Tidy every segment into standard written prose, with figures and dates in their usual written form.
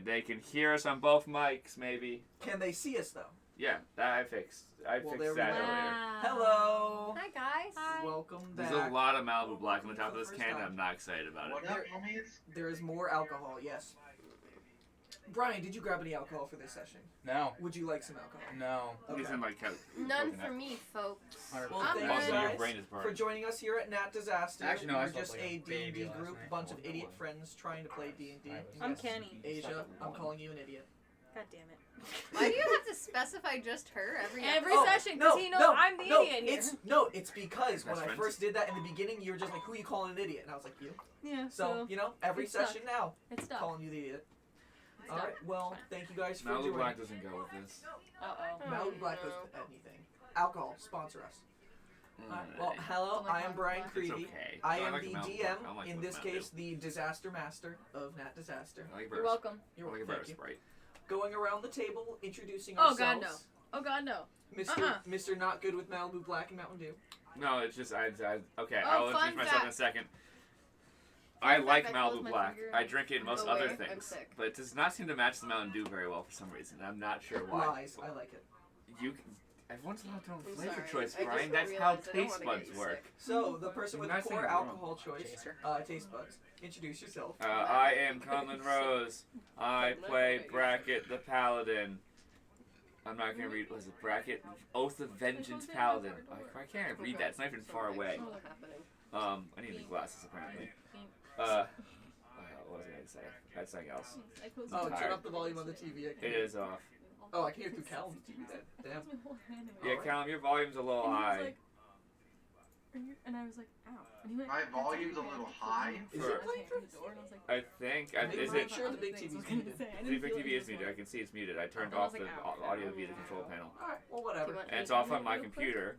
They can hear us on both mics, maybe. Can they see us, though? Yeah, that I fixed. I fixed there we that go. earlier. Hello. Hi, guys. Hi. Welcome back. There's a lot of Malibu Black on the top of this First can, and time. I'm not excited about it. There is more alcohol, yes. Brian, did you grab any alcohol for this session? No. Would you like some alcohol? No. He's in my couch. None for me, folks. Well, I'm thank Also, you your guys brain is burned. for joining us here at Nat Disaster. Actually, no, I We're slept just like a a baby D&D last group, night. bunch of idiot friends trying to play D&D. I'm Yes. Kenny. Asia, I'm calling you an idiot. God damn it. Why do you have to specify just her every Session, because he knows I'm the idiot here. It's because when Best I friends? first did that in the beginning, you were just like, who are you calling an idiot? And I was like, you. Yeah, So, you know, every it's stuck. session now, it's stuck. calling you the idiot. It's Alright, stuck. well, Fine. thank you guys for Malibu joining. Black doesn't go with this. Uh-oh. Malibu Black goes to anything. Alcohol, sponsor us. Alright, well, Alright. hello, Don't like I am Malibu Brian Black? It's Creevy. okay. I No, am like the Malibu DM, Black. I don't like in what this Mountain case, Dew. the Disaster Master of Nat Disaster. I like You're Burst. welcome. You're I like a thank Burst, you. right? Going around the table, introducing Oh, ourselves. God, no. Oh, God, no. Mr. Not Good with Malibu Black and Mountain Dew. No, it's just okay. Oh, I'll fun introduce myself in a fact. second. Fun I fact, like I closed Malibu my Black. finger I drink it in most Go other away, I'm things, sick. but it does not seem to match the Mountain Dew very well for some reason. I'm not sure why. Lies, I like it. Everyone's allowed their own I'm flavor sorry. choice, I just Brian. That's how realized I don't taste wanna get buds you work. sick. So, the person with You're the not saying poor you're wrong. alcohol choice, Chaser. taste buds. Introduce yourself. I am Conlon Rose. I play Bracket the Paladin. I'm not gonna read. Was it Bracket? Oath of Vengeance Paladin. I can't read that. It's not even far away. What's happening? I need new glasses apparently. What was I gonna say? That's something else. I closed Oh, my turn tired. up the volume on the TV. I can It hear- is off. Oh, I can hear through Callum's TV then. Damn. my whole hand in Yeah, it. Callum, your volume's a little And he was high. like, and I was like, ow. And he went, My "That's volume's a okay." little He closed high. my Is hand it playing at through the door, and I was like, I think. Is Make it? sure the big Things TV's I was gonna muted. say. I The didn't big feel TV it is muted. I can see it's muted. I turned I was off the like, ow. audio via the control panel. Alright, well, Do whatever. you want And it's anything off on my real quick? computer.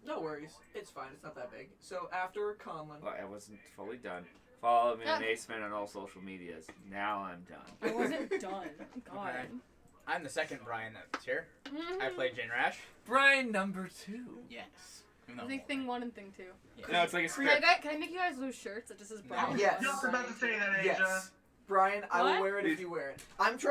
No worries. It's fine. It's not that big. So, after Conlon. Well, I wasn't fully done. Follow me on Ah. Aceman on all social medias. Now I'm done. I wasn't done. God. Okay. I'm the second Brian that's here. I play Jane Rash. Brian number 2. Yes. I think thing 1 and thing 2. No, it's like a Can script. I make you guys lose shirts that just says Brian? Yes. Just about to say that, Asia. Yes. Brian, I will What? wear it if you wear it.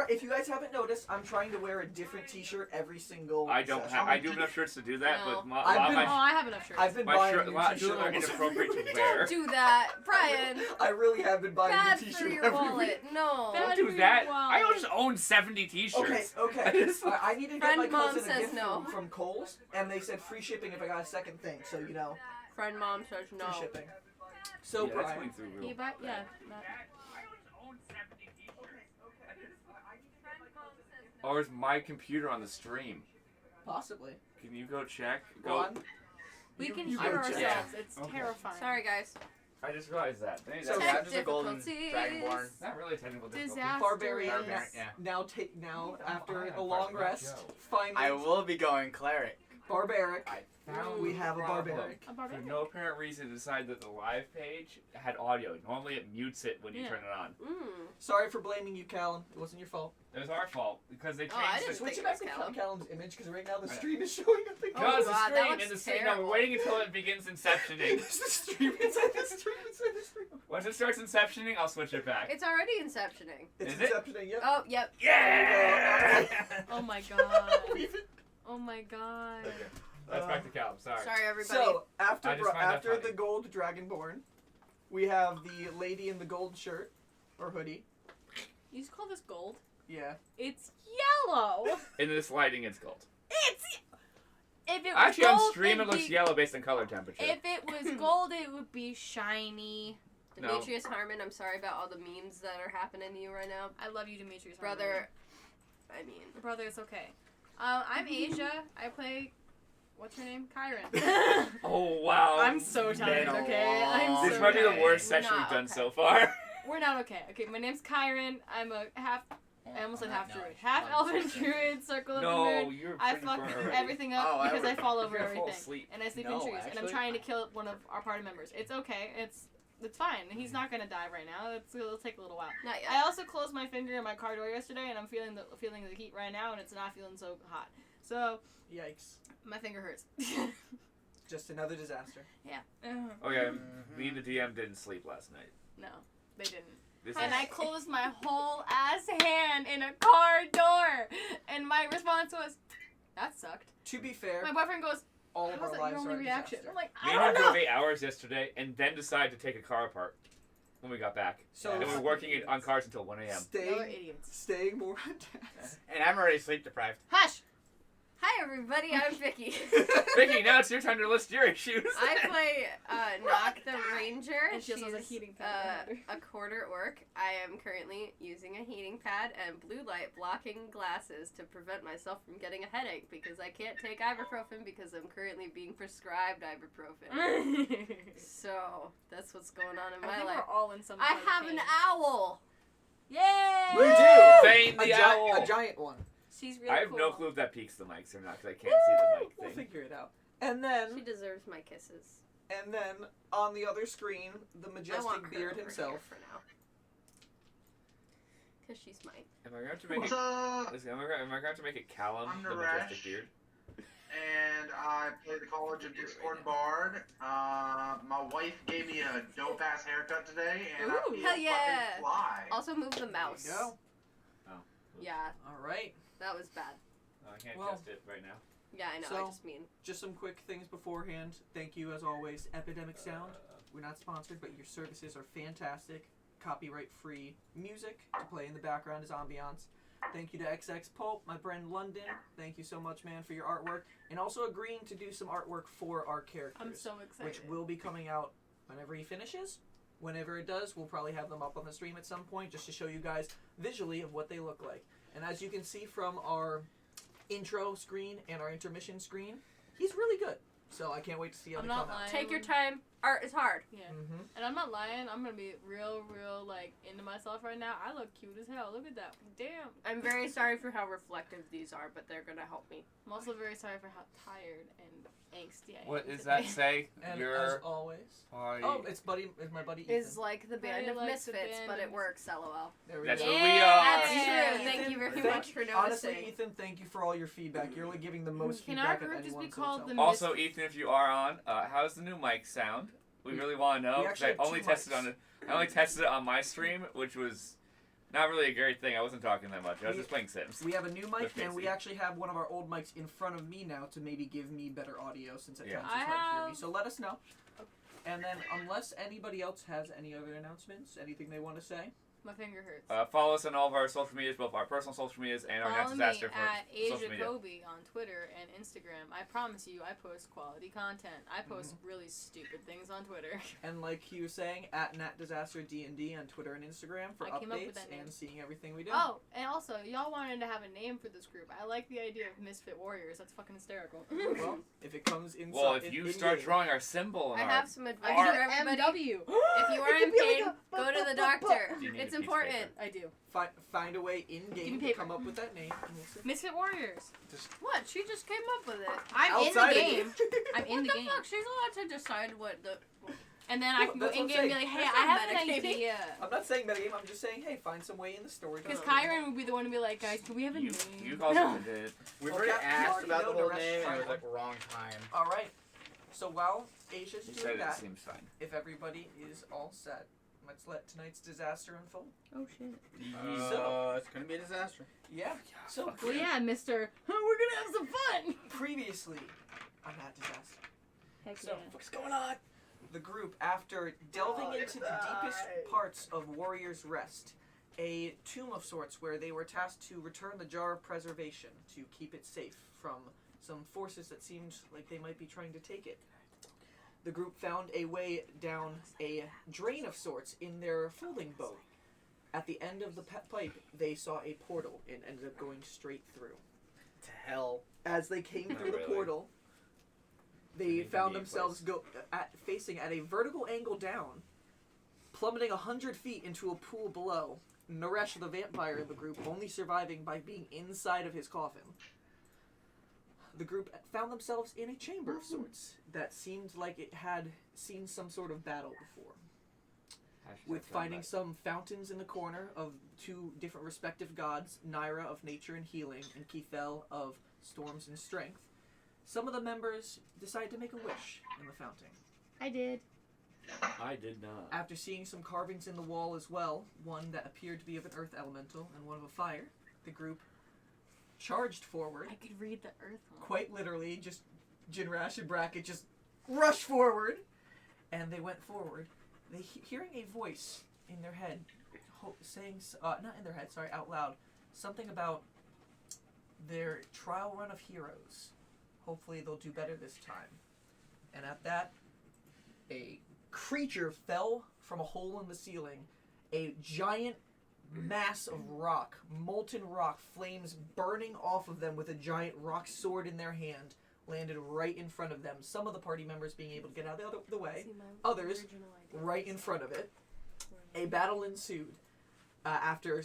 If you guys haven't noticed, I'm trying to wear a different t-shirt every single I don't session. have. I do have enough shirts to do that, No. but my, I've a lot been- of Oh, my, I have enough shirts. I've been my buying shirt, a a new lot of t-shirt them are almost inappropriate every to week. wear. Don't do that, Brian. I really have been buying Bad a new for t-shirt your every wallet. week. No. Bad Don't for do your that. wallet. I don't just own 70 t-shirts. Okay. I just- I need to get Friend my mom cousin a says gift no. from Kohl's, and they said free shipping if I got a second thing. So Friend mom says free no. shipping. So Yeah, that's Brian, going through real Yeah, but, yeah. Not, Or is my computer on the stream? possibly. Can you go check? Go on. we can you hear go ourselves. check. It's Okay. terrifying. Sorry, guys. I just realized that. So- yeah, I'm just a golden difficulties. dragonborn. It's not really a technical difficulty. Disaster. Barbarian. Barbarian, yeah. Now after I a am long Barbarian. rest, finally I will be going cleric. barbaric. I found We have a problem. barbaric. A For barbarian. no apparent reason, decided that the live page had audio. Normally it mutes it when you Yeah. turn it on. Sorry for blaming you, Callum. It wasn't your fault. It was our fault because they Oh, I changed didn't the Switch think it it back was to Callum. Callum's image because right now the I know. stream is showing up. Oh, No, it's God, the that stream, looks and the stream. No, terrible. we're waiting until it begins inceptioning. It's the stream inside the stream inside the stream. Once it starts inceptioning, I'll switch it back. It's already inceptioning. It's Is it? inceptioning. Yep. Oh, yep. Yeah! Oh my god. Leave it. Oh my god. Okay, that's back to Cal. Sorry. Sorry, everybody. So I just find that after funny. the gold dragonborn, we have the lady in the gold shirt or hoodie. You just call this gold? Yeah. It's yellow. In this lighting, it's gold. It's. If it was Actually, gold, on stream, it it'd looks be- yellow based on color temperature. If it was gold, it would be shiny. No. Demetrius Harmon, I'm sorry about all the memes that are happening to you right now. I love you, Demetrius. Brother, I mean. Brother, it's okay. I'm Asia. I play. What's her name? Kyron. Oh, wow. I'm so tired. Man, Okay, I'm This so might be the tired. worst We're session we've not done okay. so far. We're not okay. Okay, my name's Kyron. I'm a half. I almost said half No, druid. it's Half fun. elven druid. Circle of the No, nerd. you're I pretty fuck burnt already. everything up Oh, I because I would- fall you're over gonna fall everything. asleep. And I sleep No, in trees. And I'm actually, trying to kill one of our party members. It's okay. It's fine. He's not gonna die right now. It'll take a little while. Not yet. I also closed my finger in my car door yesterday, and I'm feeling the heat right now, and it's not feeling so hot. So Yikes. my finger hurts. Just another disaster. Yeah. Oh yeah, me and the DM didn't sleep last night. No, they didn't. This And is, I closed my whole ass hand in a car door. And my response was, that sucked. To be fair, My boyfriend goes, all of how's our that lives your are only a reaction? disaster. I'm like, me I and don't him know. drove 8 hours yesterday and then decided to take a car apart when we got back. So And we were working on cars until 1 a.m. Y'all are staying, idiots. staying more on task. And I'm already sleep deprived. Hush! Hi everybody, I'm Vicky. Vicky, now it's your time to list your issues. I play Knock the Ranger. And she also has a She's, heating pad behind her. a quarter orc. I am currently using a heating pad and blue light blocking glasses to prevent myself from getting a headache because I can't take ibuprofen because I'm currently being prescribed ibuprofen. So that's what's going on in I my think life. we're all in some I kind of have pain. an owl. Yay! We do! Bane the owl. A giant one. She's really I have cool. no clue if that peaks the mics or not because I can't see the mic We'll thing. figure it out. And then, She deserves my kisses. on the other screen, the I want majestic her beard over himself. here for now. Because she's mine. Am I going to make What's it? up? Listen, am I going to make it Callum, I'm the Naresh. majestic beard? And I play the College of Discord Bard. My wife gave me a dope ass haircut today, and I Ooh, feel hell yeah. fucking fly. Also move the mouse. There you go. Yeah, All right. that was bad. Oh, I can't Well- test it right now. Yeah, I know. So- I just mean. Just some quick things beforehand. Thank you, as always, Epidemic Sound. We're not sponsored, but your services are fantastic. Copyright-free music to play in the background as ambiance. Thank you to XX Pulp, my friend London. Thank you so much, man, for your artwork. And also agreeing to do some artwork for our characters. I'm so excited. Which will be coming out whenever he finishes. Whenever it does, we'll probably have them up on the stream at some point just to show you guys visually of what they look like. And as you can see from our intro screen and our intermission screen, he's really good. So I can't wait to see how I'm they not come out. lying. Take your time. Art is hard. Yeah. Mm-hmm. And I'm not lying. I'm gonna be real, like, into myself right now. I look cute as hell. Look at that. Damn. I'm very sorry for how reflective these are, but they're gonna help me. I'm also very sorry for how tired and angsty I am. What does today. that say? And as You're. always, Party. oh, it's my buddy Ethan. Is like the band of like the misfits, band but it of- works. LOL. There we That's go. what we are. That's Yeah. true. Thank you very Thank- much for noticing. Honestly, Ethan, thank you for all your feedback. You're like giving the most Can feedback our of group just anyone. be so called it's the helpful. Also, Ethan, if you are on, how's the new mic sound? We really want to know We because actually I have only two tested mics. on it. I only tested it on my stream, which was not really a great thing. I wasn't talking that much. I was just playing Sims. We have a new mic, That's and we basic. actually have one of our old mics in front of me now to maybe give me better audio since at Yeah. times it's hard to hear me. have- So let us know. And then, unless anybody else has any other announcements, anything they want to say, My finger hurts. Follow us on all of our social medias, both our personal social medias and our Net Follow me Disaster for at social Asia media. Kobe on Twitter and Instagram. I promise you, I post quality content. I post really stupid things on Twitter. and like he was saying, at Nat Disaster D&D on Twitter and Instagram for I came up with updates that name. and seeing everything we do. Oh, and also, y'all wanted to have a name for this group. I like the idea of Misfit Warriors. That's fucking hysterical. Well, if it comes inside, Well, if you start in-game. drawing our symbol I and have some advice Art. for everybody. MW. If you are It in could be like pain, a- go to the doctor. Do you need It's a piece of important. paper? I do. Find a way in Give me game to paper. come up with that name. and we'll see. Misfit Warriors. What? She just came up with it. I'm Outside in of the game. I'm in What the the game. fuck? She's allowed to decide what the. And then I can go That's what in I'm game and be saying. like, hey, That's I not have an medicating. idea. I'm not saying metagame. I'm just saying, hey, find some way in the story. Because to- Kyron would be the one to be like, guys, can we have a You, name? you also did. We've Well, already Cap, you asked already about the know whole the rest name, and it was right like wrong time. All right. So while Asia's You doing said it that, seems fine. if everybody is all set, let's let tonight's disaster unfold. Oh shit. It's gonna be a disaster. Yeah. So Well, yeah, Mr. We're gonna have some fun. previously on that disaster. Heck So what's going on? The group, after delving into the deepest parts of Warrior's Rest, a tomb of sorts where they were tasked to return the Jar of Preservation to keep it safe from some forces that seemed like they might be trying to take it. The group found a way down a drain of sorts in their folding boat. At the end of the pipe, they saw a portal and ended up going straight through. To hell. As they came Not through the really. portal, they Indeed, found themselves facing at a vertical angle down, plummeting 100 feet into a pool below. Naresh, the vampire of the group, only surviving by being inside of his coffin. The group found themselves in a chamber of sorts that seemed like it had seen some sort of battle before, with finding some fountains in the corner of two different respective gods, Naira of nature and healing, and Kethel of storms and strength. Some of the members decided to make a wish in the fountain. I did. I did not. After seeing some carvings in the wall as well, one that appeared to be of an earth elemental and one of a fire, the group charged forward. I could read the earth one. Quite literally, just Jinrash and Bracket just rushed forward, and they went forward. They hearing a voice in their head, saying, not in their head, sorry, out loud, something about their trial run of heroes. Hopefully they'll do better this time. And at that, a creature fell from a hole in the ceiling. A giant mass of rock, molten rock, flames burning off of them with a giant rock sword in their hand, landed right in front of them. Some of the party members being able to get out of the way, others right in front of it. A battle ensued. After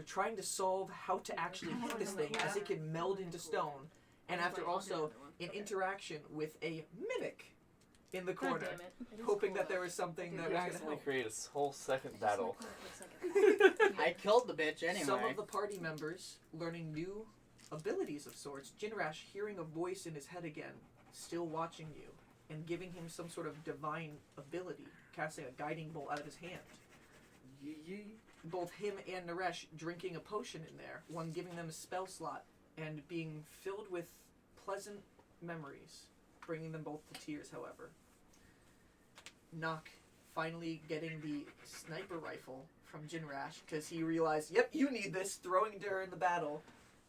trying to solve how to actually hit this thing as it can meld into stone, and after also an interaction with a mimic in the corner, hoping that there was something that was going to help. Create a whole second battle. I killed the bitch anyway. Some of the party members learning new abilities of sorts. Jinrash hearing a voice in his head again, still watching you, and giving him some sort of divine ability, casting a guiding bolt out of his hand. Both him and Naresh drinking a potion in there, one giving them a spell slot, and being filled with pleasant memories, bringing them both to tears, however. Nock finally getting the sniper rifle from Jinrash, because he realized, yep, you need this, throwing during the battle.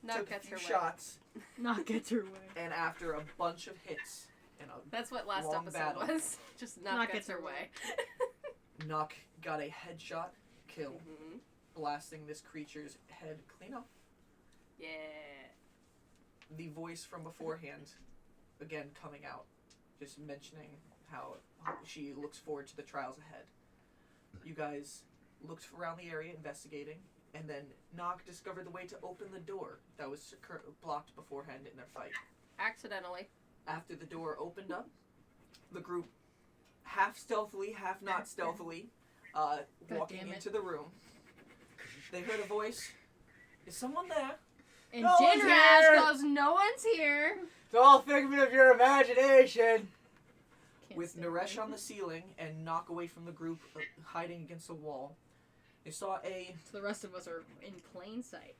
Knock Took a gets few her way. shots, Not get her way. and after a bunch of hits, and That's what last long episode battle. was. Just knock gets her way. Nock got a headshot kill, Mhm. blasting this creature's head clean off. Yeah. The voice from beforehand, again coming out, just mentioning how she looks forward to the trials ahead. You guys looked around the area investigating, and then Nock discovered the way to open the door that was blocked beforehand in their fight. Accidentally. After the door opened up, the group, half stealthily, half not stealthily, walking damn it. into the room. They heard a voice. Is someone there? And No one's Jinrash here! goes, no one's here. It's all figment of your imagination. Can't With say Naresh that. on the ceiling and Nock away from the group, hiding against a wall. They saw a So the rest of us are in plain sight.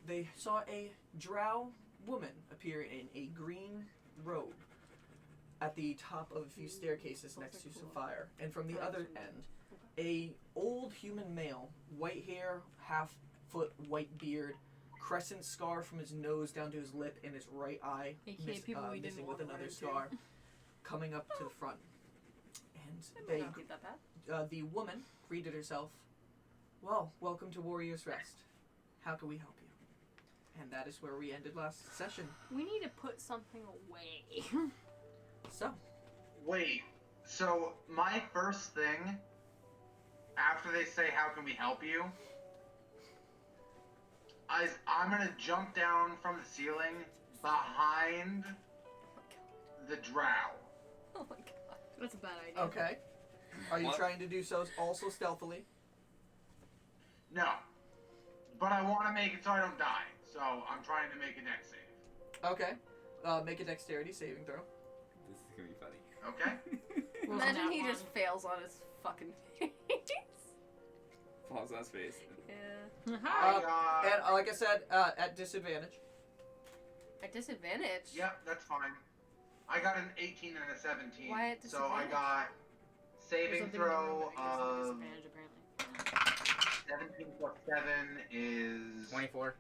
they saw a drow woman appear in a green robe at the top of a few staircases next to Sapphire, and from the other end, a old human male, white hair, half foot white beard, crescent scar from his nose down to his lip and his right eye, AKA people we didn't missing want with to another run into. scar, coming up to the front. And It they might not be that bad. the woman greeted herself, well, welcome to Warrior's Rest. How can we help you? And that is where we ended last session. We need to put something away. So, Wait, so my first thing, after they say, how can we help you? I'm gonna jump down from the ceiling behind the drow. Oh my god. That's a bad idea. okay. Are you What? trying to do so also stealthily? No. But I want to make it so I don't die. So I'm trying to make a dex save. Okay. Make a dexterity saving throw. This is gonna be funny. Okay? Rolls Imagine on he that just one. fails on his fucking face. Falls on his face. Yeah. I got... And like I said, at disadvantage. At disadvantage. Yep, that's fine. I got an 18 and a 17. Why at so I disadvantage? got There's saving something throw different that gives them of disadvantage, apparently. 17 plus 7 is... 24.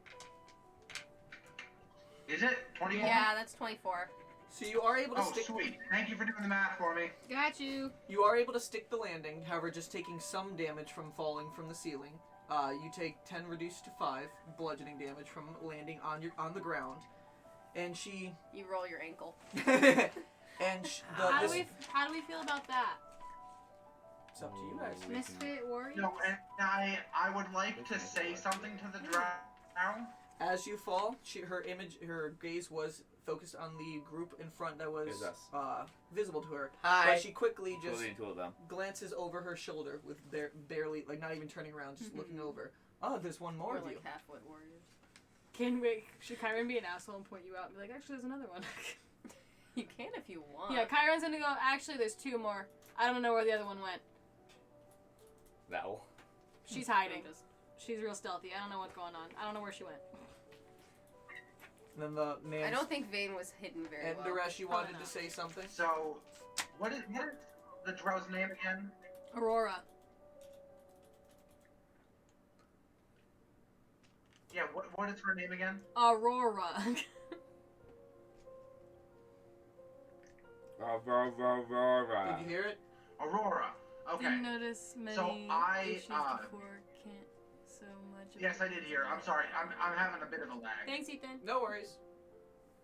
Is it? 24? Yeah, that's 24. So you are able to Oh, stick. sweet. Thank you for doing the math for me. Got you. You are able to stick the landing, however, just taking some damage from falling from the ceiling. You take 10 reduced to 5 bludgeoning damage from landing on the ground, and she You roll your ankle. and How do we feel about that? It's up to you guys. Misfit Warriors? No, and I would like to say something to the drow. As you fall, her gaze was focused on the group in front that was Is us. visible to her. Hi. But she quickly just Totally into them. glances over her shoulder with barely, like not even turning around, just looking over. Oh, there's one more We're of you. like half-wit warriors. Should Kyron be an asshole and point you out and be like, actually, there's another one? You can if you want. Yeah, Kyron's gonna go, actually, there's two more. I don't know where the other one went. No. She's hiding. I'm just- She's real stealthy. I don't know what's going on. I don't know where she went. And then the man. I don't think Vane was hidden very And well. Naresh, you wanted Probably to not. say something? So, what is the drow's name again? Aurora. Yeah, what is her name again? Aurora. Aurora. Did you hear it? Aurora. Okay. Didn't notice many So I, issues before. Can't so much. Yes, I did hear. I'm sorry. I'm having a bit of a lag. Thanks, Ethan. No worries.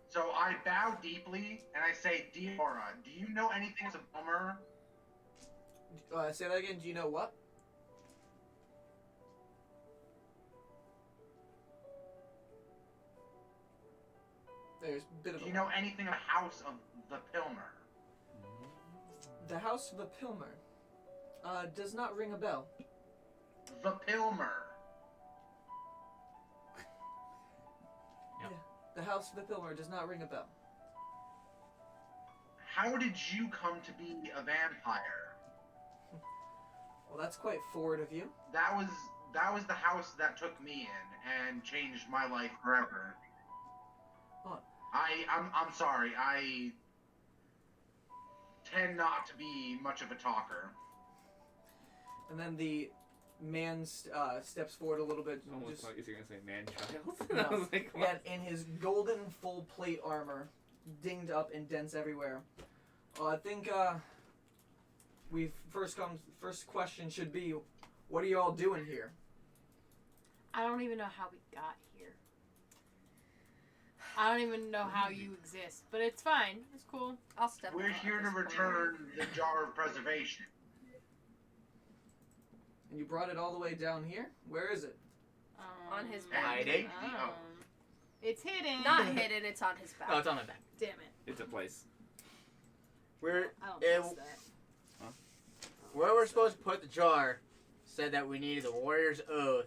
So I bow deeply and I say, "Dear Aurora, do you know anything as a bummer?" Say that again. Do you know what? There's a bit of Do a. you know anything of the House of the Pilmer? The House of the Pilmer. Does not ring a bell. The Pilmer. The House of the Pilmer does not ring a bell. How did you come to be a vampire? Well, that's quite forward of you. That was the house that took me in and changed my life forever. Huh. I'm sorry. I tend not to be much of a talker. And then the man steps forward a little bit. Almost Just, like you're gonna say man-child. No. I was like, what? and in his golden full plate armor, dinged up and dents everywhere. I think first question should be, what are you all doing here? I don't even know how we got here. I don't even know how you exist, but it's fine. It's cool. I'll step We're in here at to this point. return the jar of preservation. And you brought it all the way down here? Where is it? On his back. Hiding? It's hidden. Not hidden, it's on his back. Oh, it's on my back. Damn it. It's a place. We're I don't it- trust that. where we're supposed to put the jar said that we needed the warrior's oath,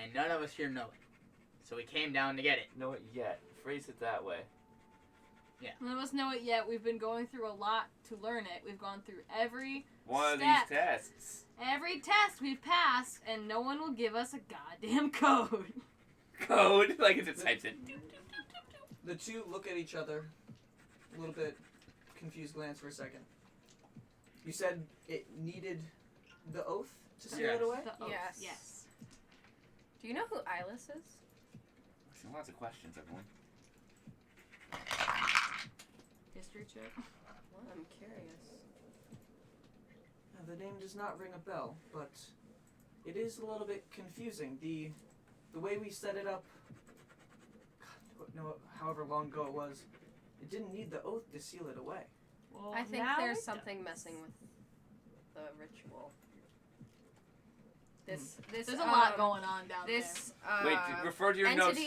and none of us here know it. So we came down to get it. Know it yet. Phrase it that way. None of us know it yet. We've been going through a lot to learn it. We've gone through every One of Step. these tests. test we've passed, and no one will give us a goddamn code. Code. Like it's typed in. The two look at each other, a little bit confused glance for a second. You said it needed the oath to seal Yes. it away? The oath. Yes. Yes. Do you know who Eyeless is? Asking lots of questions, everyone. History check. Well, I'm curious. The name does not ring a bell, but it is a little bit confusing. The way we set it up, God, no, however long ago it was, it didn't need the oath to seal it away. Well, I think now there's it something does. messing with the ritual. This There's a lot going on down This Wait, refer to your notes.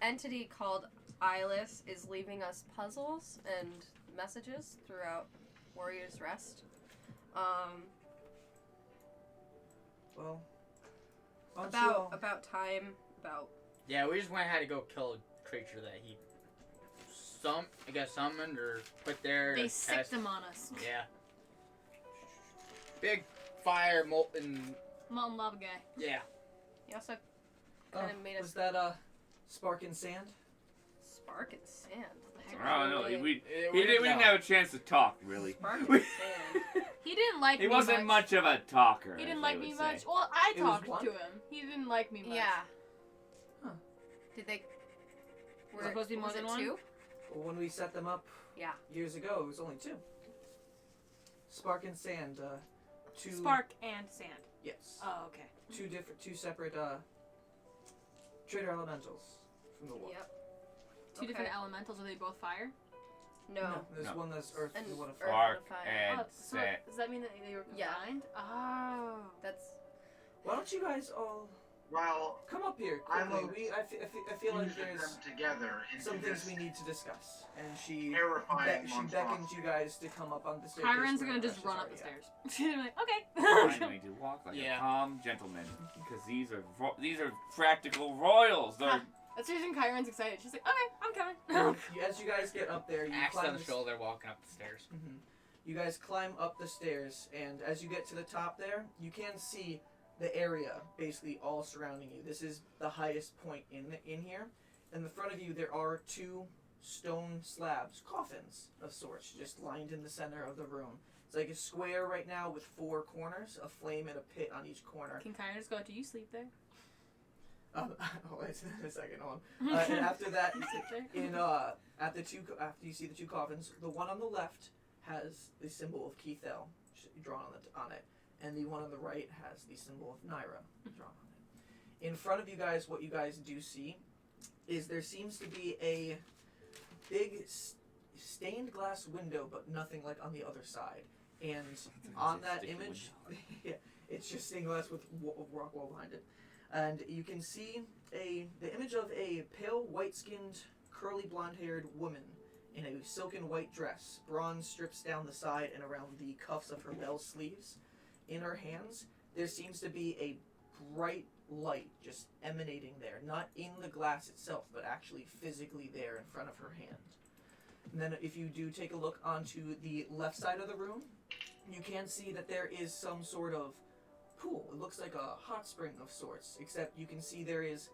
entity called Eyeless is leaving us puzzles and messages throughout Warrior's Rest. Well, why don't you all- About time, about Yeah, we just went and had to go kill a creature that he summoned or put there. They to sicked test. them on us. Yeah. Big fire molten. Molten lava guy. Yeah. he also Oh, kind of made us was that spark and sand? spark and sand. What the heck I don't is know. really- We We didn't have a chance to talk, really. Spark We- and sand. He didn't like He me wasn't much of a talker. He as didn't they like would me say. much. Well, I It was talked what? to him. He didn't like me much. Yeah. Huh. Did they? Was it supposed to be more was than it one? 2? Well, when we set them up Yeah. years ago, it was only 2. Spark and sand, 2. Spark and sand. Yes. Oh, okay. Two separate traitor elementals from the war. Yep. Two different elementals. Are they both fire? No. There's No. one that's earth And and one of earth. fire. Spark Fire. and Oh, so sand. does that mean that they were Yeah. combined? Oh. That's Why don't you guys all Well, come up here I quickly? will I feel like fusing there's them together into some things this we need to discuss. And she terrifying she beckons monstrosity. you guys to come up on the stairs. Kyron's gonna just run up the stairs. They're like, okay. I'm going to walk like Yeah. a calm gentleman because these are practical royals. They're That's the reason Kyron's excited. She's like, okay, I'm coming. As you guys get up there, you Axe climb on the the shoulder, walking up the stairs. Mhm. You guys climb up the stairs, and as you get to the top there, you can see the area basically all surrounding you. This is the highest point in here. In the front of you, there are 2 stone slabs, coffins of sorts, just lined in the center of the room. It's like a square right now with 4 corners, a flame and a pit on each corner. Can Kyra just go, do you sleep there? Oh, wait a second, hold on. And after that, after you see the 2 coffins, the one on the left has the symbol of Keithel drawn on it, and the one on the right has the symbol of Naira drawn on it. In front of you guys, what you guys do see is there seems to be a big stained glass window, but nothing like on the other side. And on that image, yeah, it's just stained glass with rock wall behind it. And you can see the image of a pale, white-skinned, curly, blonde-haired woman in a silken white dress. Bronze strips down the side and around the cuffs of her bell sleeves. In her hands, there seems to be a bright light just emanating there, not in the glass itself, but actually physically there in front of her hand. And then if you do take a look onto the left side of the room, you can see that there is some sort of pool. It looks like a hot spring of sorts, except you can see there is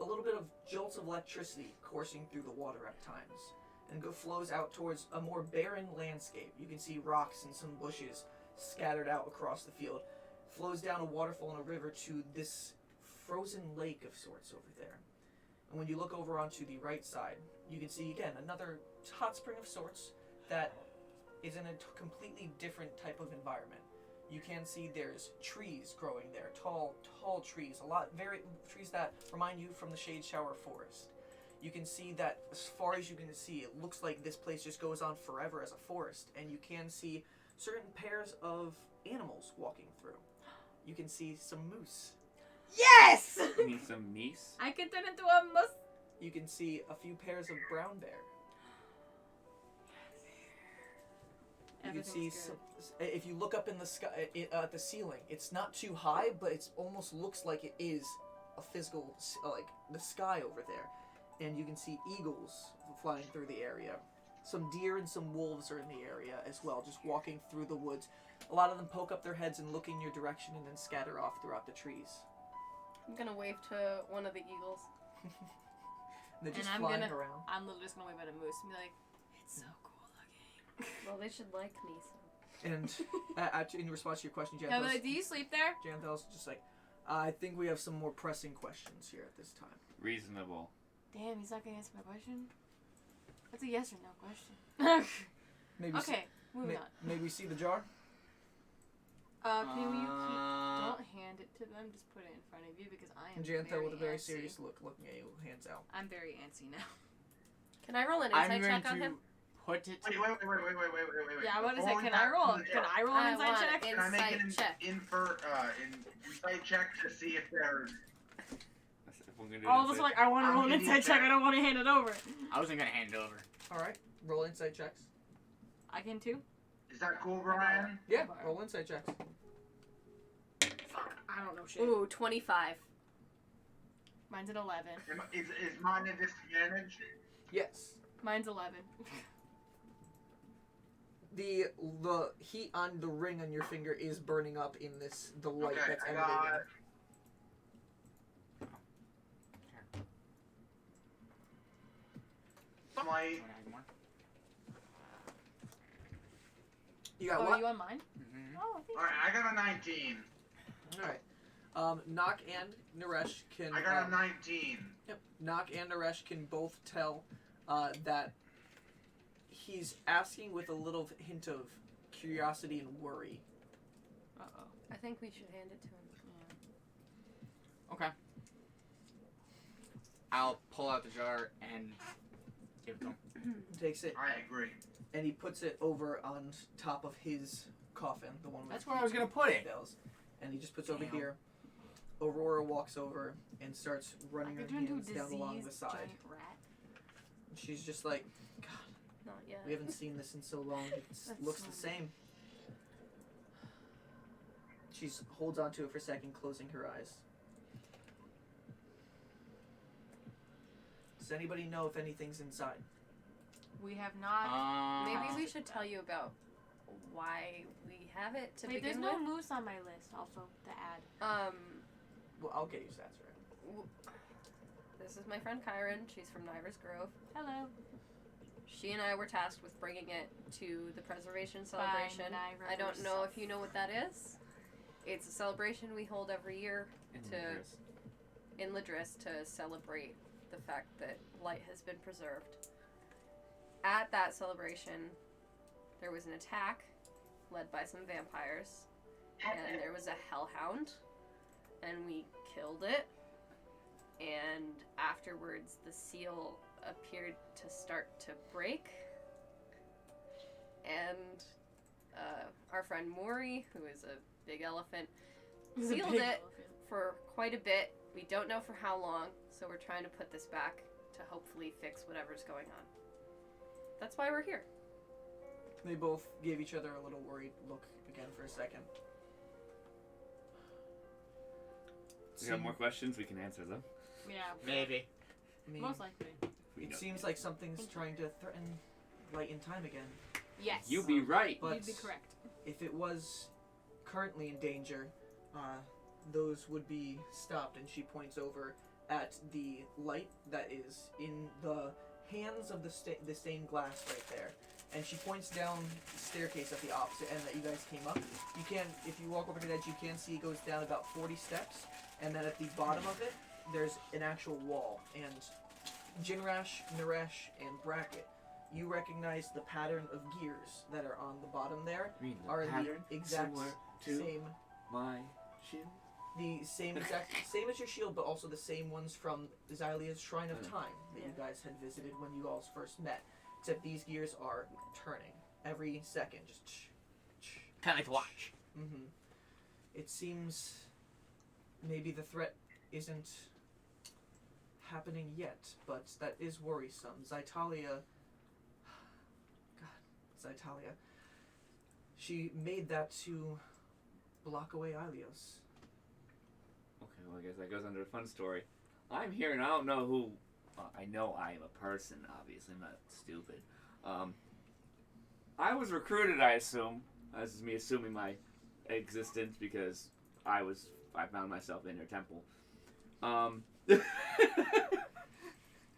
a little bit of jolts of electricity coursing through the water at times, and flows out towards a more barren landscape. You can see rocks and some bushes scattered out across the field. Flows down a waterfall and a river to this frozen lake of sorts over there. And when you look over onto the right side, you can see again another hot spring of sorts that is in a completely different type of environment. You can see there's trees growing there, tall trees, trees that remind you from the Shade Shower Forest. You can see that as far as you can see, it looks like this place just goes on forever as a forest, and you can see certain pairs of animals walking through. You can see some moose. Yes! You need some meese? I can turn into a moose. You can see a few pairs of brown bear. You can see if you look up in the sky at the ceiling, it's not too high, but it almost looks like it is a physical, like the sky over there. And you can see eagles flying through the area. Some deer and some wolves are in the area as well, just walking through the woods. A lot of them poke up their heads and look in your direction and then scatter off throughout the trees. I'm gonna wave to one of the eagles. They're just And flying around. I'm literally just gonna wave at a moose and be like, it's so cool looking. Well, they should like me, so. And in response to your question, Yeah, but like, do you sleep there? Janthel's just like, I think we have some more pressing questions here at this time. Reasonable. Damn, he's not gonna answer my question? That's a yes or no question. Maybe okay, moving on. Maybe we see the jar? Can you don't hand it to them, just put it in front of you because I am Janthel with a very antsy. serious look looking at you, hands out. I'm very antsy now. Can I roll an I'm insight going check on to him? put it. Wait. Yeah, I want to say, Rolling can back I roll? to the Can jar. I roll an I insight want check? it. Can I make an Insight check. insight check to see if there's... If we're gonna do All of us this, are like, I want to roll an insight check. I don't want to hand it over. I wasn't gonna hand it over. Alright, roll insight checks. I can too. Is that cool, Brian? Yeah, roll insight checks. I don't know shit. Ooh, 25. Mine's an 11. Is mine a disadvantage? Yes. Mine's 11. The heat on the ring on your finger is burning up in the light Okay, that's I emanating. got... Light. You got Oh, what? are you on mine? Mm-hmm. Oh, thank Alright, I got a 19. Alright. Nock and Naresh can... I got a 19. Yep. Nock and Naresh can both tell that he's asking with a little hint of curiosity and worry. Uh-oh. I think we should hand it to him. Yeah. Okay. I'll pull out the jar and give it to him. He takes it I agree. and he puts it over on top of his coffin, the one with That's where I was gonna put it. bells. And he just puts over Damn. here. Aurora walks over and starts running I her could turn into a hands down along the diseased side. giant rat. And she's just like, God, Not yet. we haven't seen this in so long. It That's looks so the same. She holds on to it for a second, closing her eyes. Does anybody know if anything's inside? We have not. Maybe we should tell you about why we have it to Wait, there's begin no with. moose on my list. Also, to add. Well, I'll get you stats right. This is my friend Kyron. She's from Nyver's Grove. Hello. She and I were tasked with bringing it to the preservation celebration. I don't know if you know what that is. It's a celebration we hold every year in Ladris to celebrate the fact that light has been preserved. At that celebration, there was an attack led by some vampires, and there was a hellhound, and we killed it. And afterwards, the seal appeared to start to break. And our friend Muri, who is a big elephant, sealed it for quite a bit. We don't know for how long, so we're trying to put this back to hopefully fix whatever's going on. That's why we're here. They both gave each other a little worried look again for a second. If you have more questions, we can answer them. Yeah. Maybe. I mean, Most likely. it seems like something's trying to threaten light in time again. Yes. You be right. But You'd be correct. if it was currently in danger, those would be stopped. And she points over at the light that is in the hands of the stained glass right there. And she points down the staircase at the opposite end that you guys came up. You can, if you walk over to the edge, you can see it goes down about 40 steps. And then at the bottom of it, there's an actual wall. And Jinrash, Naresh, and Bracket, you recognize the pattern of gears that are on the bottom there. Are the exact same. My shield. The same exact, same as your shield, but also the same ones from Xylia's Shrine of Time that you guys had visited when you all first met. Except these gears are turning every second, just Kind of like to watch. Mm-hmm. It seems maybe the threat isn't happening yet, but that is worrisome. Zytalia, she made that to block away Ilios. Okay, well, I guess that goes under a fun story. I'm here and I don't know who. I know I am a person, obviously. I'm not stupid. I was recruited, I assume. This is me assuming my existence because I found myself in your temple.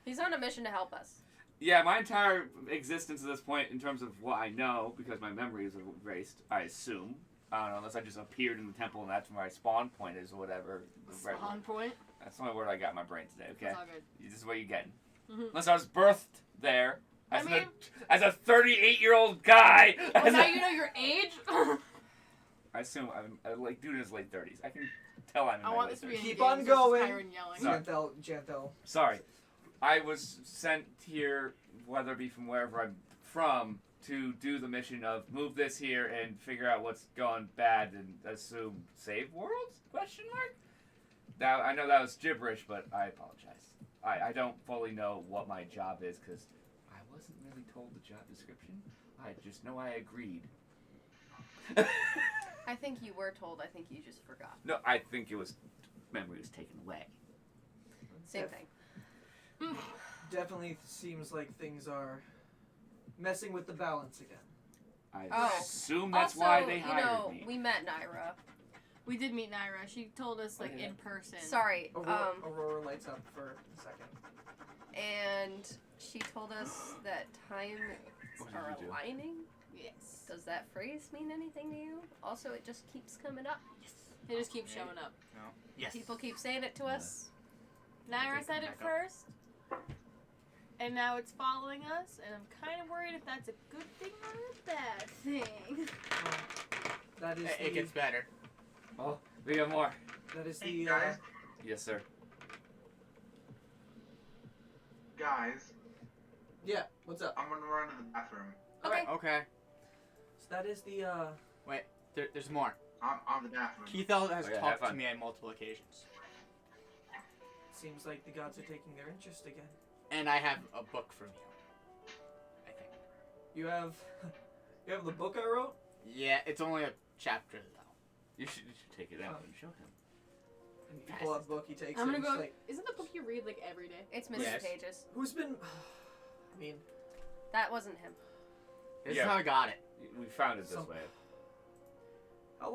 He's on a mission to help us. Yeah, my entire existence at this point, in terms of what I know, because my memory is erased, I assume. I don't know, unless I just appeared in the temple and that's where my spawn point is or whatever. Spawn point? That's the only word I got in my brain today, okay? That's all good. This is what you're getting. Mm-hmm. Unless I was birthed there as a 38-year-old guy. Well, now you know your age? I assume I'm like dude in his late 30s. I can tell I'm in I my want late this to be 30s. in Keep games on versus going. Kyron yelling. Sorry. Janthel. Sorry. I was sent here, whether it be from wherever I'm from, to do the mission of move this here and figure out what's gone bad and assume save worlds? Question mark? Now, I know that was gibberish, but I apologize. I don't fully know what my job is because I wasn't really told the job description. I just know I agreed. I think you were told. I think you just forgot. No, I think it was memory was taken away. Same thing. Definitely seems like things are messing with the balance again. I assume that's why they hired me. We met Naira. We did meet Naira. She told us, like, in person. Sorry. Aurora lights up for a second. And she told us that times What did are you do? aligning. Yes. Does that phrase mean anything to you? Also, it just keeps coming up. They just keep showing up. No. Yes. People keep saying it to us. Naira said it first. And now it's following us, and I'm kind of worried if that's a good thing or a bad thing. That is It gets better. Oh, we got more. That is Hey, the guys. Yes, sir. Guys, yeah. What's up? I'm gonna run to the bathroom. Okay. Okay. So that is the Wait. There's more. I'm the bathroom. Keithel has Okay, have talked to fun. me on multiple occasions. Seems like the gods are taking their interest again. And I have a book from you. I think. You have the book I wrote. Yeah, it's only a chapter though. You should take it out and show him. And you pull out the book. He takes I'm it. gonna And go. he's like, Isn't the book you read, like, every day? It's missing Yes. pages. who's been? I mean, That wasn't him. This Yeah. is how I got it. We found it this Some- way. How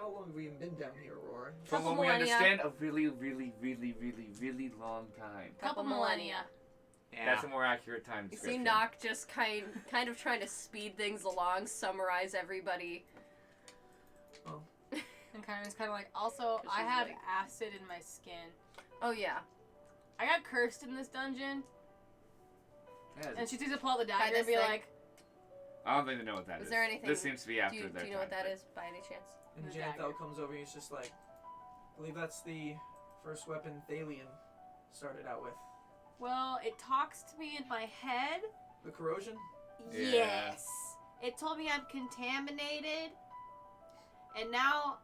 long have we even been down here, Aurora? From Couple what we millennia. understand, a really, really, really, really, really long time. Couple millennia. Yeah. That's a more accurate time You description. see Nock just kind of trying to speed things along, summarize everybody. And Kyron's kind of like, also, Cause I she's have like- acid in my skin. Oh yeah. I got cursed in this dungeon, Yeah, and she sees to pull out the By dagger this and be thing? like, I don't think they know what that is. Is there anything- This seems to be after Do their you know what time, that but- is by any chance? And The Janthel dagger. comes over and he's just like, I believe that's the first weapon Thalian started out with. well, it talks to me in my head. The corrosion? Yeah. Yes. It told me I'm contaminated. And now,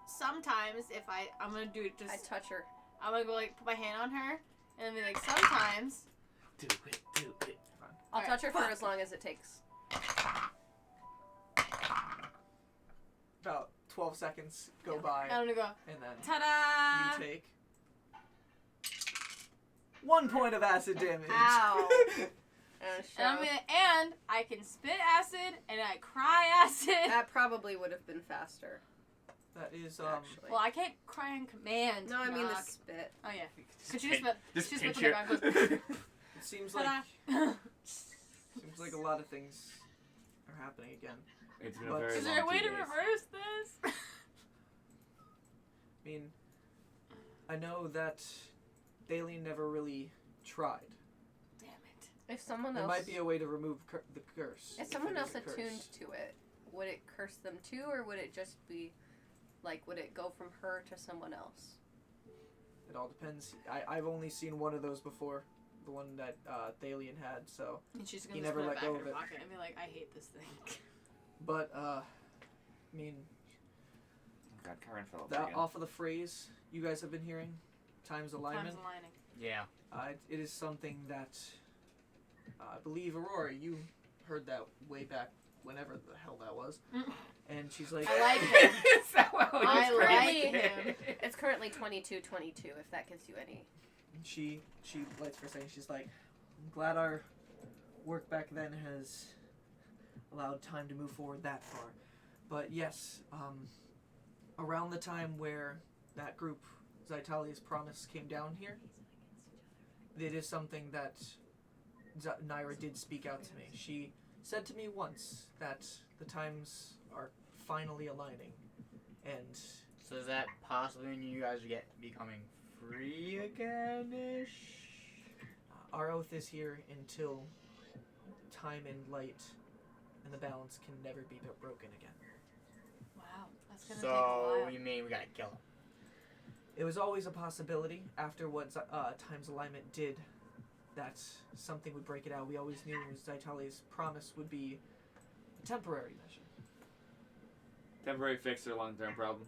sometimes, if I'm gonna do it I just, touch her. I'm gonna go like, put my hand on her, and be like, sometimes, Do it, do it. I'll Alright, touch her for fuck. as long as it takes. About 12 seconds go Yeah. by, I'm gonna go, and then ta-da! you take 1 point of acid damage. Ow. And and I can spit acid, and I cry acid. That probably would have been faster. That is, Actually. Well, I can't cry on command. No, I mean the Knock. spit. Oh yeah. Could you just Just just pinch put the her. ground goes, it seems like ta-da. seems like a lot of things are happening again. It's been a But- very Is there a long way 2 to days. reverse this? I mean, I know that Thalian never really tried. Damn it. If someone There else, might be a way to remove the curse. if someone it else is a curse. attuned to it, would it curse them too, or would it just be, like, would it go from her to someone else? It all depends. I've only seen one of those before, the one that Thalian had. So, And she's He gonna never just let put it go back of in her it. pocket and be like, I hate this thing. but I mean, God, Karen fell off that again. off of the phrase you guys have been hearing, times alignment. Time's aligning. Yeah. It is something that I believe Aurora, you heard that way back whenever the hell that was, Mm. and she's like, I like him. Is that what we I just like heard? him. It's currently 22:22. If that gives you any. she lights for a second. She's like, I'm glad our work back then has allowed time to move forward that far. But yes, around the time where that group, Zytalia's Promise, came down here, it is something that Naira did speak out to me. She said to me once that the times are finally aligning, and So does that possibly mean you guys get becoming free again-ish? our oath is here until time and light and the balance can never be broken again. Wow, that's gonna take a So while. you mean we gotta kill him? It was always a possibility after what Time's Alignment did that something would break it out. We always knew Zytalia's Promise would be a temporary measure. Temporary fix or long-term problem.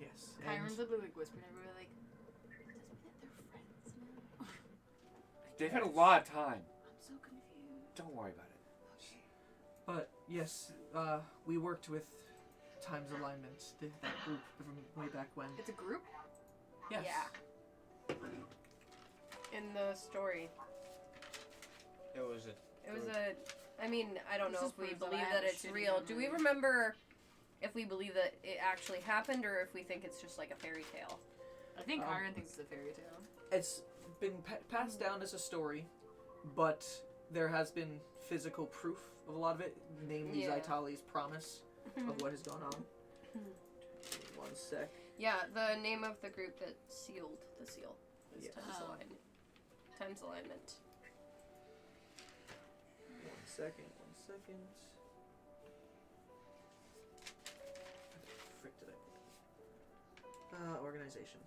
Yes. Kyron's And literally like whispering everywhere like, does that mean that they're friends now? They've had a lot of time. I'm so confused. Don't worry about it. but yes, we worked with Time's Alignment, that group from way back when. It's a group? Yes. Yeah. In the story, It was it was a. I mean, I don't This know just if we proves that I believe have that a it's shitty real. Do we memory. remember if we believe that it actually happened, or if we think it's just like a fairy tale? I think Um, Kyron thinks it's a fairy tale. It's been passed down as a story, but there has been physical proof of a lot of it, namely Yeah. Zytalia's Promise of what has gone on. 1 sec. Yeah, the name of the group that sealed the seal is Yes. Time's Oh. Alignment. Time's Alignment. 1 second. 1 second. Frick did I put? Organization.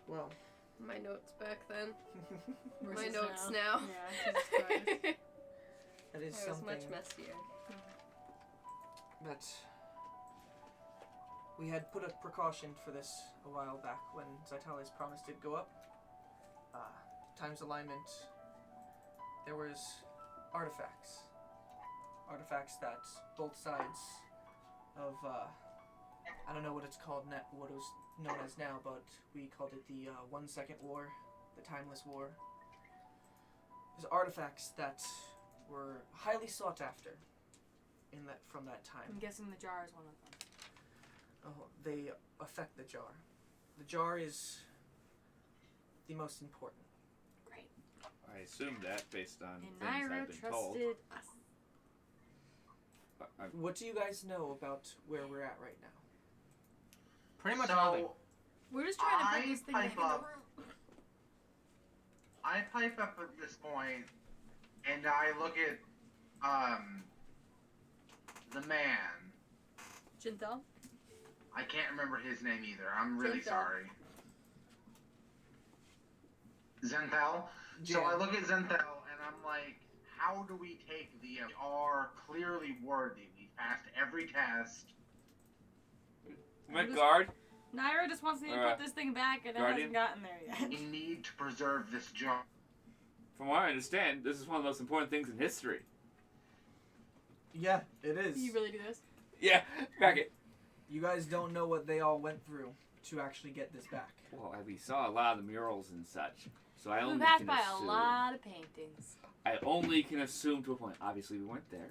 Well. My notes back then. My Versus notes now. now. Yeah, Jesus Christ. That is It was much something messier. that we had put a precaution for this a while back when Zytalia's Promise did go up. Time's Alignment, there was artifacts that both sides of I don't know what it's called what it was known as now, but we called it the 1 second war, the Timeless War. There's artifacts that were highly sought after from that I'm time. guessing the jar is one of them. Oh, they affect the jar. The jar is the most important. Great. I assume that based on And things I've Nairo been told. trusted us. What do you guys know about where we're at right now? Pretty much so, nothing. We're just trying to I put this thing pipe back in the up. room. I pipe up at this point, and I look at the man. Janthel? I can't remember his name either. I'm really Janthel. sorry. Zenthel. So I look at Zenthel and I'm like, how do we take the? We are clearly worthy. We passed every test. Midgard, Nairo just wants me to put this thing back and Guardian? it hasn't gotten there yet. We need to preserve this jar. from what I understand, this is one of the most important things in history. Yeah, it is. You really do this? Yeah, back it. You guys don't know what they all went through to actually get this back. Well, we saw a lot of the murals and such, so I We only passed can by assume. a lot of paintings. I only can assume to a point. Obviously, we weren't there,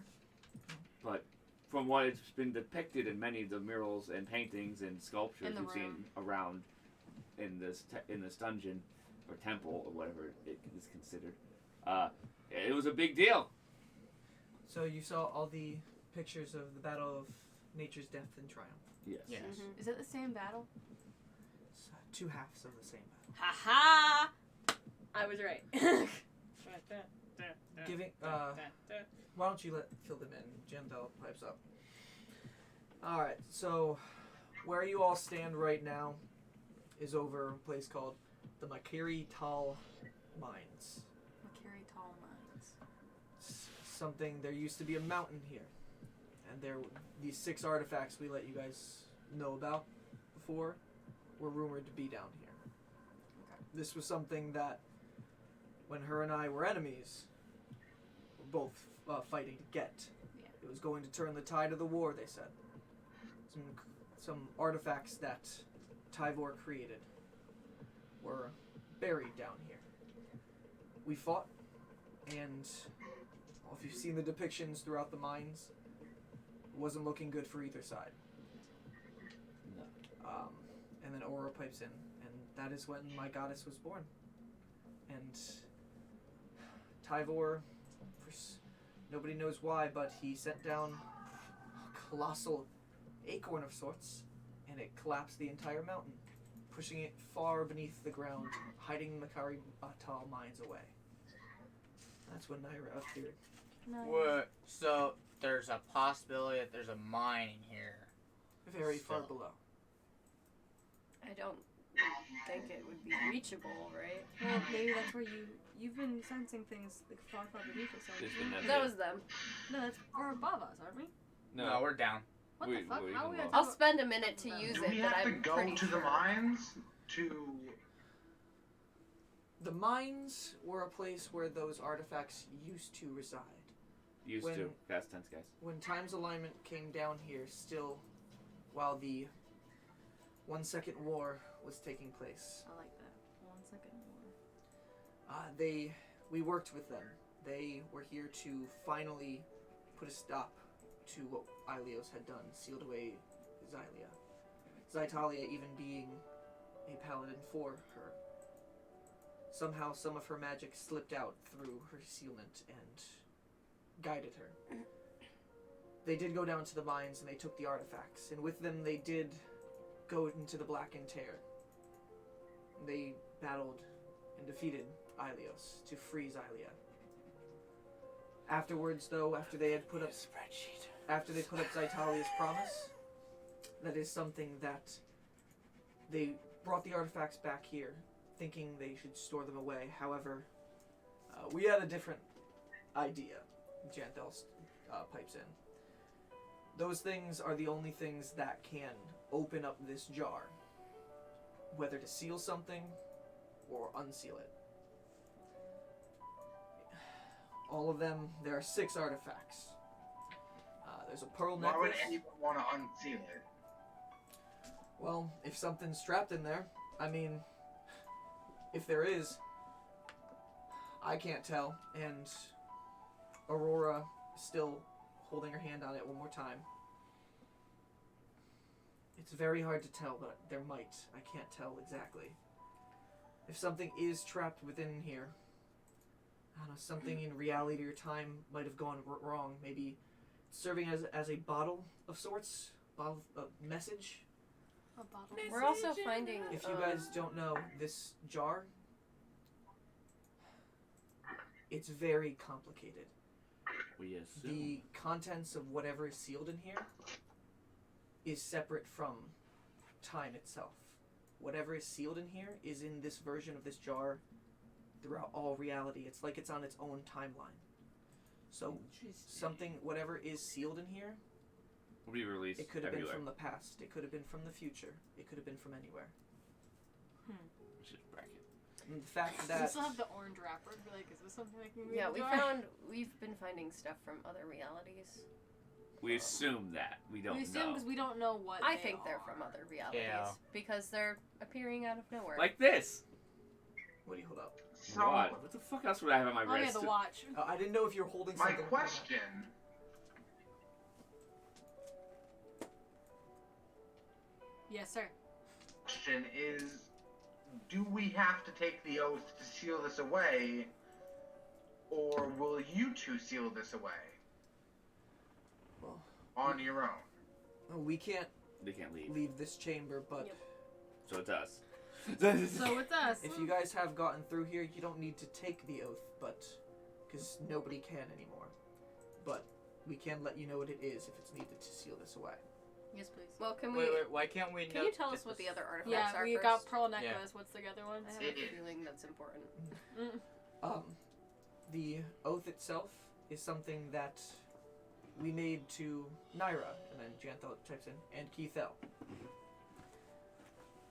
but from what it's been depicted in many of the murals and paintings and sculptures In the we've seen room. around in this dungeon or temple or whatever it is considered, it was a big deal. So you saw all the pictures of the Battle of Nature's Death and Triumph. Yes. Yes. Is it the same battle? It's two halves of the same battle. Ha ha! I was right. Giving, why don't you fill them in? Janthel pipes up. Alright, so where you all stand right now is over a place called the Makiri Tal Mines. Makiri Tall Mines. There used to be a mountain here. And these 6 artifacts we let you guys know about before were rumored to be down here. Okay. This was something that, when her and I were enemies, were both fighting to get. Yeah. It was going to turn the tide of the war, they said. Some artifacts that Tyvor created were buried down here. We fought, and if you've seen the depictions throughout the mines, it wasn't looking good for either side. No. And then Aurora pipes in, and that is when my goddess was born. And Tyvor, nobody knows why, but he sent down a colossal acorn of sorts, and it collapsed the entire mountain, pushing it far beneath the ground, hiding the Makari Tal mines away. That's when Naira appeared. What? So there's a possibility that there's a mine in here. Very far Still. below. I don't think it would be reachable, right? Well, maybe that's where you've been sensing things like far beneath us. There's haven't been you? That was them. No, that's we're above us, aren't we? No. We're down. What We- the fuck? we How are we can on walk. I'll top of- spend a minute to use Do it, we but have to I'm go pretty to sure. the mines to? The mines were a place where those artifacts used to reside. Used When- to. Past tense, guys. When Time's Alignment came down here, still, while the 1 Second War was taking place, I like that. 1 second more. we worked with them. They were here to finally put a stop to what Ilios had done, sealed away Xylia. Zytalia even being a paladin for her. Somehow some of her magic slipped out through her sealment and guided her. They did go down to the mines and they took the artifacts, and with them they did go into the Blackened Tear. They battled and defeated Ilios to free Xylia. Afterwards, though, after they put up Zytalia's promise, that is something that they brought the artifacts back here, thinking they should store them away. However, we had a different idea. Janthel pipes in. Those things are the only things that can open up this jar, whether to seal something or unseal it. All of them, there are 6 artifacts. There's a pearl Why would necklace. anyone want to unseal it? Well, if something's trapped in there, I mean, if there is, I can't tell, and Aurora still holding her hand on it one more time. It's very hard to tell, but there might. I can't tell exactly. If something is trapped within here, I don't know, something in reality or time might have gone wrong. Maybe serving as a bottle of sorts, bottle of message. A bottle. We're also finding. If you guys don't know, this jar, it's very complicated. We assume. The contents of whatever is sealed in here is separate from time itself. Whatever is sealed in here is in this version of this jar throughout all reality. It's like it's on its own timeline. So something, whatever is sealed in here, will be released. it could have been everywhere. from the past. It could have been from the future. It could have been from anywhere. Let's just bracket. And the fact We that still have the orange wrapper. Be like, is this something I can read? Yeah, in the jar? we've been finding stuff from other realities. We assume that. We don't We assume know. because we don't know what. I they think they're are. from other realities Yeah. because they're appearing out of nowhere. Like this. what do you hold up? So, God, what the fuck else would I have on my Oh yeah, wrist? the watch. I didn't know if you were holding my something. question. Yes, sir. Question is, do we have to take the oath to seal this away, or will you two seal this away Well, on your own? we can't They can't leave. leave this chamber, but Yep. So it's us. So it's us. if you guys have gotten through here, you don't need to take the oath, but because nobody can anymore. But we can let you know what it is if it's needed to seal this away. Yes, please. Well, can we? Wait, why can't we? Can you tell us what the other artifacts Yeah, are we first? got pearl necklace. What's the other ones? I have It a is. feeling that's important. The oath itself is something that we made to Naira, and then Janthel types in, and Keithel.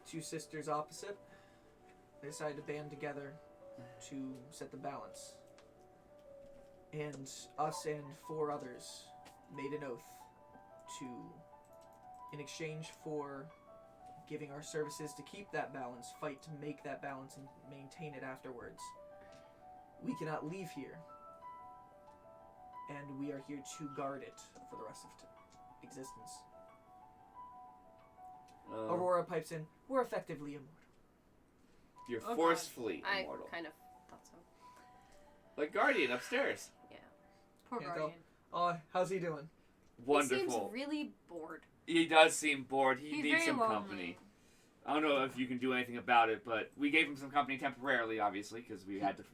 Two sisters opposite. They decided to band together to set the balance. And us and 4 others made an oath to, in exchange for giving our services to keep that balance, fight to make that balance and maintain it afterwards. We cannot leave here, and we are here to guard it for the rest of existence. Aurora pipes in, we're effectively immortal. You're Oh, God. forcefully I immortal. kind of thought so. Like Guardian upstairs. Poor Yeah, guardian. Oh, how's he doing? Wonderful. He seems really bored. He does seem bored. He He's needs very some lonely. company. I don't know if you can do anything about it, but we gave him some company temporarily, obviously, because we had to,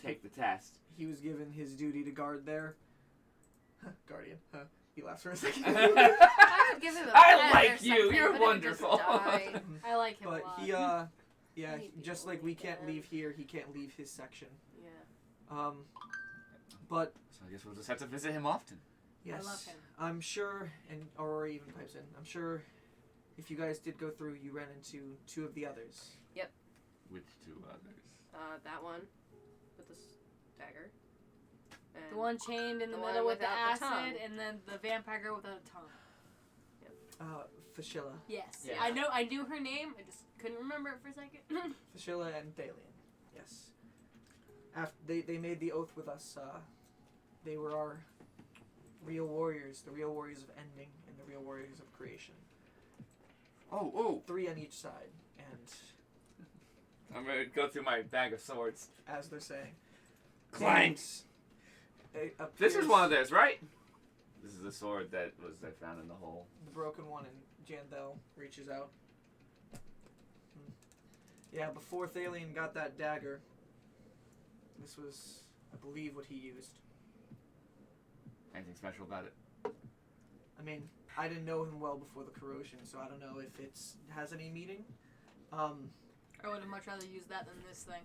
take the test. He was given his duty to guard there. Guardian. He laughs for a second. I would give him a I pet like or you. something, You're but it would just wonderful. die. I like him But a lot. he, yeah, Maybe just like we can't yeah. leave here, he can't leave his section. Yeah. But So I guess we'll just have to visit him often. yes, love him. I'm sure, and Aurora even pipes in, I'm sure if you guys did go through, you ran into 2 of the others. Which 2 others? That one with the dagger. And The one chained in the, The middle one with the without the acid, tongue. and then the vampire girl without a tongue. Fashilla. Yes. Yeah. I knew her name. I just couldn't remember it for a second. Fashilla and Thalian. Yes. After they made the oath with us, they were our real warriors, the real warriors of ending and the real warriors of creation. Oh. 3 on each side, and I'm going to go through my bag of swords. as they're saying, Clank. and it This is appears one of theirs, right? This is the sword that I found in the hole. the broken one, and Janthel reaches out. Yeah, before Thalian got that dagger, this was, I believe, what he used. Anything special about it? I mean, I didn't know him well before the corrosion, so I don't know if it's has any meaning. I would have much rather used that than this thing.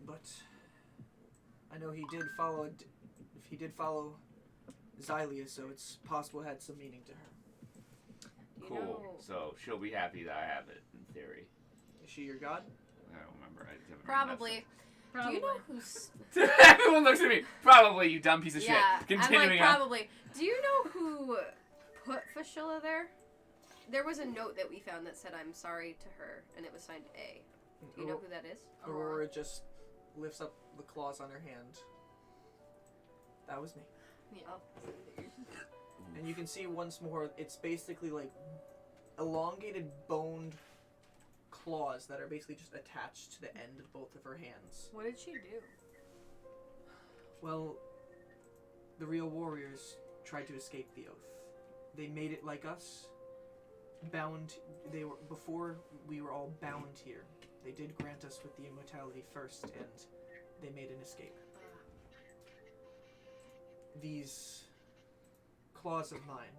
But I know he did follow. If he did follow Xylia, so it's possible it had some meaning to her. you Cool. know, So she'll be happy that I have it, in theory. Is she your god? I don't remember. I haven't probably. Probably. Do you know who's? Everyone looks at me. Probably, you dumb piece of Yeah, shit. Continuing I'm like on. probably. Do you know who put Fashilla there? There was a note that we found that said "I'm sorry" to her, and it was signed A. Do you know who that is? Aurora just lifts up the claws on her hand. That was me. Yeah. Oh. And you can see once more, it's basically like elongated boned claws that are basically just attached to the end of both of her hands. What did she do? Well, the real warriors tried to escape the oath. They made it like us, bound. They were before we were all bound here. They did grant us with the immortality first, and they made an escape. These claws of mine,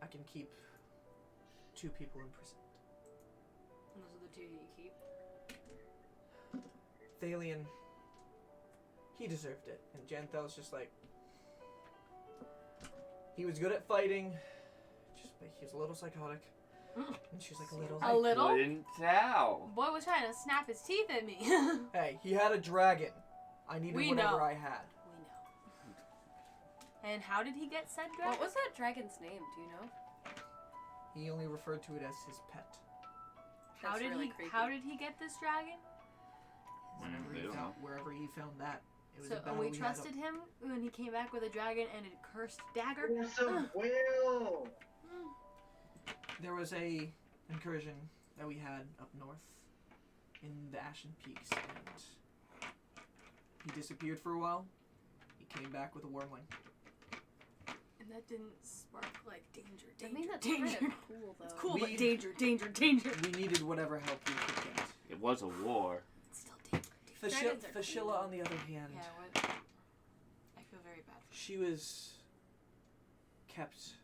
I can keep 2 people imprisoned. And those are the 2 that you keep? Thalian, he deserved it. And Janthel's just like, he was good at fighting, just he was a little psychotic. And she's like, a little. A little? Couldn't tell. Boy was trying to snap his teeth at me. Hey, he had a dragon. I needed We whatever know. I had. We know. And how did he get said dragon? What was that dragon's name? Do you know? He only referred to it as his pet. How That's did really he? creepy. How did he get this dragon? Wherever he found that. It was So a battle and we had trusted him when he came back with a dragon and a cursed dagger. Awesome will. There was a incursion that we had up north in the Ashen Peaks, and he disappeared for a while. He came back with a wormling. And that didn't spark like danger, I mean, that's danger. kind of cool, though. It's cool, We- but danger, danger, danger. We needed whatever help we could get. It was a war. It's still danger. Dragons are Fashilla, cool. on the other hand, Yeah, what? I feel very bad for she was kept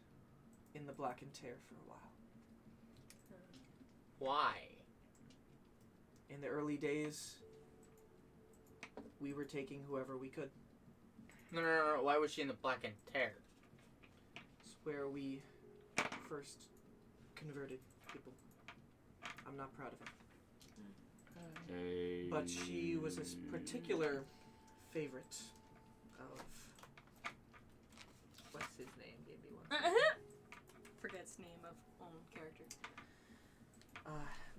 in the Black and Tear for a while. Why? In the early days, we were taking whoever we could. No. Why was she in the Black and Tear? It's where we first converted people. I'm not proud of it. But she was a particular favorite of... What's his name? Give me one. Forgets name of own character.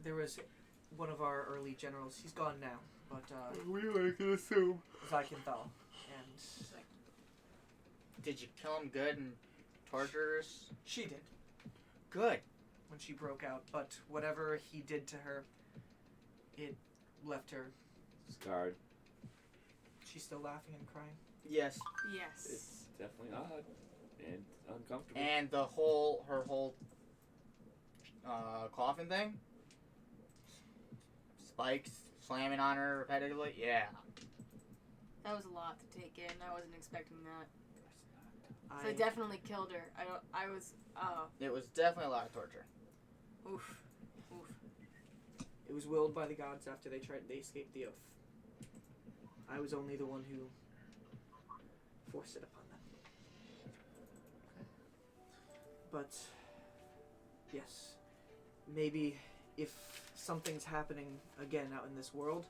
There was one of our early generals. He's gone now, but We can assume. Zykenthal. And Did you kill him good and torture us? she did Good. when she broke out. But whatever he did to her, it left her. Scarred. She's still laughing and crying. Yes. Yes. It's definitely odd and uncomfortable. And her whole coffin thing? Spikes slamming on her repetitively? Yeah. That was a lot to take in. I wasn't expecting that. So I definitely killed her. I was. It was definitely a lot of torture. Oof. It was willed by the gods after they escaped the oath. I was only the one who forced it upon them. But yes, maybe if something's happening again out in this world,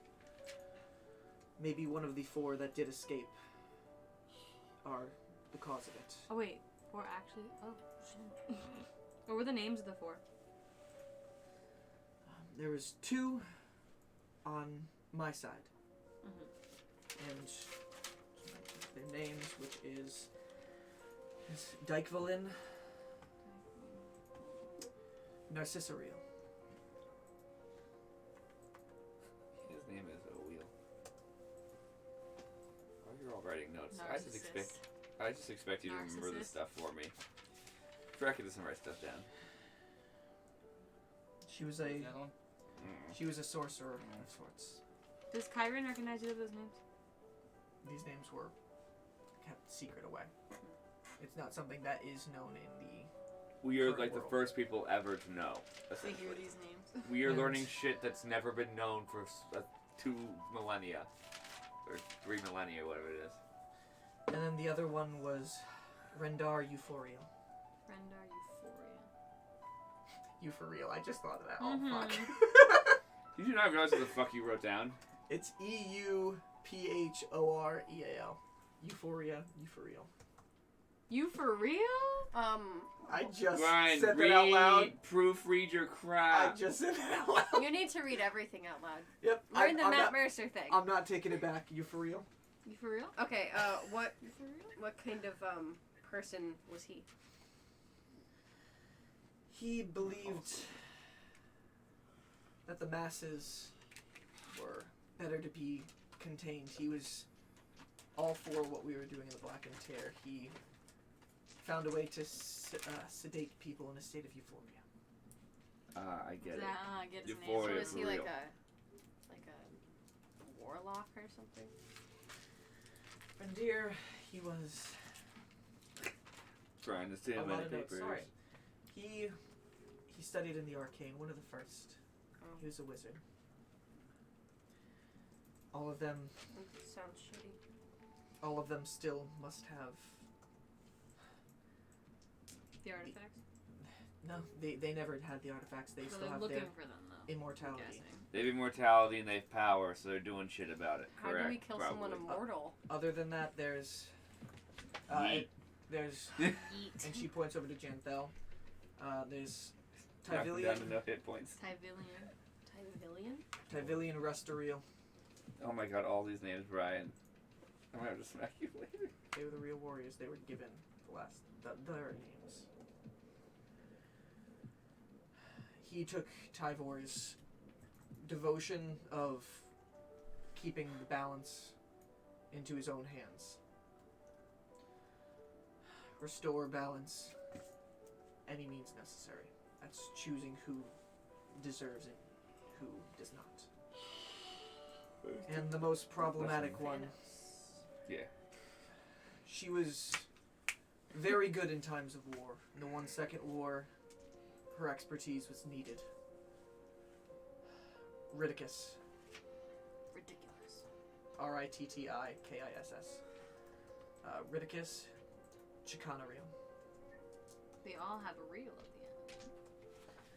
maybe one of the 4 that did escape are the cause of it. Oh wait, 4 actually. Oh shit. What were the names of the 4? There was 2 on my side, and their names, which is Dykvalin, Narcissariel. His name is a wheel. Oh, you're all writing notes. I just expect you to remember this Narcissist. stuff for me. Draken doesn't write stuff down. She was a sorcerer of sorts. Does Kyron recognize either of those names? These names were kept secret away. It's not something that is known in the... We are Current like world. the first people ever to know. To hear Essentially, these names. we are And- learning shit that's never been known for 2 millennia, or 3 millennia, whatever it is. And then the other one was Rendar Euphorial. Rendar Euphorial, I just thought of that. Mhm. Oh, fuck. You do not realize what the fuck you wrote down. It's Euphorial. Euphoria, Euphorial. You for real? I just Ryan, said that out loud. proofread your I crap. just said that out loud. You need to read everything out loud. Yep. Learn the I'm Matt not, Mercer thing. I'm not taking it back. Euphorial. You for real? Okay, what You for real? what kind of person was he? He believed that the masses were better to be contained. He was all for what we were doing in the Black and Tear. He found a way to sedate people in a state of euphoria. I get it. I get his Euphoria. So name. is he for like real. a warlock or something? And dear, he was Trying to steal a lot many of notes. papers. Sorry. He studied in the arcane, one of the first. Oh. He was a wizard. All of them That sounds shitty. all of them still must have The artifacts. no, they never had the artifacts. They So still they're have looking their for them though. immortality. Guessing. They have immortality and they have power, so they're doing shit about it. How Correct, do we kill someone probably. immortal? Other than that, there's Yeet. there's Eat. and she points over to Janthel. There's Knock them down to Tyvillian, no hit points. Tyvillian. Tyvillian? Rusteriel. Oh my god, all these names, Brian. I'm gonna have to smack you later. They were the real warriors. They were given their names. He took Tyvor's devotion of keeping the balance into his own hands. Restore balance any means necessary. That's choosing who deserves it, who does not. And the most problematic one, Yeah. she was very good in times of war. In the 1 war, her expertise was needed. Ridicus. Ridiculous. Rittikiss. Ridicus. Chicanerio. They all have a real at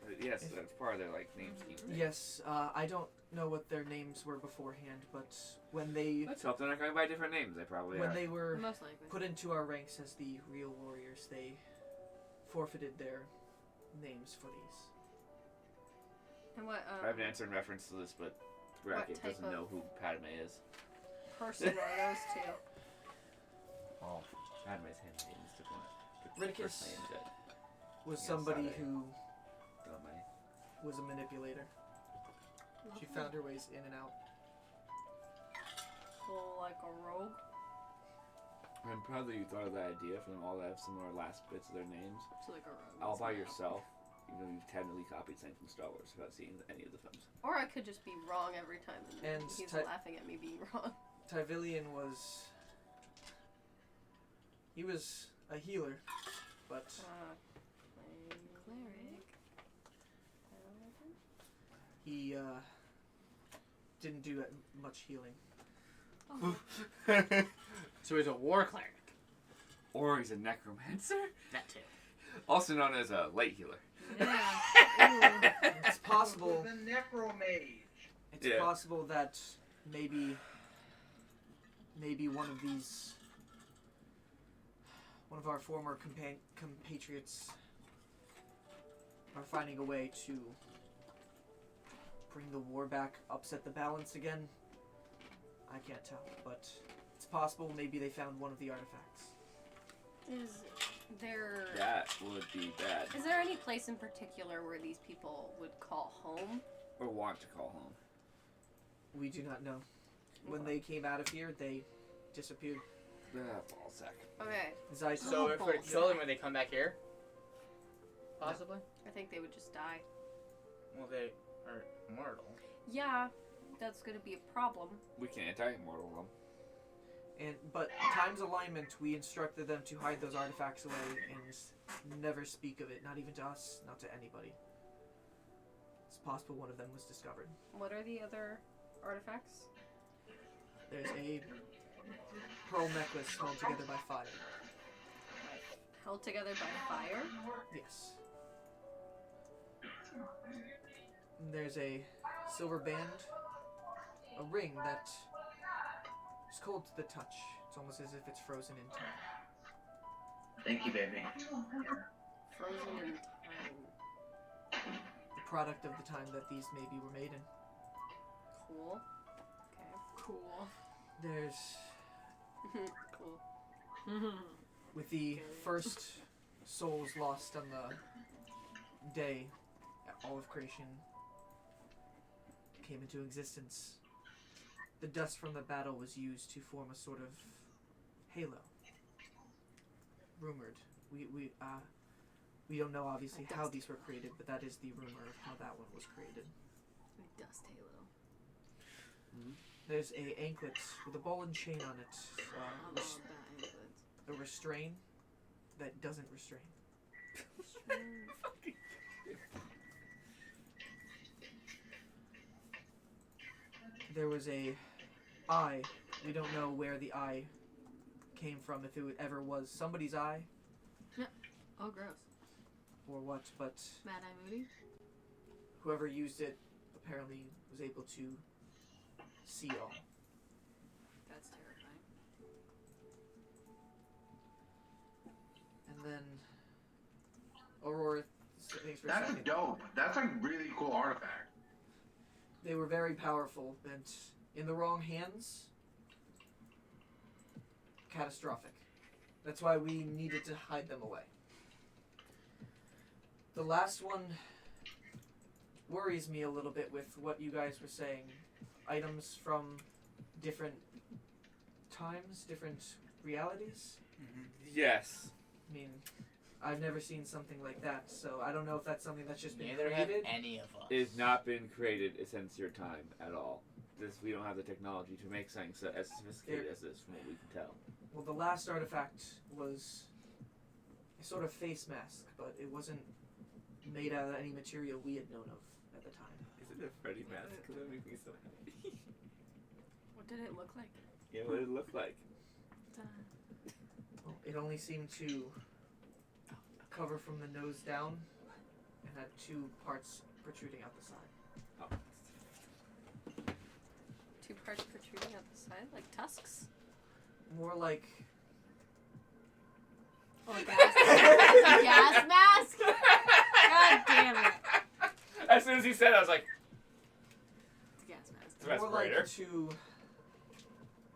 the end. Yes, that's part of their like name scheme. Yes, I don't know what their names were beforehand, but when they Let's hope they're not going by different names. They probably when are. they were Most likely. put into our ranks as the real warriors, they forfeited their names for these. And what I have an answer in reference to this, but Bracket type doesn't of- know who Padme is. person are those two? Oh, Padme's handmaiden is different. Ridicus First name's it. was Yes, somebody I- who Dummy. was a manipulator. She found her ways in and out. So like a rogue? I'm proud that you thought of that idea for them all to have similar last bits of their names. So like a rogue. All by yourself, even though you've technically copied something from Star Wars without seeing any of the films. Or I could just be wrong every time and, And he's Ty- laughing at me being wrong. Tyvillian was. He was a healer, but Cleric. he didn't do much healing. So he's a war cleric. Or he's a necromancer, That too. also known as a light healer. Yeah. It's possible. The necromage. It's Yeah. possible that maybe one of these, one of our former compatriots, are finding a way to bring the war back, upset the balance again. I can't tell, but it's possible maybe they found one of the artifacts. Is there That would be bad. is there any place in particular where these people would call home? Or want to call home. We do not know. When they came out of here, they disappeared. Ballsack. Okay, Zeiss. So if we kill them when they come back here, possibly. I think they would just die. Well, they are immortal. Yeah, that's gonna be a problem. We can anti-immortal them. But Time's alignment, we instructed them to hide those artifacts away and never speak of it, not even to us, not to anybody. It's possible one of them was discovered. What are the other artifacts? There's a pearl necklace held together by fire. Held together by fire? Yes. And there's a silver band, a ring that is cold to the touch. It's almost as if it's frozen in time. Thank you, baby. Frozen in time. The product of the time that these maybe were made in. Cool. Okay. Cool. There's Cool. With the first souls lost on the day all of creation came into existence, the dust from the battle was used to form a sort of halo. Rumored. We don't know obviously how these were created, but that is the rumor of how that one was created. Dust halo. There's a anklet with a ball and chain on it. I love that anklet. A restrain that doesn't restrain. There was a eye. We don't know where the eye came from, if it ever was somebody's eye Oh, gross. or what, but Mad Eye Moody? whoever used it apparently was able to see all. That's terrifying. And then Aurora, thanks for That's saying. dope. That's a really cool artifact. They were very powerful, and in the wrong hands, catastrophic. That's why we needed to hide them away. The last one worries me a little bit with what you guys were saying. Items from different times, different realities. Yes. I mean, I've never seen something like that, so I don't know if that's something that's just been Neither have created. any of us. It has not been created since your time at all. We don't have the technology to make something so as sophisticated as this, from what we can tell. Well, the last artifact was a sort of face mask, but it wasn't made out of any material we had known of at the time. Is it a Freddy mask? That would make me so happy. What did it look like? Yeah, what did it look like? Well, it only seemed to cover from the nose down and had two parts protruding out the side. Oh. Two parts protruding out the side, like tusks? More like Oh, gas. Gas mask? God damn it. As soon as he said it, I was like, It's a gas mask. it's a more respirator. like two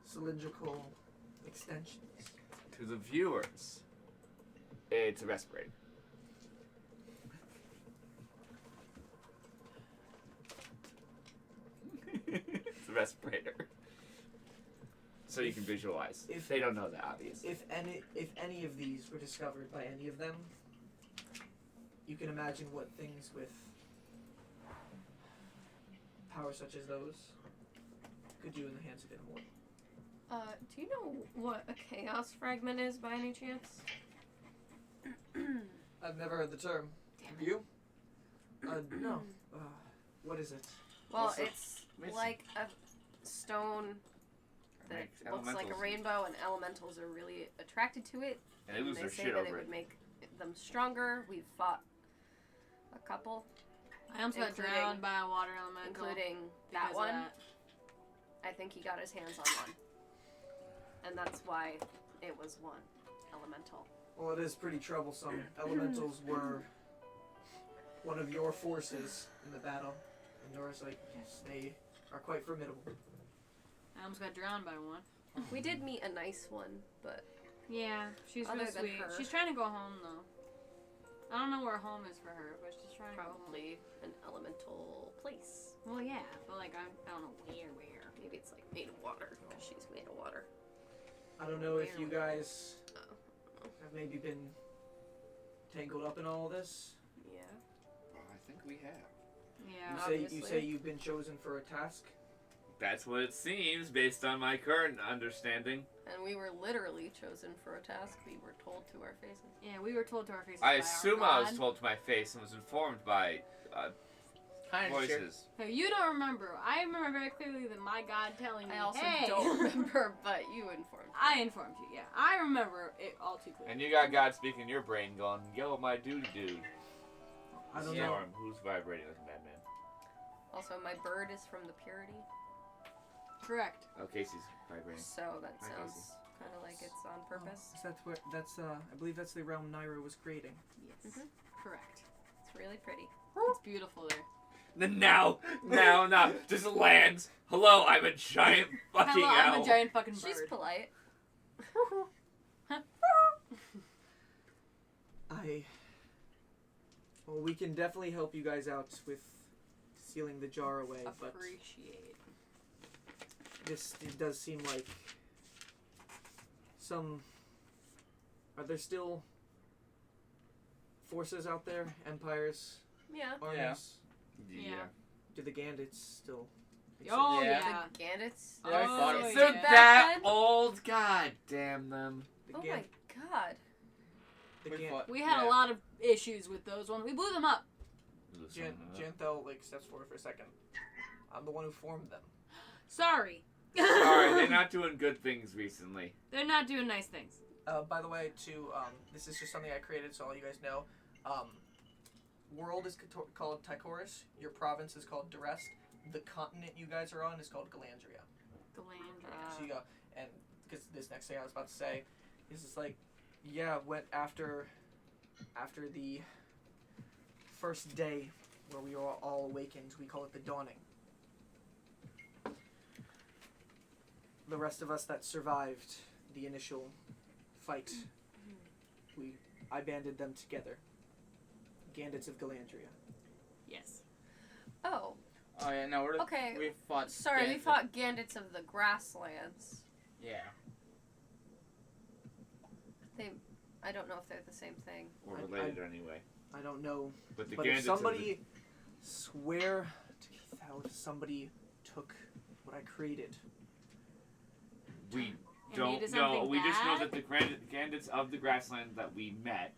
cylindrical extensions. To the viewers, it's a respirator. It's a respirator. So you can visualize. If- They don't know that, obviously. If any of these were discovered by any of them, you can imagine what things with power such as those could do in the hands of an immortal. Do you know what a chaos fragment is by any chance? I've never heard the term. Damn it. You? No. What is it? Well, Also, it's like a stone that looks like a rainbow, and elementals are really attracted to it. And they lose they their say shit that over it it. would make them stronger. We've fought a couple, I almost got Including- drowned by a water elemental. including because that of one. that. I think he got his hands on one. And that's why it was one elemental. Well, it is pretty troublesome. Elementals were one of your forces in the battle. And Nora's like, yes, they are quite formidable. I almost got drowned by one. We did meet a nice one, but Yeah, she's Other really than sweet. her. She's trying to go home though. I don't know where home is for her, but she's trying to go home. probably an elemental place. Well, yeah, but like I don't know where. Maybe it's like made of water, because she's made of water. I don't know if you guys Oh. have maybe been tangled up in all of this. Yeah. Well, I think we have. Yeah. You Obviously. say you've been chosen for a task. That's what it seems, based on my current understanding. And we were literally chosen for a task. We were told to our faces. Yeah, we were told to our faces. I by assume our I was god. told to my face and was informed by Kind of sure. voices. Hey, you don't remember. I remember very clearly that my god telling me, I also hey. don't remember, but you informed me. I informed you, yeah. I remember it all too clearly. And you got God speaking in your brain going, yo, my dude. I don't Yeah. know. Storm, who's vibrating like a madman? Also, my bird is from the Purity, Correct. Oh, Casey's vibrating. so that Hi, sounds Casey. kind of like it's on purpose. Is that where? That's I believe that's the realm Naira was creating. Yes. Mhm. Correct. It's really pretty. It's beautiful there. Then now, just lands. Hello, I'm a giant fucking Hello, owl. I'm a giant fucking bird. She's polite. Well, we can definitely help you guys out with sealing the jar away, but Appreciate. it does seem like some... Are there still forces out there? Empires? Yeah. Armies? Yeah. Do the Gandits still exist? Oh Yeah. yeah. The Gandits. Yeah, I thought Oh, it- They're yeah. that then? old. God damn them. The Oh Gan- my god. the We Gan- fought- We had yeah. a lot of issues with those ones. We blew them up. Janthel steps forward for a second. I'm the one who formed them. Sorry. Sorry, they're not doing good things recently. They're not doing nice things. By the way, this is just something I created, so all you guys know. World is called Tychorus. Your province is called Durest. The continent you guys are on is called Galandria. So you go, and because this next thing I was about to say is just like, yeah, went after the first day where we were all awakened. We call it the dawning. The rest of us that survived the initial fight, I banded them together. Gandits of Galandria. Yes. Oh, Oh yeah, no, okay. we fought. Sorry, we Gandalf. fought Gandits of the Grasslands. Yeah. I don't know if they're the same thing. Or related anyway. I don't know, But the but Gandits if somebody swear to Keith if somebody took what I created. we And don't needed know. something We just know bad? that the Gandits of the Grassland that we met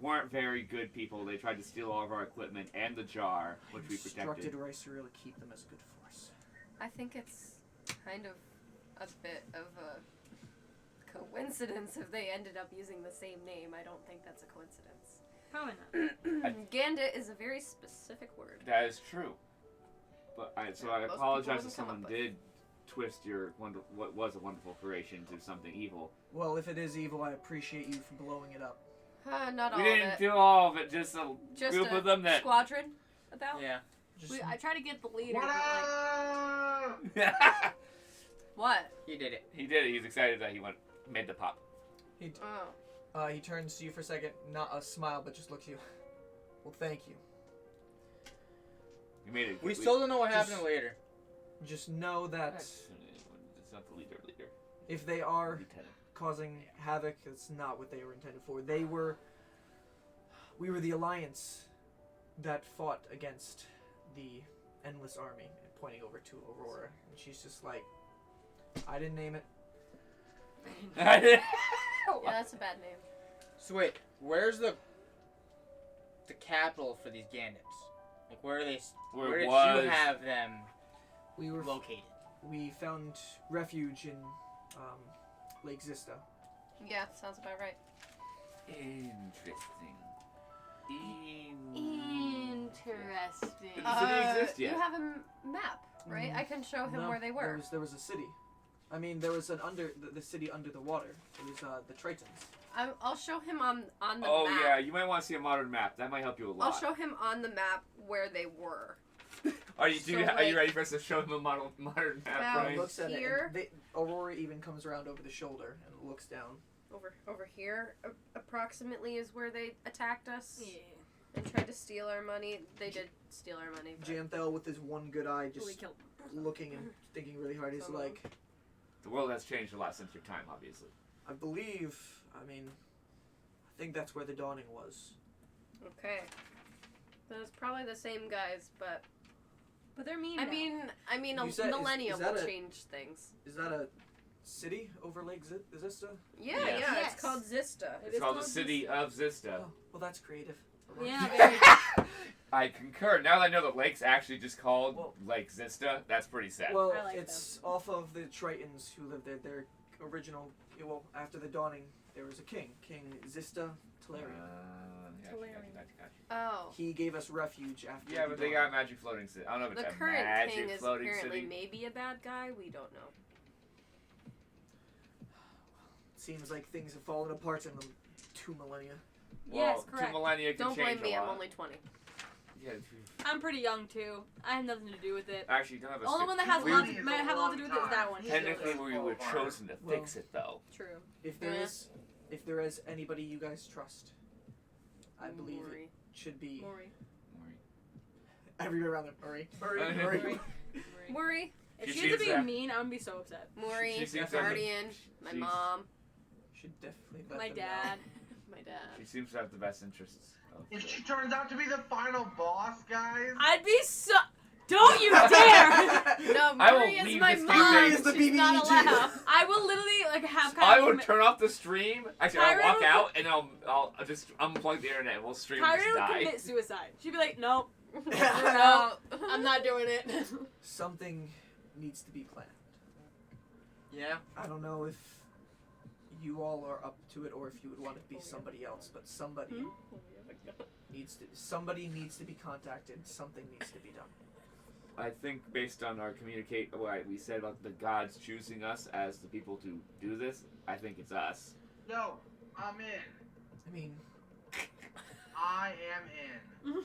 weren't very good people. They tried to steal all of our equipment and the jar, which we Instructed protected. Ricereal to keep them as good force. I think it's kind of a bit of a coincidence if they ended up using the same name. I don't think that's a coincidence. Probably not. Gandit is a very specific word. That is true. But I Most apologize people if wouldn't come someone up with. did twist your what was a wonderful creation to something evil. Well, if it is evil, I appreciate you for blowing it up. Not all We of didn't it. do all of it. Just a Just group a of them that. squadron about. Yeah. Just I tried to get the leader, What but like, up? What? He did it. He did it. He's excited that he made the pop. Oh. he turns to you for a second, not a smile, but just looks at you. Well, thank you. He made it. We still don't know what just- happened later. Just know that It's not the leader. if they are Lieutenant. causing havoc, it's not what they were intended for. We were the alliance that fought against the Endless Army, pointing over to Aurora, and she's just like, I didn't name it. Yeah, that's a bad name. So wait, where's the capital for these Gandits? Like where are they? Where Where it did was. you have them We were located? we found refuge in Lake Zista. Yeah, sounds about right. Interesting. interesting. Does the city exist yet? You have a map, right? I can show him No, where they were. There was a city. I mean, there was the city under the water. It was the Tritons. I'll show him on the Oh map. yeah, you might want to see a modern map. That might help you a lot. I'll show him on the map where they were. Are you So, are you like- ready for us to show him a modern map, About Brian? Looks at Here? it. And Aurora even comes around over the shoulder and looks down. Over here, approximately, is where they attacked us Yeah. and tried to steal our money. They did steal our money. But Janthel, with his one good eye, We just killed looking and thinking really hard, is like, The world has changed a lot since your time, obviously. I believe. I mean, I think that's where the dawning was. okay, those probably the same guys, but But they're mean. I now. mean, You a said- millennia is that will a- change things. Is that a city over Lake Zista? Yeah, Yes. yeah, Yes. it's called Zista. It's called the city of Zista. Oh, well, that's creative. Yeah, very I concur. Now that I know the lake's actually just called Well- Lake Zista, that's pretty sad. Well, I like it's off of the Tritons who lived there. Their original. Well, after the dawning, there was a king, King Zista Talarian. Gotcha. Oh, He gave us refuge after. Yeah, the but they dawning. got magic floating city. I don't know if the it's a current magic king is floating apparently city. maybe a bad guy. We don't know. Seems like things have fallen apart in the 2 millennia. Well, Yes, correct. 2 millennia can Don't change blame me. a I'm lot. only 20. Yeah. I'm pretty young too. I have nothing to do with it. Actually, you don't have a. The only one that has We- lots, might have a lot to do with it is that one. He's the Technically, oldest. we were chosen to fix it, though. True. If there is anybody you guys trust, I believe Muri. it should be Muri. everywhere around them. Muri. Muri. Muri. If She she ends up seems being that- mean, I'm gonna be so upset. Muri. She seems to have the- Guardian. My she's- mom. Should definitely let My them dad. My dad. She seems to have the best interests. Of If she turns out to be the final boss, guys. I'd be so. Don't you dare! No, I will Muri is leave my this mom. game. Is the She's not BBEG. allowed. I will literally like have I Kyrie. would turn off the stream. Actually, I'll Kyrie walk would- out and I'll just unplug the internet and we'll stream and Kyrie just would die. commit suicide. She'd be like, nope, No. I'm not doing it. Something needs to be planned. Yeah. I don't know if you all are up to it or if you would want it to be somebody else, but somebody needs to be contacted. Something needs to be done. I think based on our what we said about the gods choosing us as the people to do this, I think it's us. No, I'm in. I mean, I am in.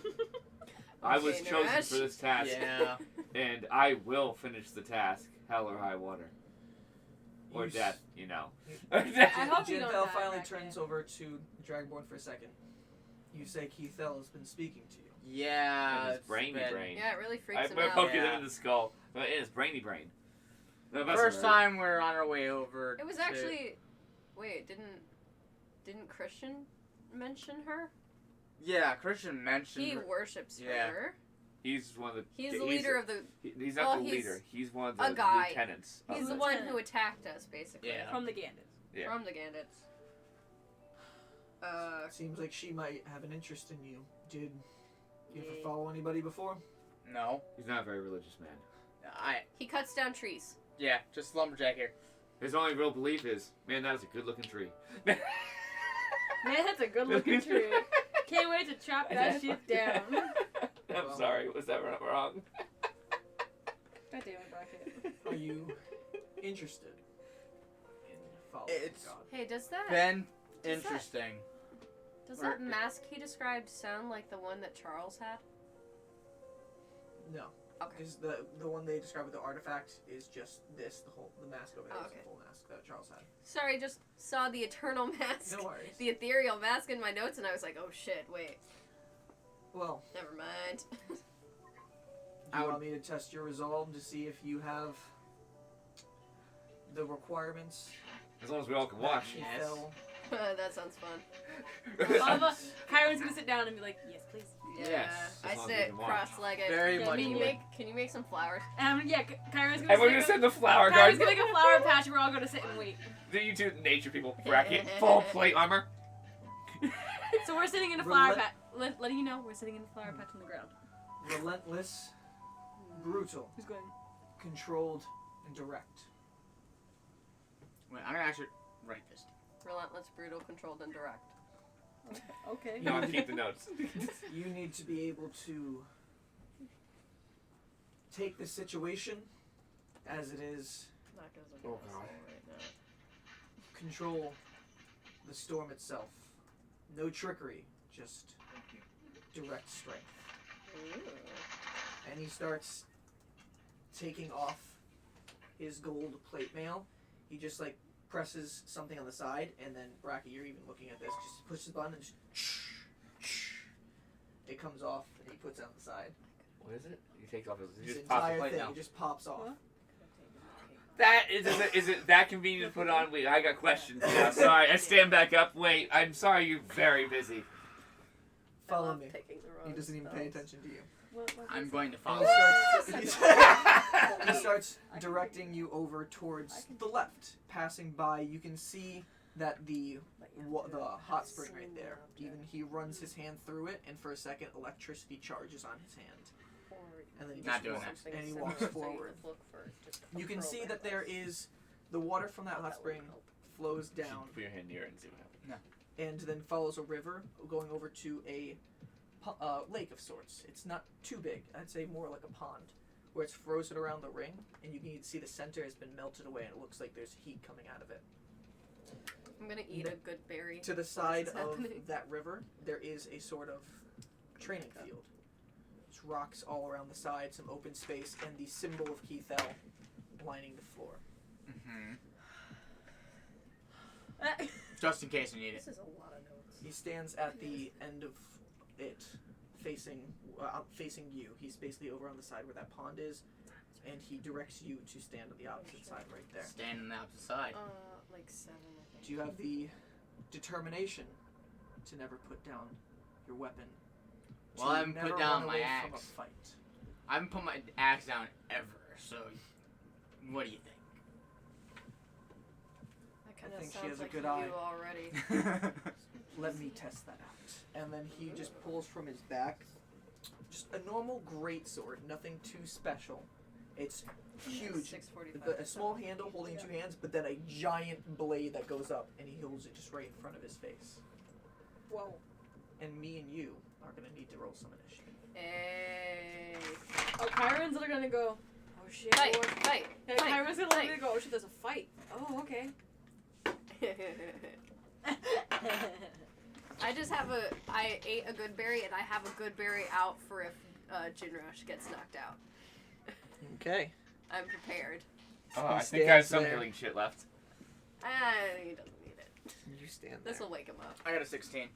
I was Okay, chosen Naresh. for this task, Yeah. and I will finish the task, hell or high water. Or you death, you know. I hope you don't Janthel die finally back turns yet. over to Dragonborn for a second. You say Keithel has been speaking to you. Yeah. And his it's brainy been- brain. Yeah, it really I freaks him we're out. poking Yeah. him in the skull. But it is brainy brain. No, that's First alright. time we're on our way over. It was to- actually. Wait, didn't Christian mention her? Yeah, Christian mentioned. He worships Yeah. her. He's one of the. He's the leader of the. He's not well, the he's leader. He's one of a the guy. lieutenants. of He's the the- one who attacked us, basically. Yeah. From the Gandits. Yeah. From the Gandits. Seems like she might have an interest in you. Did you ever Yeah. follow anybody before? No. He's not a very religious man. He cuts down trees. Yeah, just lumberjack here. His only real belief is, man, that is a good-looking tree. Man, that's a good looking tree. Can't wait to chop that shit down. I'm Well. sorry, was that wrong? God damn it, Bracket. Are you interested in following It's- God? Hey, does that Been Does that- interesting. does that mask he described sound like the one that Charles had? No. Okay. Because the one they describe with the artifact is just this. The mask over there is okay. the full mask that Charles had. Sorry, just saw the eternal mask, No worries. the ethereal mask in my notes, and I was like, oh shit, wait, Well, never mind. do I you would- want me to test your resolve to see if you have the requirements? As long as we all can watch. that Yes. Keithel- That sounds fun. Kyron's gonna sit down and be like, yes, please. Yeah, Yes, as I long as we sit can watch. cross-legged. Very Yeah, much. me Can you would. make some flowers? Yeah, Kyron's gonna And we're sit gonna send the flower Kyron's garden. gonna make a flower patch and we're all gonna sit and wait. Do you two nature people bracket full plate armor? So we're sitting in a flower Relent- patch. Letting you know, we're sitting in a flower patch on the ground. Relentless, brutal, Who's going? controlled, and direct. Wait, I'm gonna actually write this. Relentless, brutal, controlled, and direct. Okay. No, keep the notes. You need to be able to take the situation as it is, That goes Oh, over my God. soul right now. control the storm itself. No trickery, just Thank you. direct strength. Ooh. And he starts taking off his gold plate mail. He just like presses something on the side, and then Bracky, you're even looking at this. Just pushes the button and just it comes off, and he puts it on the side. What is it? He takes off his. He His just pops the entire plate thing now. it just pops off. What? That is it that convenient to put on? Wait, I got questions now. Sorry, I stand back up. Wait, I'm sorry, you're very busy. I Follow love me. picking the wrong He doesn't even pay spells. attention to you. I'm going to And follow. he starts directing you over towards the left, passing by. You can see that the hot spring right there. Even he runs his hand through it, and for a second, electricity charges on his hand, and then he Not just doing walks, Something and he similar, walks so you forward. could look for just You can a see pearl that there is the water from that hot spring flows down Put your hand near it and see what happens. and then follows a river going over to a lake of sorts. It's not too big. I'd say more like a pond, where it's frozen around the ring, and you can see the center has been melted away, and it looks like there's heat coming out of it. I'm gonna eat a good berry. To the side is of happening? that river, there is a sort of training field, just rocks all around the side, some open space, and the symbol of Janthel lining the floor. Just in case we need it. This is a lot of notes. He stands at the end of it, facing you. He's basically over on the side where that pond is, and he directs you to stand on the opposite side right there. Stand on the opposite side. Like 7, I think. Do you have the determination to never put down your weapon? Well, I haven't put down my axe. From a axe. fight? I haven't put my axe down ever, so what do you think? That kind I of think she sounds has a like good you eye. already. Let me test that out. And then he just pulls from his back just a normal greatsword, nothing too special. It's huge. 645. A small handle holding 2 hands, but then a giant blade that goes up, and he holds it just right in front of his face. Whoa. And me and you are going to need to roll some initiative. Hey. Oh, Kyron's are gonna go. Oh shit. Fight, Lord. fight, Yeah, fight, Kyron's gonna fight. let me go. Oh shit, there's a fight. Oh, okay. I just have I ate a good berry, and I have a good berry out for if Jinrush gets knocked out. Okay. I'm prepared. Oh, I He think I have stands some there. healing shit left. He doesn't need it. You stand there. This will wake him up. I got a 16.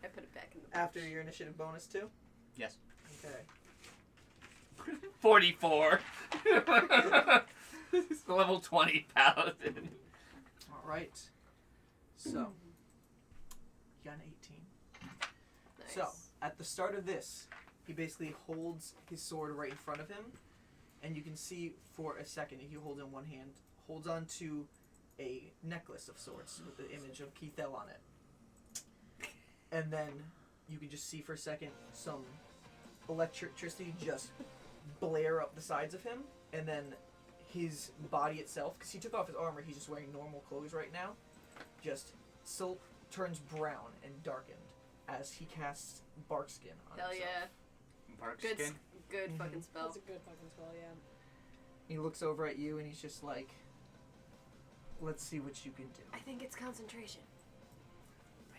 I put it back in the After your initiative bonus, too? Yes. Okay. 44. It's the level 20 paladin. All right. So, you got an 18. Nice. So, at the start of this, he basically holds his sword right in front of him, and you can see for a second, he holds in one hand, holds on to a necklace of swords with the image of Janthel on it. And then you can just see for a second some electricity just blare up the sides of him, and then his body itself, because he took off his armor, he's just wearing normal clothes right now, just turns brown and darkened as he casts bark skin on Hell himself. yeah. Bark Good, skin. good Mhm. fucking spell. That's a good fucking spell, yeah. He looks over at you and he's just like, let's see what you can do. I think it's concentration.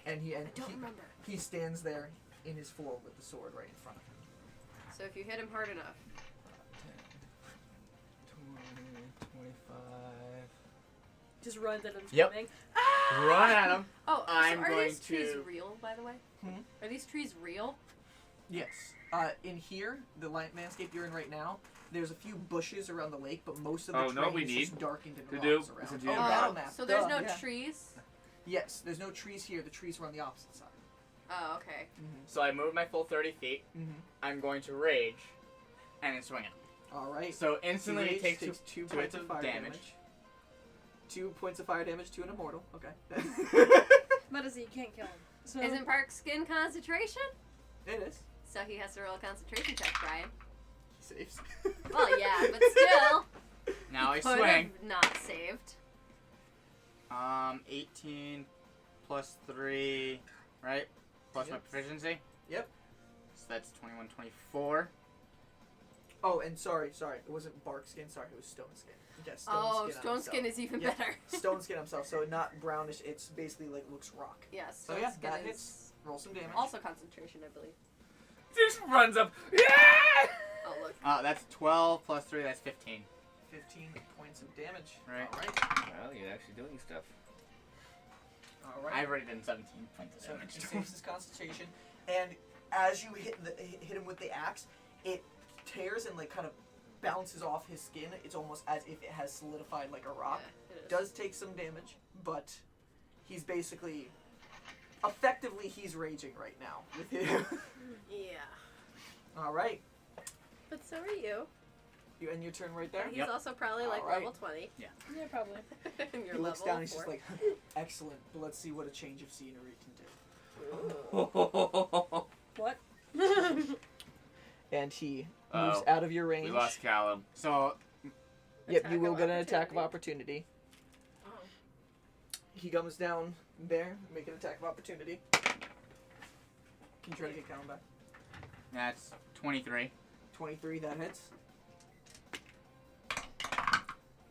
And I don't remember. he stands there in his form with the sword right in front of him. So if you hit him hard enough. 10, 20, 25. Just runs at him Yep. screaming. Run at him. Oh, I'm so are going these trees to- real, by the way? Hmm? Are these trees real? Yes. In here, the landscape you're in right now, there's a few bushes around the lake, but most of the Oh, no, terrain we is need just darkened and to rocks do around. is to Oh, do- battle map. So there's duh, no yeah. trees? Yes, there's no trees here. The trees are on the opposite side. Oh, okay. So I move my full 30 feet. Mm-hmm. I'm going to rage, and then swing it. All right. So instantly Rage it takes takes 2 two points hits of of fire damage. damage. 2 points of fire damage to an immortal. Okay. Medicine, you can't kill him. So Isn't bark skin concentration? It is. So he has to roll a concentration check, Brian. He saves. Well, yeah, but still. Now I Could swing. have not saved. 18 plus 3, right? Plus my Yep. proficiency. Yep. So that's 21, 24. Oh, and sorry, it wasn't bark skin. Sorry, it was stone skin. Yeah, stone Oh, skin. on stone himself. skin is even Yeah. better. Stone skin himself, so not brownish. It's basically like looks rock. Yes, So stone yeah, skin that is hits. Roll some damage. also concentration, I believe. Just runs up. Yeah! Oh, look. That's 12 plus 3, that's 15. 15 points of damage. Right. All right. Well, you're actually doing stuff. All right. I've already done 17 points of So damage. he saves his concentration, and as you hit him with the axe, it tears and like kind of bounces off his skin. It's almost as if it has solidified like a rock. Yeah, it is. Does take some damage, but he's basically, effectively, he's raging right now with him. Yeah. All right, But so are you. you end your turn right there. He's Yep. also probably like Alright. level 20. yeah, probably. And you're He looks level down. He's 4. just like, excellent. But let's see what a change of scenery can do. What? And he moves Oh, out of your range. we lost Callum. So, Yep, Attack you will of get an attack of opportunity. opportunity. Oh. He comes down there, make an attack of opportunity. Can you try to get Callum back? that's 23. 23, that hits.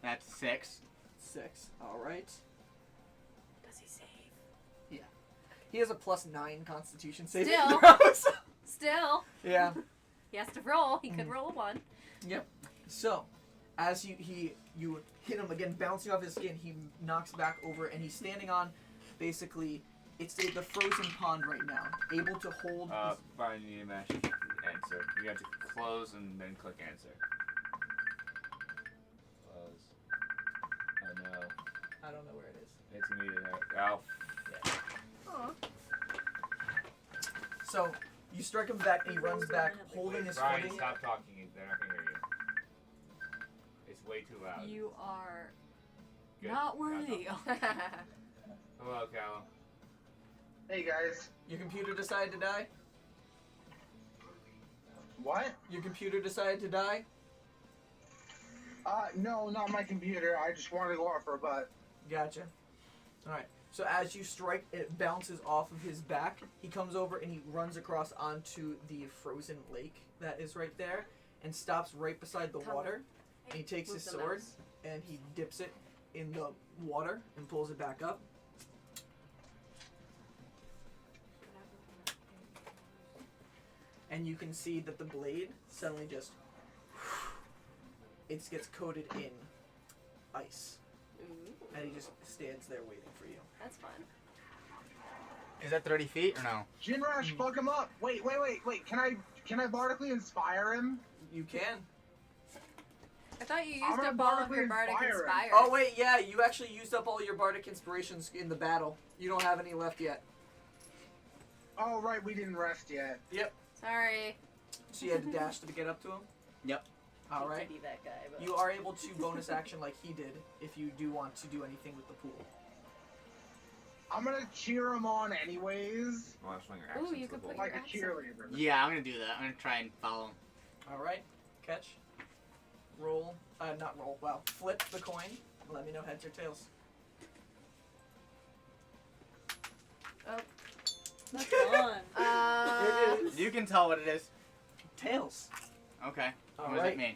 That's 6. 6. Alright. Does he save? He has a +9 constitution saving Still. throw, so- Still. Yeah. He has to roll. He could roll a 1. So, as you hit him again, bouncing off his skin, he knocks back over, and he's standing on, basically, it's the frozen pond right now, able to hold. Brian, you need to match answer. You have to close and then click answer. Close. Oh no. I don't know where it is. It's immediate. Oh. Aw. So you strike him back, and he runs back, holding his Brian, footing. stop talking. They're not gonna hear you. It's way too loud. You are Good. not worthy. Hello, Callum. Hey guys. Your computer decided to die? What? Your computer decided to die? No, not my computer. I just wanted to go out for a butt. Gotcha. Alright. So as you strike, it bounces off of his back. He comes over and he runs across onto the frozen lake that is right there and stops right beside the water. And he takes his sword and he dips it in the water and pulls it back up. And you can see that the blade suddenly just it gets coated in ice. Ooh, And he just stands there waiting for you. that's fun. Is that 30 feet or no? Jinrash, fuck him up. Wait. Can I bardically inspire him? You can. I thought you I'm used gonna up all of your bardically bardic inspire him. inspire. Oh wait, yeah, you actually used up all your bardic inspirations in the battle. You don't have any left yet. Oh right, we didn't rest yet. Sorry. So you had to dash to get up to him? Yep. Alright. To be that guy, but You are able to bonus action like he did if you do want to do anything with the pool. I'm gonna cheer him on anyways, I want to swing your Ooh, accents you to the could bull. put like a Your accent. cheerleader. Yeah, I'm gonna do that. I'm gonna try and follow him. Alright. Catch. Roll. Not roll. Wow. Flip the coin. And let me know heads or tails. That's fun. It is. You can tell what it is. Tails. Okay. What does Alright. it mean?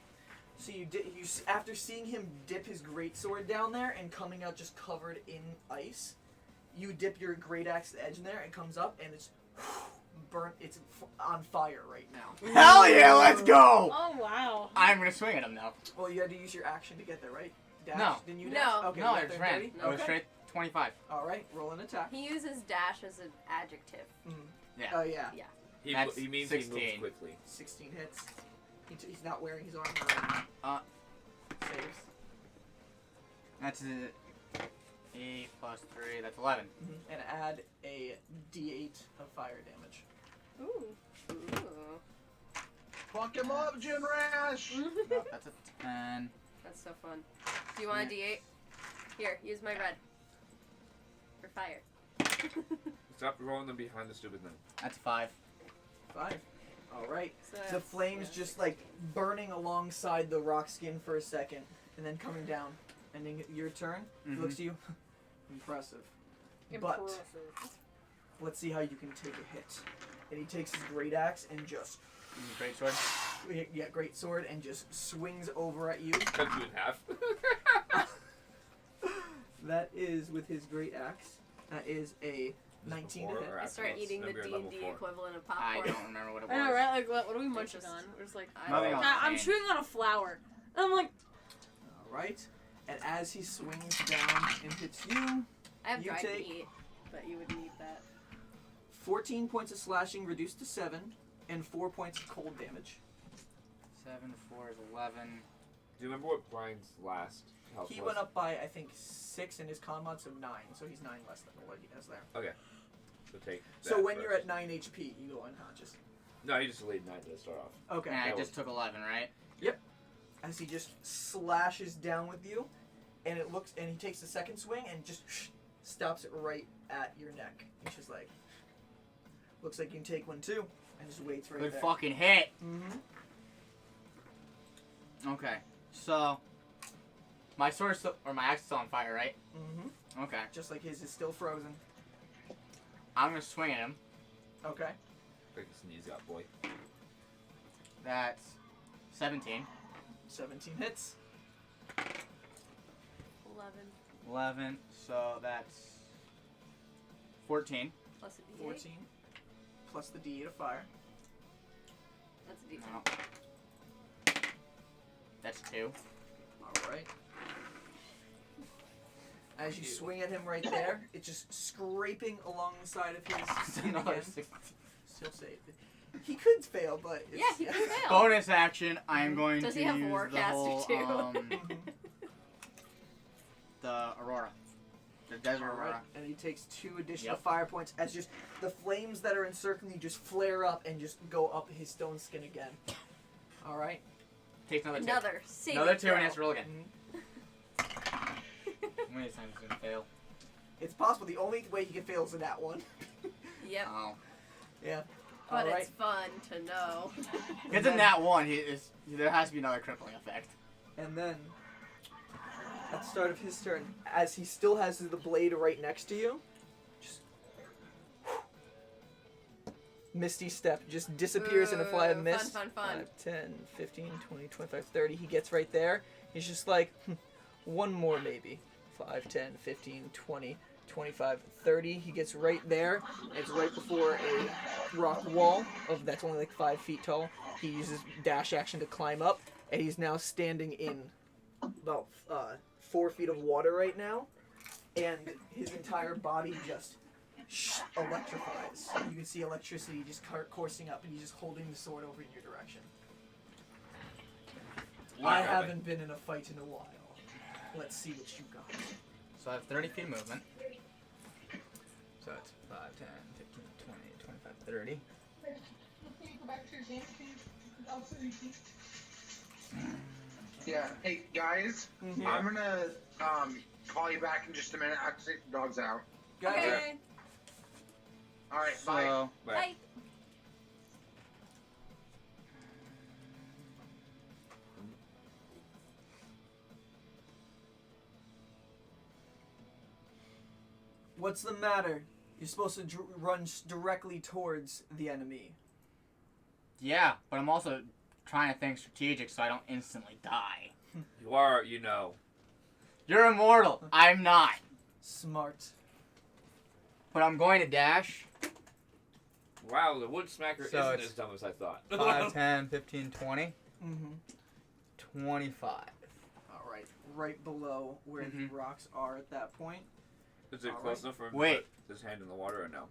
So after seeing him dip his greatsword down there and coming out just covered in ice, you dip your great axe to the edge in there and comes up and it's burnt. It's on fire right now. Hell yeah, let's go! Oh wow. I'm gonna swing at him now. Well, you had to use your action to get there, right? Dash? No. Didn't you No. dash? Okay, No, you I got just there in ran. 30? I was Okay. straight 25. All right, roll an attack. he uses dash as an adjective. Yeah. Oh yeah, He means 16. he moves quickly. 16 hits. He's not wearing his armor right now. Saves. That's a 8 plus 3. That's 11. And add a d8 of fire damage. Ooh. Fuck him up, Jinrash! No, that's a 10. That's so fun. Do you want a D8? Here, use my red. For fire. Stop rolling them behind the stupid thing. That's 5. 5. All right. So The flames just like burning alongside the rock skin for a second, and then coming down. And then your turn. He looks at you. Impressive. But let's see how you can take a hit. And he takes his great axe and just Great sword. great sword and just swings over at you. Cuts you in half. That is with his great axe. That is a 19 to hit. Before or I start afterwards? eating the Remember you're level D&D 4. equivalent of I popcorn. don't remember what it was. I know, right? Like, what are we munching Just- on? We're just like, Nothing else. I'm chewing on a flower. And I'm like, All right. And as he swings down and hits you, I have You dried take- meat, but you would need that. 14 points of slashing reduced to 7, and 4 points of cold damage. 7, 4 is 11. Do you remember what Brian's last health He was? went up by, I think, 6 in his con mod, so 9. So he's 9 less than what he has there. So take So that when you're first. at 9 HP, you go unconscious. No, you just laid 9 to start off. Okay. And I that just took 11, right? As he just slashes down with you, and he takes the second swing and just stops it right at your neck. He's just like, looks like you can take one too, and just waits right Good there. fucking hit. Mm-hmm. Okay, so my sword or my axe is still on fire, right? Mm-hmm. Okay, Just like his is still frozen. I'm gonna swing at him. Okay. Take a sneeze out, boy. That's 17. 17 hits. 11 11, so that's 14. plus a D8. 14 plus the D8 of fire. That's a D10. No. That's 2. All right. As you swing at him right there, it's just scraping along the side of his skin Another again. 6. Still safe. He could fail, but it's, Yeah, he could fail. Bonus action, I am going Does to he have use the Warcaster whole, too? the Aurora. The Desert All right. Aurora. And he takes 2 additional Yep. fire points as just the flames that are encircling you just flare up and just go up his stone skin again. All right. Takes another 2. Another saving Another 2 and he throw. has to roll again. Mhm. How many times is he gonna fail? It's possible. The only way he can fail is in that one. Yep. Oh. Yeah. But All right. it's fun to know. It's in that one. There has to be another crippling effect. And then, at the start of his turn, as he still has the blade right next to you, just Misty Step just disappears in a fly of Ooh, mist. fun, fun, fun. 5, 10, 15, 20, 25, 30. He gets right there. He's just like, one more maybe. 5, 10, 15, 20, 25, 30. He gets right there. It's right before a rock wall that's only like 5 feet tall. He uses dash action to climb up, and he's now standing in about 4 feet of water right now, and his entire body just electrifies. You can see electricity just coursing up, and he's just holding the sword over in your direction. I haven't been in a fight in a while. Let's see what you got. So I have 30 feet of movement. So it's 5, 10, 15, 20, 25, 30. Yeah. Hey guys, Mhm. I'm gonna call you back in just a minute. I have to take the dogs out. Guys, Okay. All right. Bye. So, Bye. what's the matter? You're supposed to run directly towards the enemy. yeah, but I'm also trying to think strategic so I don't instantly die. You are, you know. You're immortal. I'm not. Smart. But I'm going to dash. Wow, the wood smacker So isn't it's as dumb as I thought. 5, 10, 15, 20. Mm-hmm. 25. All right, right below where Mhm. the rocks are at that point. Is it All close right. enough for him Wait. to put his hand in the water or no?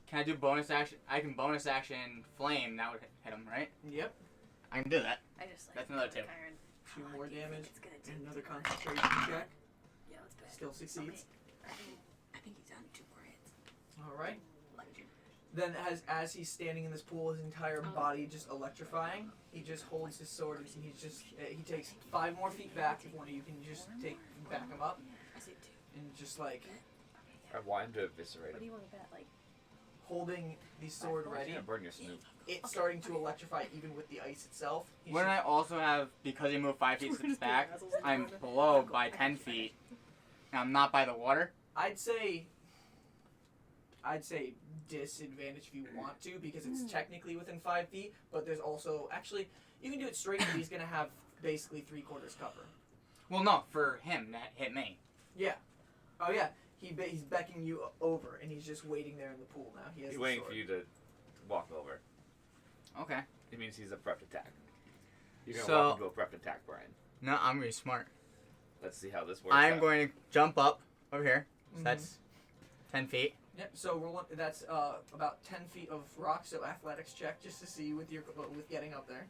Can I do bonus action? I can bonus action flame. That would hit him, right? Yep. I can do that. I just like That's another the 2. iron. 2 more damage. It's gonna And take another two concentration check. Yeah, let's do it. Still succeeds. I think he's done 2 more hits. All right. Legend. Then as he's standing in this pool, his entire body just electrifying. He just holds his sword and he's just he takes 5 more feet back. If one of you can just back him up I see 2. and just like I want him to eviscerate What do him. you want to bet? Like, holding the sword He's ready. gonna burn your snoot. It's starting to electrify even with the ice itself. He's Wouldn't I just- also have, because he moved 5 feet steps back, I'm below by 10 feet. And I'm not by the water. I'd say disadvantage if you want to because it's technically within 5 feet, but there's also actually you can do it straight, but he's gonna have basically 3/4 cover. Well, no, for him, that hit me. Yeah. Oh yeah. He's beckoning you over, and he's just waiting there in the pool now. He has He's the waiting sword. for you to walk over. Okay. It means he's a prepped attack. You're gonna So- walk into a prepped attack, Brian. No, I'm going to be smart. Let's see how this works. I'm out. going to jump up over here. So Mhm. that's 10 feet. Yep. So that's about 10 feet of rock. So athletics check just to see with getting up there.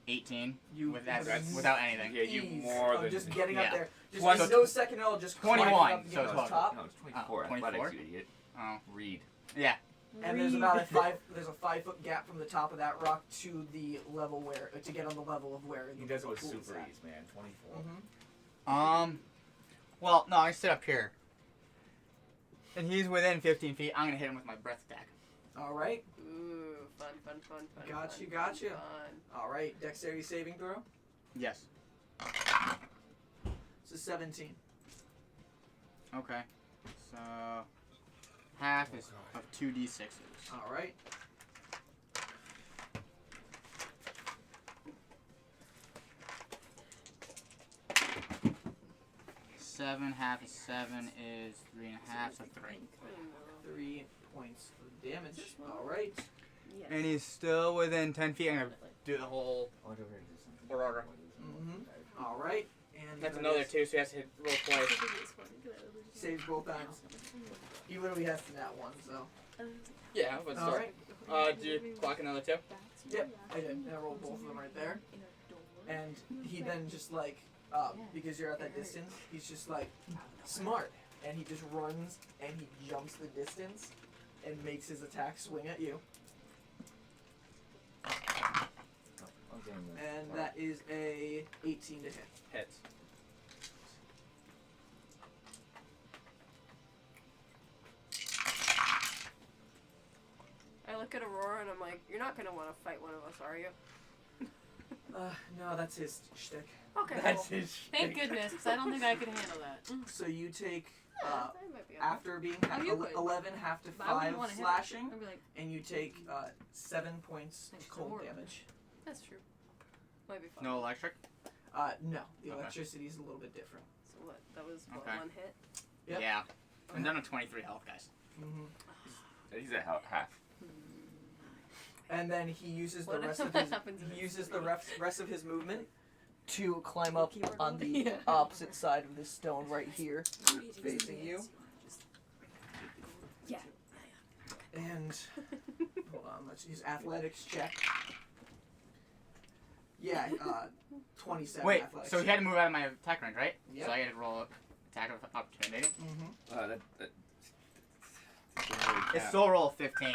18. You Without have without anything. Yeah, you ease more of than just getting up yeah. there. Just Plus- in no second at all. Just 21, climbing up and so getting it's to the what? top. No, it's 24. 24? Athletics, you idiot. Oh. Read. Yeah. And there's about a 5-foot gap from the top of that rock to the level to get on the level of where He the does it with pool is super at. ease, man. 24. Mhm. Well, no, I sit up here. And he's within 15 feet. I'm going to hit him with my breath attack. All right. ooh, fun. Gotcha. Fun. All right. Dexterity saving throw. Yes. It's a 17. Okay. So, half is of 2d6s. All right. 7, half of 7 is 3.5, so 3. 3 points of damage. All right. Yes. And he's still within 10 feet. I'm gonna do the whole Aurora. All right. And That's that another is- 2, so he has to hit roll twice. Saves both times. He literally has to nat 1, so. Yeah, but All still. right. Do you block another 2? Yep, I did. I rolled both of them right there. And he then just like, because you're at that distance, he's just like, smart. And he just runs and he jumps the distance and makes his attack swing at you. And that is a 18 to hit. Hits. I look at Aurora and I'm like, you're not gonna want to fight one of us, are you? No, that's his shtick. Okay. That's cool. his shtick. Thank goodness, because I don't think I could handle that. So you take, I might be okay. after being Oh, you would. 11 half to But I wouldn't 5 want to hit slashing, I'd be like, and you take 7 points Thanks of to cold Aurora. damage. That's true. Might be fun. No electric? No, the Okay. electricity is a little bit different. So what? That was what, Okay. 1 hit? Yep. Yeah. I'm down to 23 health, guys. Mm-hmm. He's at half. And then he uses the What rest of his happens if he it's uses the three? rest of his movement to climb up Keyboard on the Yeah. opposite side of this stone right here, facing you. Yeah. And hold on, let's use athletics check. Yeah, 27 Wait, athletics. so he had to move out of my attack range, right? Yep. So I had to roll attack of opportunity. Mm-hmm. That It's still roll 15.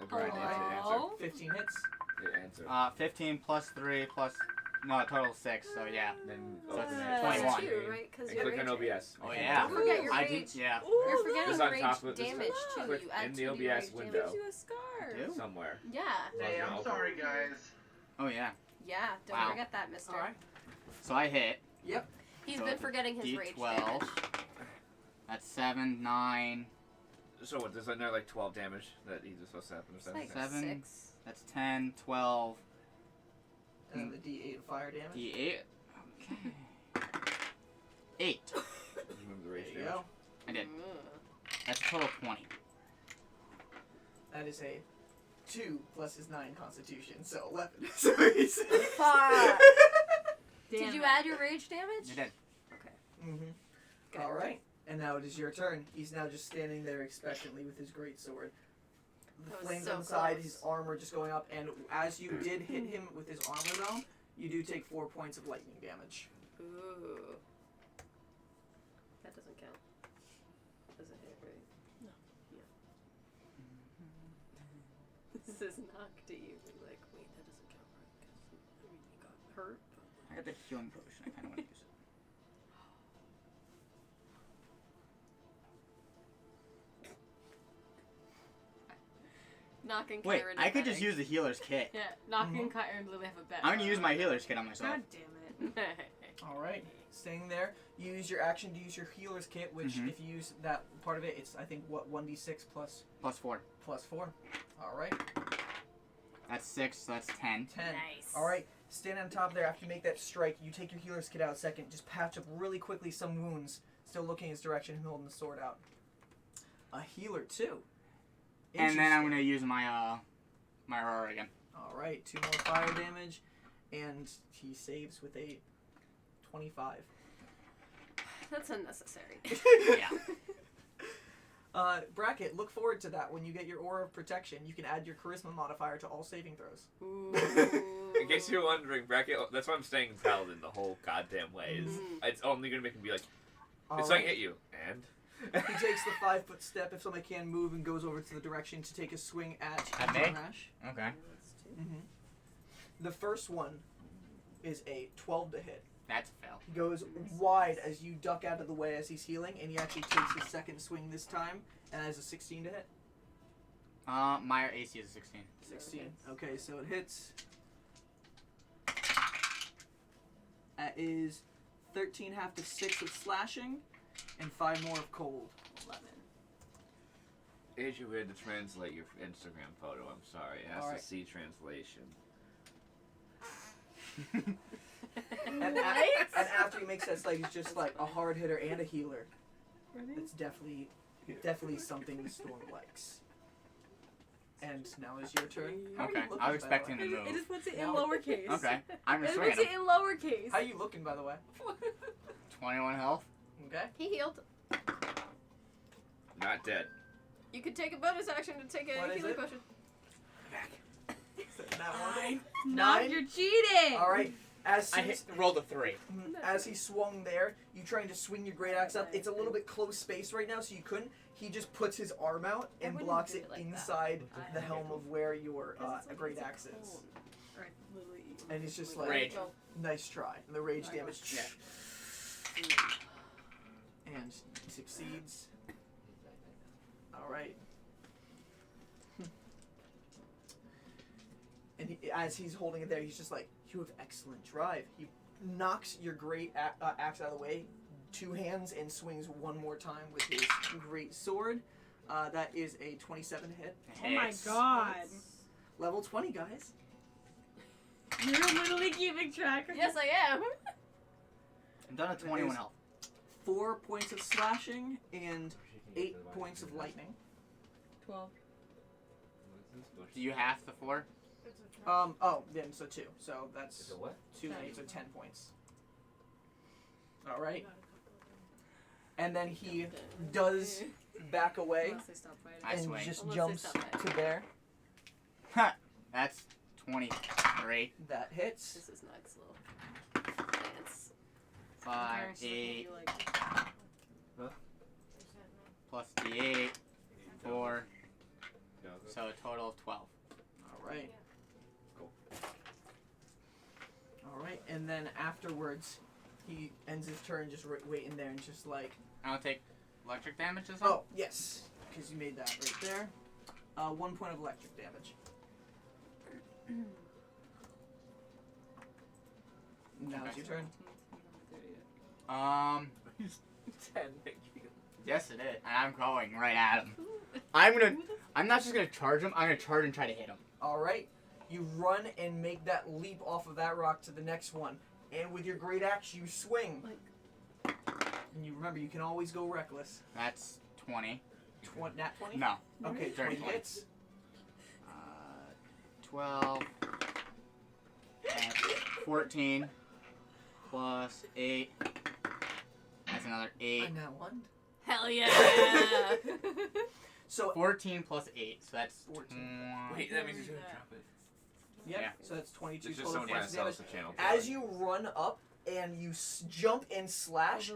Brian needs to answer. oh. 15 hits. Yeah, answer. 15 plus 3 plus... No, total 6, so yeah. Then So open it's it. 21. Two, right? Because And you're click on raging. OBS. Oh yeah. Don't forget your I rage. did, yeah. You're forgetting It's the on rage top of this damage too. click You add in to the your OBS rage window. damage. Gives you a scar. Do? Somewhere. Yeah. Hey, I'm Okay. sorry, guys. Oh yeah. Yeah. Don't Wow. forget that, mister. All right. So I hit. He's So been it's a forgetting his rage D12. damage. That's 7, 9. So what? There's another like 12 damage that he's supposed to happen. It's like 7. 6. That's 10, 12, And then the D8 of fire damage. D8. Okay. 8. Remember the There rage you damage. go. I did. Ugh. That's a total of 20. That is a 2 plus his 9 constitution, so 11. So he's... Fuck. Damn Did you it. add your rage damage? You did. Okay. Mm-hmm. Good. All right, and now it is your turn. He's now just standing there expectantly with his greatsword. The That was flames so on the side, close. his armor just going up, and as you did hit him with his armor though, you do take 4 points of lightning damage. Ooh. That doesn't count. Doesn't hit, right? No. Yeah. This is knocked at you. You're like, wait, that doesn't count, right? Because I mean, you got hurt. I got the healing potion. I kind of want to use it. Knocking Wait, Kyron I in could the just head. use the healer's kit. Yeah, knocking and Kyron literally have a bet. I'm gonna use my healer's kit on myself. God damn it. All right, staying there. You use your action to use your healer's kit, which Mhm. if you use that part of it, it's I think what 1d6 plus Plus 4. 4. All right, That's 6, so that's 10. 10. Nice. All right, stand on top there. After you make that strike, you take your healer's kit out a second. Just patch up really quickly some wounds. Still looking his direction and holding the sword out. A healer too. And then I'm Interesting. gonna use my my Aurora again. All right, 2 more fire damage, and he saves with a 25. That's unnecessary. Yeah. Bracket, look forward to that when you get your Aura of Protection. You can add your Charisma modifier to all saving throws. Ooh. In case you're wondering, Bracket, that's why I'm staying Paladin the whole goddamn way. Is it's only gonna make him be like, All it's right. like hit you, and He takes the 5-foot step if somebody can move and goes over to the direction to take a swing at At me? Rash. Okay. Mm-hmm. The first one is a 12 to hit. That's a fail. He goes wide as you duck out of the way as he's healing, and he actually takes his second swing this time, and has a 16 to hit. My AC is 16. 16. Okay, so it hits. That is 13 half to 6 of slashing, and 5 more of cold. 11. Asia, we had to translate your Instagram photo. I'm sorry, it has Alright. to see translation. And after he makes that slide, he's just like a hard hitter and a healer. It's definitely definitely something the storm likes. And now is your turn. How are you Okay, looking, I was by the expecting way? to It move. just puts it in No. lowercase. Okay, I'm It gonna swing puts at it him. in lowercase. How are you looking, by the way? 21 health. Okay. He healed. Not dead. You could take a bonus action to take a What is healing it? potion. That one. No, Nine. you're cheating. All right. As I soon as, rolled a 3. as he swung there, you trying to swing your great axe up. It's a little bit close space right now, so you couldn't. He just puts his arm out I and wouldn't blocks do it it like that. inside I- the helm of where your 'Cause it's like great it's a axe is. cone. Right, literally. And he's just like, Rage. nice try. And the rage Nice. damage. Yeah. And he succeeds. All right. And as he's holding it there, he's just like, you have excellent drive. He knocks your great axe out of the way, 2 hands, and swings one more time with his great sword. That is a 27 hit. Oh my Hits. god. Level 20, guys. You're literally keeping track of Yes, I am. I'm done at 21 health. 4 points of slashing and 8 points of lightning. 12. Do you half the 4? Oh, then so 2. So that's Is it what? 2 so 10 points. All right. And then he does back away Unless they stop fighting. I and swing. just Unless they jumps stop to fighting. there. Ha! That's 23. That hits. This is next little dance. 5, 8, plus D8, 4, so a total of 12. All right. Cool. All right. And then afterwards, he ends his turn just waiting there and just like, I don't take electric damage as well? oh yes, because you made that right there. 1 point of electric damage. Now it's your turn. He's 10. Yes it is. And I'm going right at him. I'm not just gonna charge him, I'm gonna charge and try to hit him. All right. You run and make that leap off of that rock to the next one, and with your great axe, you swing. And you remember, you can always go reckless. That's 20. Nat 20? No. Okay, 20 Dirty hits. 12. And 14. Plus 8. That's another 8. On that one. Hell yeah! So, 14 plus 8, so that's 14. Wait, that means he's gonna drop it. yep, yeah. so that's 22 It's just total someone trying points to of sell damage. us the channel. As you run up and you jump and slash, you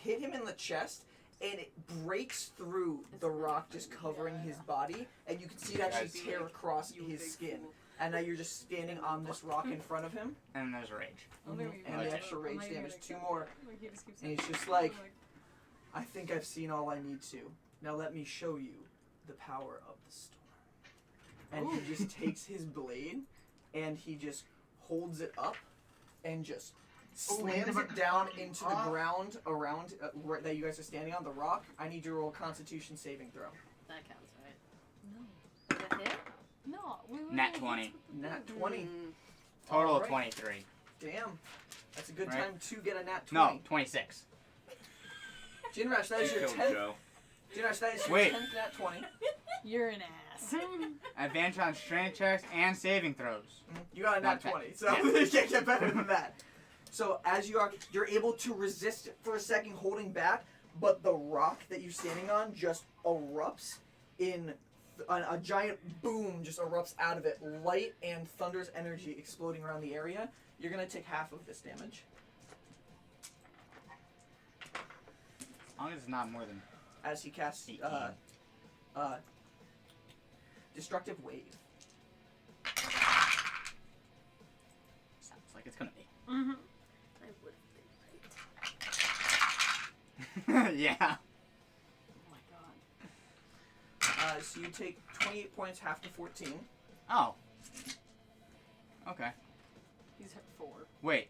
hit him in the chest, and it breaks through the rock just covering his body, and you can see it actually Guys. tear across his skin. And now you're just standing on this rock in front of him, And there's rage. and Okay. the extra rage damage, 2 more. And he's just like, I think I've seen all I need to. Now let me show you the power of the storm. And he just takes his blade and he just holds it up and just slams it down into the ground around where that you guys are standing on, the rock. I need you to roll a Constitution saving throw. That counts, right? No. Is it hit? No, we were Nat 20. Nat 20. Mm. Total Alright. of 23. Damn. That's a good Right. time to get a nat 20. No, 26. Jinrash, that is You your killed 10th. Joe. Jinrash, that is your Wait. 10th nat 20. You're an ass. Advantage on strength checks and saving throws. You got a nat Not bad. 20, so you can't get better than that. So as you're able to resist it for a second, holding back, but the rock that you're standing on just erupts in a giant boom, just erupts out of it, light and thunder's energy exploding around the area. You're gonna take half of this damage. As long as it's not more than As he casts 18. destructive wave. Sounds like it's gonna be. Mm-hmm. I would have been right. Yeah. Oh my god. So you take 28 points, half to 14. Oh. Okay. He's at 4. Wait.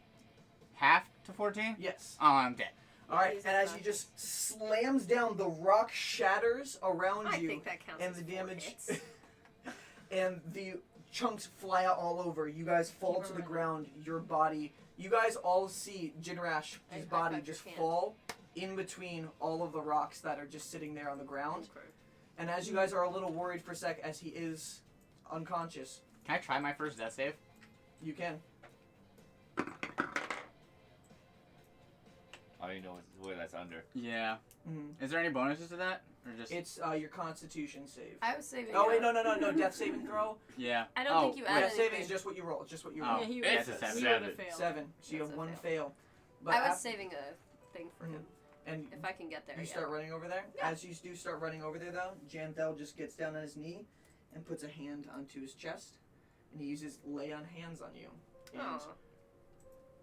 Half to 14? Yes. Oh, I'm dead. All right, he's and as he unconscious. just slams down, the rock shatters around I you, think that counts and as the 4 damage, hits. and the chunks fly out all over. You guys fall Keep to the running. ground. Your body. You guys all see Jinrash, his I body cut just your hand. fall in between all of the rocks that are just sitting there on the ground. Okay. And as you guys are a little worried for a sec, as he is unconscious, Can I try my first death save? you can. I don't even know where that's under. Yeah. Mhm. Is there any bonuses to that? Or just... It's your Constitution save. I was saving. Oh wait, no, death saving throw. Yeah. I don't think you wait. added Death saving anything. is just what you roll. It's just what you Oh. roll. Yeah, he It's was a he seven. would've failed. 7. So you That's have a one fail. fail. But I was af- saving a thing for him. and If I can get there. you yeah. start running over there. Yeah. As you do start running over there, though, Janthel just gets down on his knee and puts a hand onto his chest, and he uses lay on hands on you. And Aw.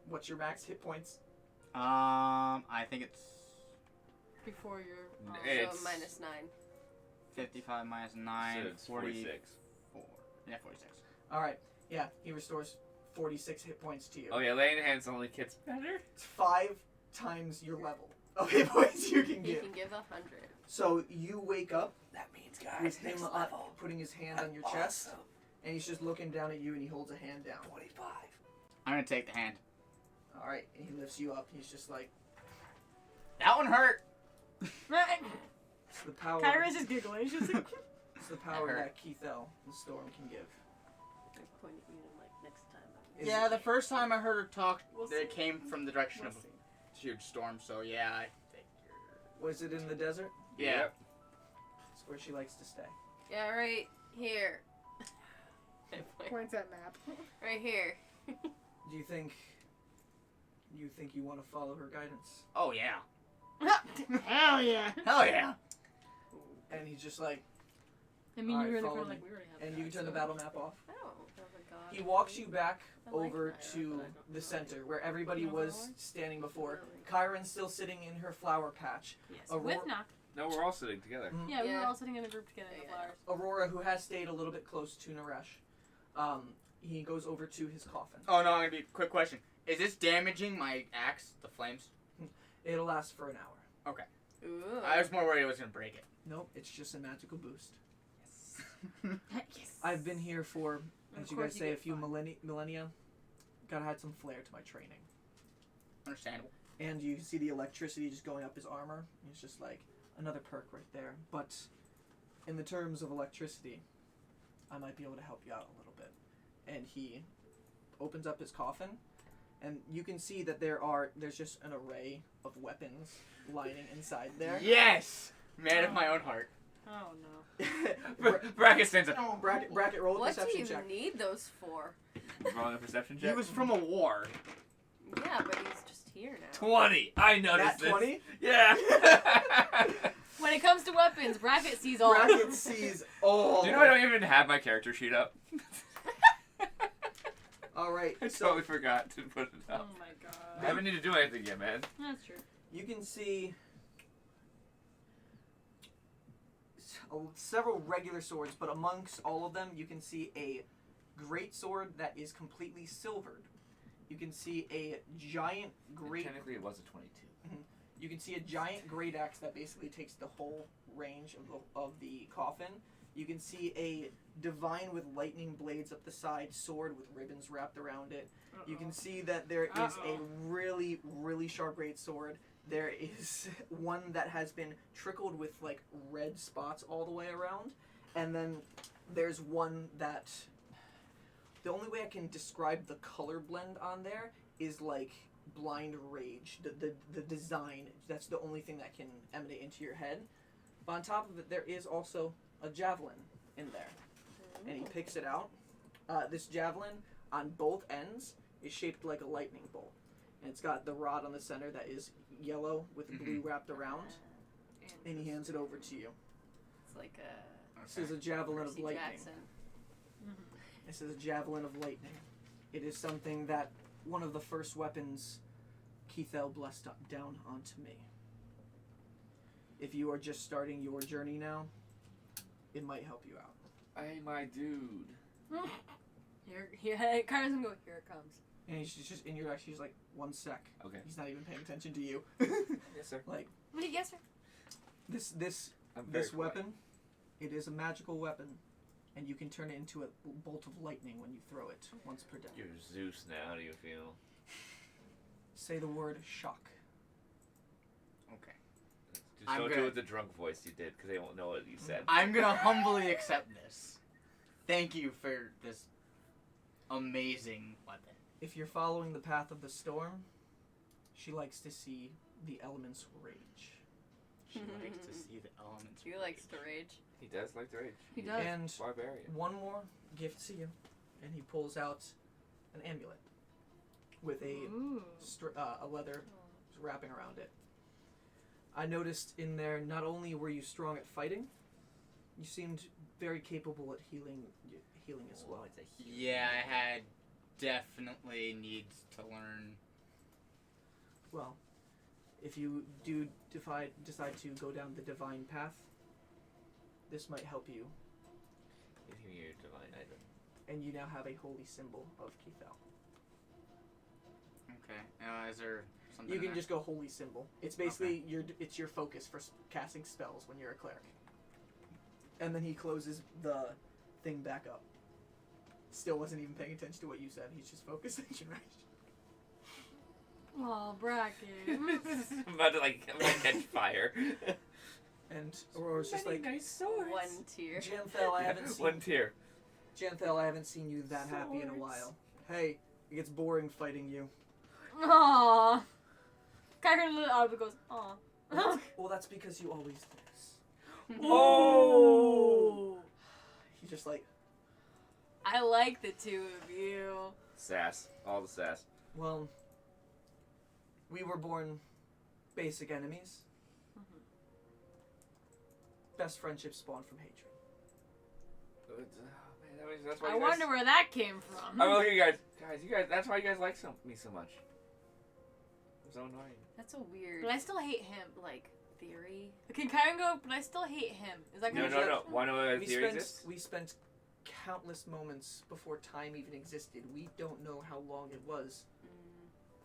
what's your max hit points? I think it's Before your. It's So -9. 55 minus 9, so it's 44. 46. Yeah, 46. All right. Yeah, he restores 46 hit points to you. Oh yeah, laying hands only gets better. It's 5 times your level of hit points you can You give. can give 100. So you wake up That means with him putting his hand on your chest, and he's just looking down at you, and he holds a hand down. 25. I'm gonna take the hand. All right, and he lifts you up. He's just like, That one hurt! it's the power. Kyra's just giggling. She's just like, It's the power hurt. that Keithel, the storm, can give. I point at you like next time. Is Yeah, it- the first time I heard her talk, We'll it see. came from the direction We'll of see. a huge storm, so yeah, I think you're... Was it in the desert? Yeah. It's where she likes to stay. Yeah, right here. I point Points at map. right here. Do you think you want to follow her guidance? Oh, yeah. Hell yeah. Hell yeah! And he's just like, I mean, Alright, you were in the follow corner me. like we already have and you can that, turn the so- battle map off. Oh my god. He walks you back I like over Kyra, to but I don't the know. center where everybody You know was Aurora? standing before. Really? Kyron's still sitting in her flower patch. Yes. Aurora- With Knock. No, we're all sitting together. Yeah, we were Yeah. all sitting in a group together in the Yeah. flowers. Aurora, who has stayed a little bit close to Naresh, he goes over to his coffin. Oh, no, I'm gonna be... Quick question. Is this damaging my axe, the flames? It'll last for an hour. Ooh. I was more worried it was gonna break it. Nope, it's just a magical boost. Yes. I've been here for, And as of you course guys you say, a get few fun. millennia. Gotta add some flair to my training. Understandable. And you see the electricity just going up his armor. It's just like another perk right there. But in the terms of electricity, I might be able to help you out a little bit. And he opens up his coffin, and you can see that there's just an array of weapons lining inside there. Yes! Man of my own heart. Oh no. Bracket stands up. No, bracket roll a What do perception you check. need those for? Rolling a perception He check. was from a war. Yeah, but he's just here now. 20. I Nat noticed this. 20? Yeah. When it comes to weapons, Bracket sees all. Bracket sees all. Do you know I don't even have my character sheet up? Alright, I so totally forgot to put it Oh up. my I god. haven't need to do anything yet, man. That's true. you can see several regular swords, but amongst all of them, you can see a great sword that is completely silvered. You can see a giant great. Technically, it was a 22. You can see a giant great axe that basically takes the whole range of the coffin. You can see a divine with lightning blades up the side sword with ribbons wrapped around it. You can see that there is a really, really sharp great sword. There is one that has been trickled with like red spots all the way around. And then there's one that the only way I can describe the color blend on there is like blind rage. The design, that's the only thing that can emanate into your head. But on top of it, there is also a javelin in there. And he picks it out. This javelin on both ends is shaped like a lightning bolt. And it's got the rod on the center that is yellow with blue wrapped around. And he hands it over to you. It's like a This is a javelin of Percy lightning. Jackson. This is a javelin of lightning. It is something that one of the first weapons Keithel blessed down onto me. If you are just starting your journey now, it might help you out. Hey, my dude. Here, Kyra's gonna go. Here it comes. And he's just in your direction. He's like, 1 sec. Okay. He's not even paying attention to you. Yes, sir. Like Yes, sir. this I'm very this quiet. weapon, it is a magical weapon, and you can turn it into a bolt of lightning when you throw it once per day. You're Zeus now. How do you feel? Say the word shock. Okay. Just I'm don't gonna- do it with the drunk voice you did, because they won't know what you said. I'm gonna humbly accept this. Thank you for this amazing weapon. If you're following the path of the storm, she likes to see the elements rage. She likes to see the elements. He likes to rage. He does like the rage. He does. And Barbarian. one more gift to you, and he pulls out an amulet with a Ooh. a leather wrapping around it. I noticed in there, not only were you strong at fighting, you seemed very capable at healing as well. it's a huge Yeah, I had definitely needs to learn. Well, if you do decide to go down the divine path, this might help you, Give me your divine item. and you now have a holy symbol of Kethel. Okay. Is there something? You in can there? just go holy symbol. It's basically it's your focus for casting spells when you're a cleric. And then he closes the thing back up. Still wasn't even paying attention to what you said. He's just focusing. Oh, bracket. I'm about to catch fire. And Aurora's just like, nice swords. One tier. Janthel, I haven't seen One tier. Janthel, I haven't seen you that happy in a while. Hey, it gets boring fighting you. Aww. Kyron little Albert goes, aw. Well, that's because you always do this. Oh. He's just like, I like the two of you. Sass. All the sass. well, we were born basic enemies. Best friendships spawn from hatred. That's why I you wonder guys, where that came from. I mean, look at you guys. That's why you guys like me so much. I'm so annoying. That's a weird, But I still hate him. like, theory. Can Kyron go, but I still hate him. Is that No, gonna no. Why no other theory exists? We spent countless moments before time even existed. We don't know how long it was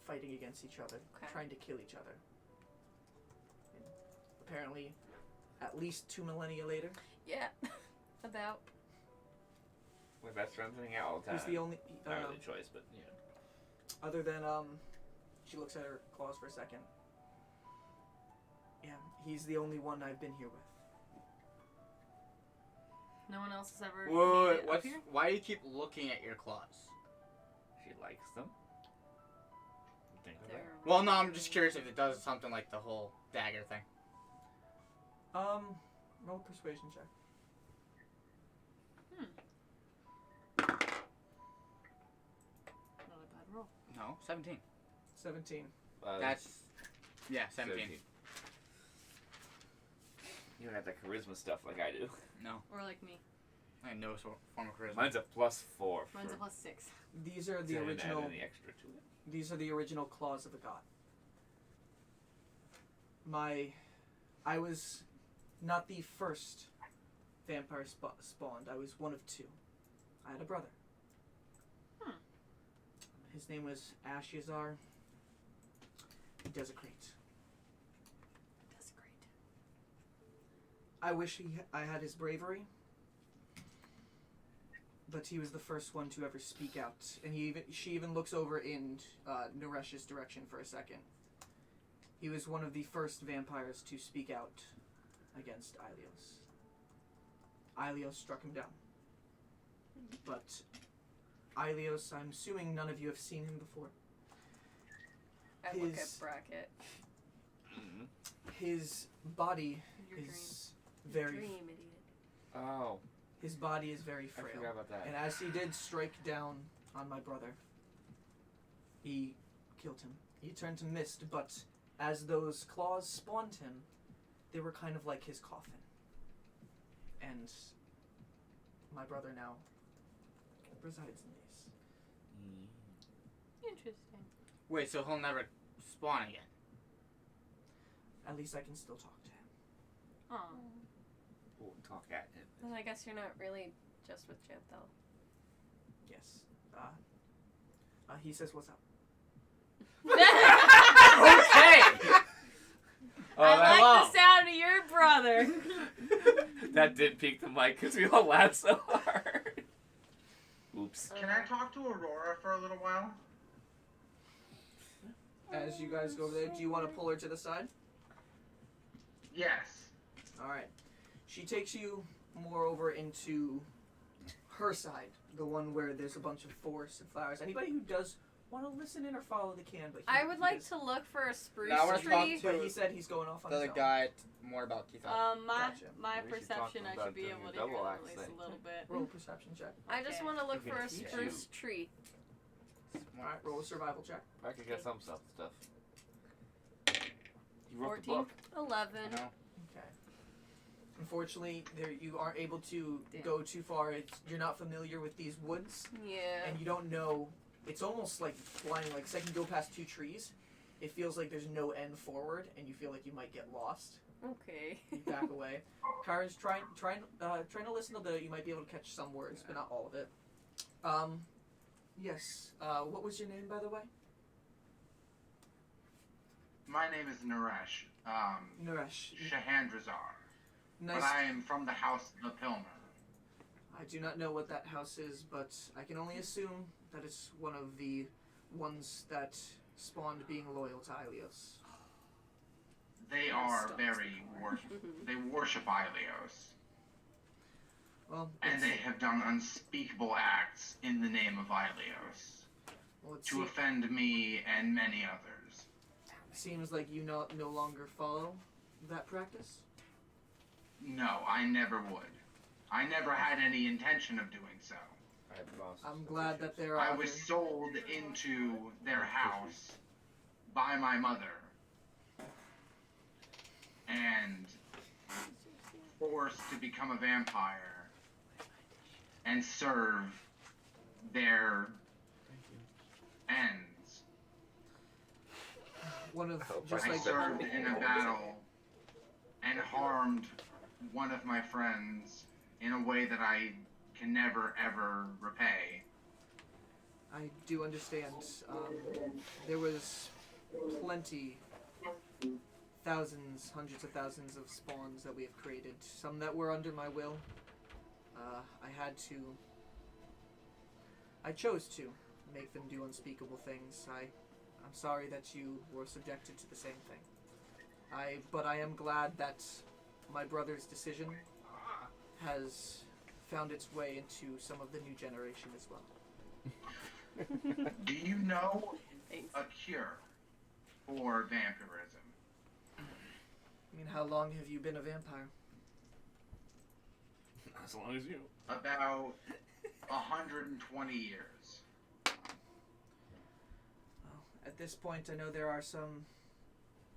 fighting against each other, Okay. trying to kill each other. And apparently, at least 2 millennia later, Yeah. About. My best friends hang out all the time. he's the only. Not really a choice, but you know. Other than she looks at her claws for a second. Yeah, he's the only one I've been here with. No one else has ever Whoa, made it up here? why do you keep looking at your claws? She likes them. Think of They're that. Well, no, I'm just curious if it does something like the whole dagger thing. Roll a persuasion check. Not a bad roll. No, 17. 17. That's 17. You don't have that charisma stuff like I do. No, Or like me. I have no form of charisma. Mine's a +4. Mine's a for- +6. These are the Didn't original. add any extra to it. These are the original claws of the god. I was not the first vampire spawned. I was one of 2. I had a brother. His name was Ashiazar. Desecrate. That's great. I wish I had his bravery, but he was the first one to ever speak out. And she even looks over in Naresh's direction for a second. He was one of the first vampires to speak out against Aylios. Aylios struck him down. But Aylios, I'm assuming none of you have seen him before. I look at His- bracket. His body Your is very Dream, idiot. Oh, his body is very I frail. forgot about that. And as he did strike down on my brother, he killed him. He turned to mist, but as those claws spawned him, they were kind of like his coffin. And my brother now resides in these. Interesting. Wait, so he'll never spawn again? At least I can still talk to him. Aw. We'll talk at him. Then I guess you're not really just with Janthel. Yes. He says, "What's up?" Okay! Oh, I that, like the sound of your brother. that did peak the mic because we all laughed so hard. Oops. Can I talk to Aurora for a little while? As you guys go over there, do you want to pull her to the side? Yes. All right. She takes you more over into her side, the one where there's a bunch of forests and flowers. Anybody who does want to listen in or follow the can, but I would like to look for a spruce Now I wanna talk tree. to- But he said he's going off on his The own. guy more about Keith. My Gotcha. my We should talk perception, I about should be doing able a to hear double them at axe least thing. a little bit. Roll a perception check. I just Okay. want to look You for a can teach spruce tree. All right, roll a survival check. I could get some stuff. You wrote 14. the book. 11. You know? Okay. Unfortunately, there you aren't able to Damn. go too far. You're not familiar with these woods, Yeah. and you don't know. It's almost like flying. Like, second you go past 2 trees, it feels like there's no end forward, and you feel like you might get lost. Okay. You back away. Kara's trying to listen a bit. You might be able to catch some words, but not all of it. Yes. What was your name, by the way? My name is Naresh. Naresh. Shahandrazar. Nice. But I am from the House of the Pilmer. I do not know what that house is, but I can only assume that it's one of the ones that spawned being loyal to Ilios. They are very they worship Aylios. Well, And they have done unspeakable acts in the name of Aylios it to offend me and many others. seems like you no longer follow that practice. No, I never would. I never had any intention of doing so. I'm glad that there are I other... was sold into their house by my mother and forced to become a vampire and serve their ends. one of hope just I like served in a battle and harmed one of my friends in a way that I can never ever repay. I do understand. There was plenty, thousands, hundreds of thousands of spawns that we have created. Some that were under my will. I chose to make them do unspeakable things. I'm sorry that you were subjected to the same thing. But I am glad that my brother's decision has found its way into some of the new generation as well. Do you know Thanks. a cure for vampirism? I mean, how long have you been a vampire? As long as you. About 120 years. Well, at this point, I know there are some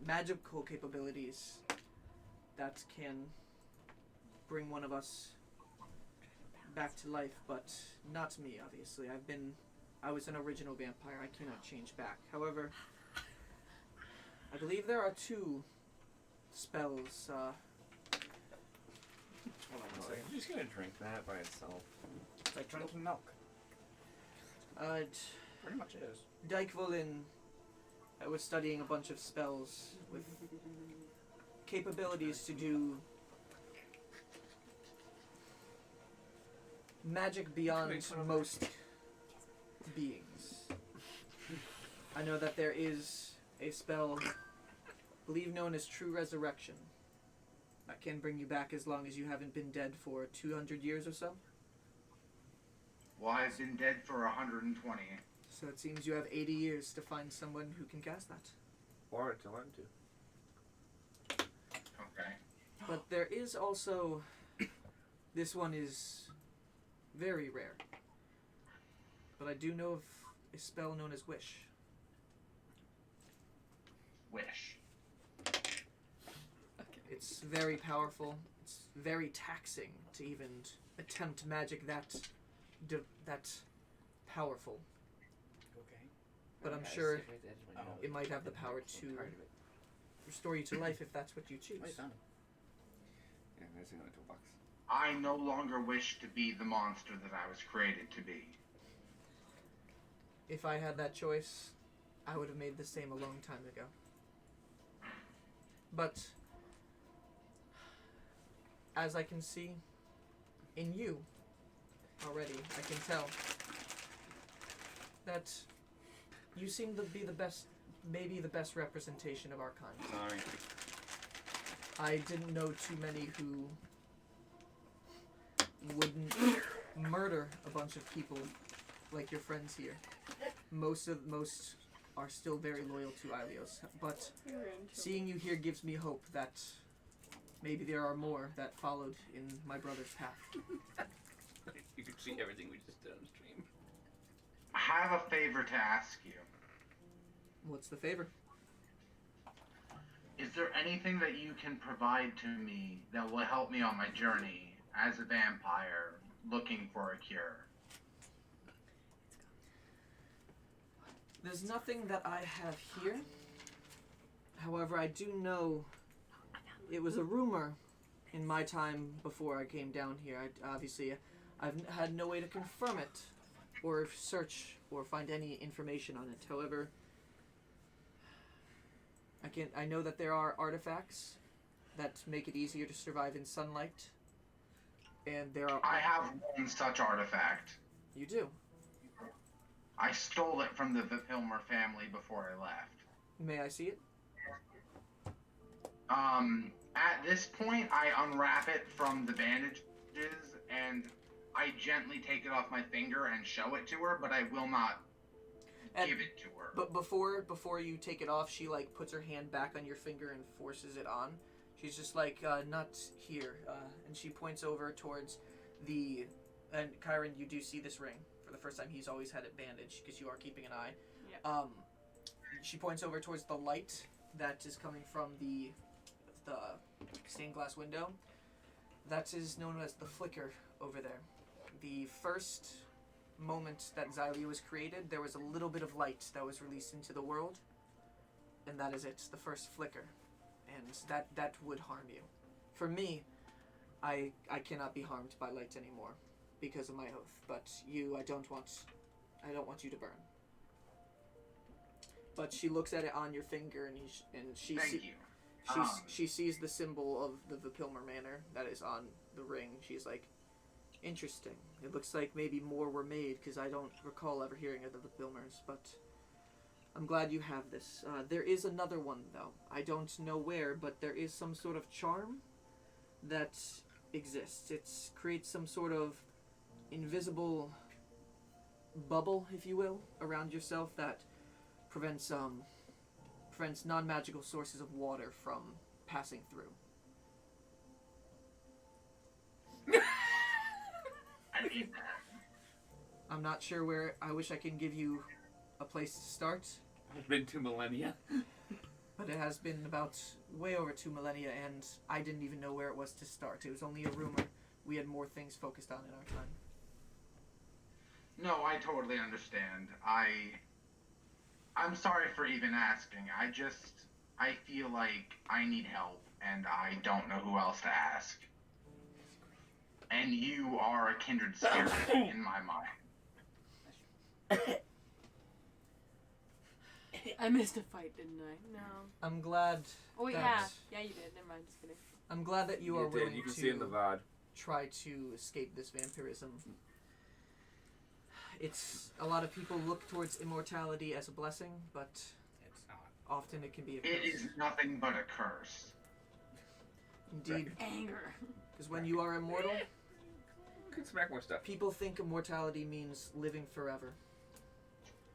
magical capabilities that can bring one of us back to life, but not me, obviously. I was an original vampire. I cannot change back. However, I believe there are 2 spells. Hold on a second. I'm just gonna drink that by itself. It's like drinking milk. Pretty much is. Dykvolin, I was studying a bunch of spells with capabilities to do magic beyond most beings. I know that there is a spell, I believe known as True Resurrection, that can bring you back as long as you haven't been dead for 200 years or so. Well, I've been dead for 120. So it seems you have 80 years to find someone who can cast that. Or to learn to. Okay. But there is also, this one is very rare. But I do know of a spell known as Wish. Wish. It's very powerful. It's very taxing to even attempt magic that powerful. Okay. But I'm sure it might have the power to restore you to life if that's what you choose. Wait, done. Yeah, that's in the toolbox. I no longer wish to be the monster that I was created to be. If I had that choice, I would have made the same a long time ago. But as I can see in you already, I can tell that you seem to be the best, maybe the best representation of our kind. Sorry. I didn't know too many who wouldn't murder a bunch of people like your friends here. Most are still very loyal to Ilios, but seeing you here gives me hope that maybe there are more that followed in my brother's path. You can see everything we just did on stream. I have a favor to ask you. What's the favor? Is there anything that you can provide to me that will help me on my journey as a vampire looking for a cure? There's nothing that I have here. However, I do know it was a rumor in my time before I came down here. I've had no way to confirm it or search or find any information on it. However, I know that there are artifacts that make it easier to survive in sunlight. And there are... I have one such artifact. You do? I stole it from the Vipilmer family before I left. May I see it? At this point, I unwrap it from the bandages and I gently take it off my finger and show it to her, but I will not give it to her. But before you take it off, she like puts her hand back on your finger and forces it on. She's just like, not here. And she points over towards the... And Kyron, you do see this ring. For the first time, he's always had it bandaged because you are keeping an eye. Yep. She points over towards the light that is coming from the stained glass window. That is known as the flicker over there. The first moment that Xylia was created, there was a little bit of light that was released into the world. And that is it, the first flicker. And that would harm you. For me, I cannot be harmed by light anymore because of my oath. But you, I don't want you to burn. But she looks at it on your finger, and she Thank you. She sees the symbol of the Vipilmer Manor that is on the ring. She's like, interesting. It looks like maybe more were made because I don't recall ever hearing of the Vipilmers, but I'm glad you have this. There is another one, though. I don't know where, but there is some sort of charm that exists. It creates some sort of invisible bubble, if you will, around yourself that prevents non-magical sources of water from passing through. I need that. I'm not sure where. I wish I can give you a place to start. It's been 2 millennia. But it has been about way over 2 millennia, and I didn't even know where it was to start. It was only a rumor. We had more things focused on in our time. No, I totally understand. I'm sorry for even asking. I feel like I need help, and I don't know who else to ask. And you are a kindred spirit in my mind. I missed a fight, didn't I? No. I'm glad. Oh, wait, that, yeah, you did. Never mind, just kidding. I'm glad that you are willing You can to see in the VOD. try to escape this vampirism. It's a lot of people look towards immortality as a blessing, but It's not. often it can be a It curse. is nothing but a curse. Indeed, Anger. because when you are immortal, You can smack more stuff. people think immortality means living forever.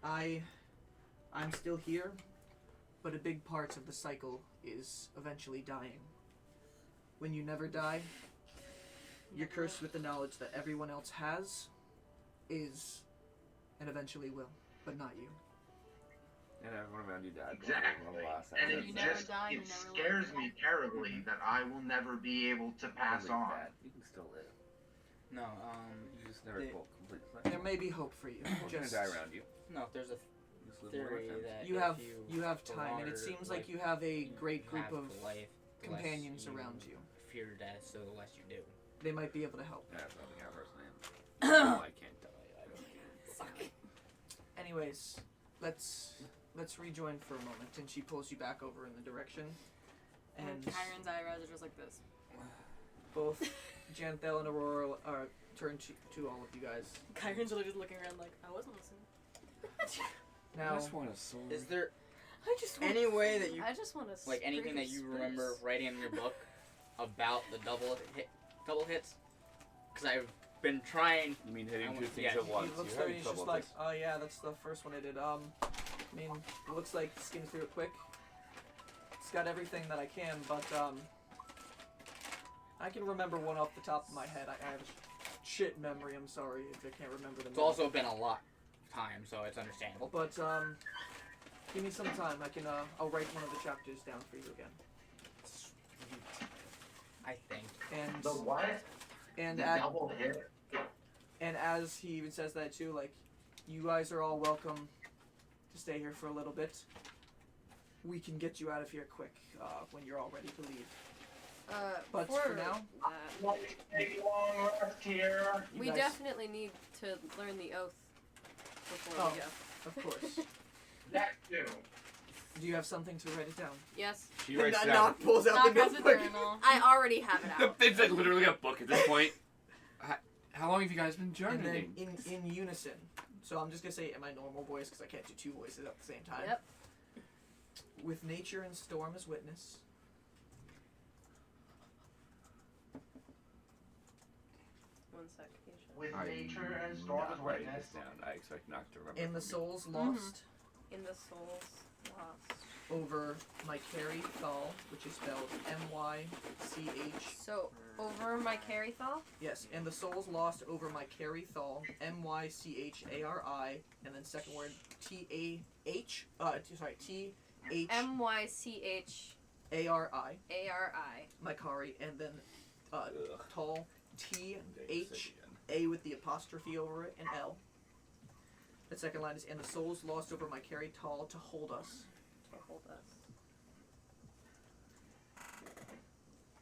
I'm still here, but a big part of the cycle is eventually dying. When you never die, you're cursed with the knowledge that everyone else has, is, and eventually will, but not you. And everyone around you died. Exactly. And You it never just die, you it never scares live. me terribly that I will never be able to pass on. You can still live. No, You just never The- pull complete. There may be hope for you. We're gonna Just die around you. no, there's a You just live more theory lifetimes. that you if have you you have the time, and it longer seems life like you have a you great group have of to life, the less companions around you. fear death, so the less you do. They might be able to help. Yeah, that's not the kind of person I am. No, I can't die. I don't care. Anyways, let's rejoin for a moment, and she pulls you back over in the direction, And and Kyron's eyebrows are just like this. both Janthel and Aurora are turned to all of you guys. Kyron's really just looking around like, I wasn't listening. Now, want a sword. Is there I just want any way that you I just want to like anything that you remember writing in your book about the double hits, because I've been trying. You mean hitting two things Yeah. at once? He looks You're through and having he's trouble just with like, this. oh yeah, that's the first one I did. I mean, it looks like skinning through it quick. It's got everything that I can, but I can remember one off the top of my head. I have shit memory. I'm sorry if I can't remember the It's name. also been a lot of time, so it's understandable. But give me some time. I can I'll write one of the chapters down for you again. I think. And The what? and The at, double hit? and as he even says that too, like, you guys are all welcome to stay here for a little bit. We can get you out of here quick when you're all ready to leave. But for now, Won't take long rest here. you we guys, definitely need to learn the oath before we go. of course. That too. Do you have something to write it down? Yes. She writes And down. Knock pulls out Knock the has a notebook. journal. I already have it out. It's like literally a book at this point. How long have you guys been And then journeying? in unison. So I'm just gonna say it in my normal voice because I can't do two voices at the same time. Yep. With nature and storm as witness. One sec, Keisha. With I'm nature and storm as not writing witness. this down. I expect not to remember. In the from souls lost In the soul's lost. over my carry thal, which is spelled M-Y-C-H. So over my Carithal. Yes, and the souls lost over my carry thal, M-Y-C-H-A-R-I, and then second word T-A-H, T-H-A-R-I, M-Y-C-H-A-R-I. my carry, and then Ugh. tall, T-H-A with the apostrophe over it, and L. The second line is, and the souls lost over my carry tall to hold us. To hold us.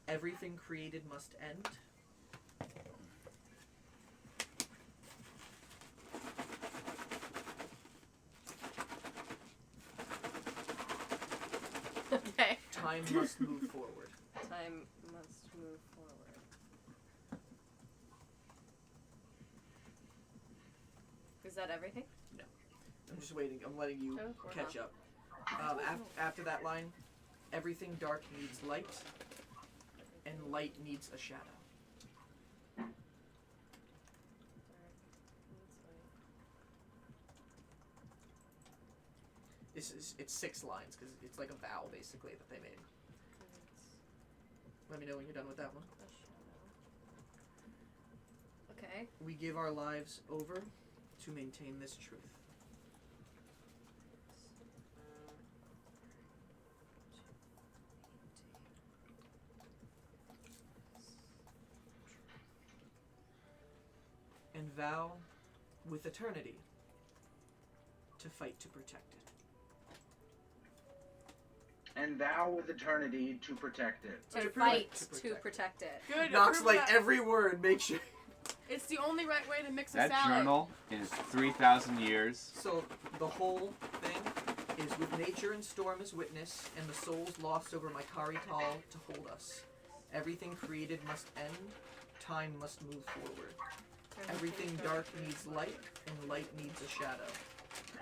Everything created must end. Okay. Time must move forward. Time must move forward. Is that everything? I'm just waiting. I'm letting you Oh, we're catch not. up. After that line, everything dark needs light, and light needs a shadow. It's 6 lines because it's like a vow basically that they made. Let me know when you're done with that one. Okay. We give our lives over to maintain this truth. And vow with eternity to fight to protect it. And thou with eternity to protect it. To To fight protect to protect it. Good. Knocks approve like that. every word, make sure. It's the only right way to mix a That salad. journal is 3,000 years. So the whole thing is with nature and storm as witness, and the souls lost over my Karital to hold us. Everything created must end, time must move forward. Everything dark needs light, and light needs a shadow.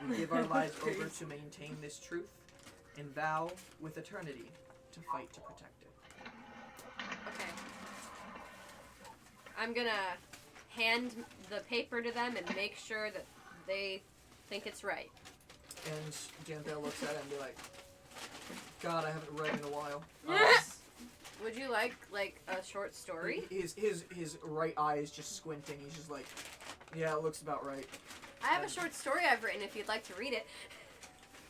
We give our lives over to maintain this truth, and vow with eternity to fight to protect it. Okay. I'm gonna hand the paper to them and make sure that they think it's right. And Janthel looks at it and be like, God, I haven't read in a while. Would you like a short story? His right eye is just squinting. He's just like, yeah, it looks about right. I have a short story I've written if you'd like to read it.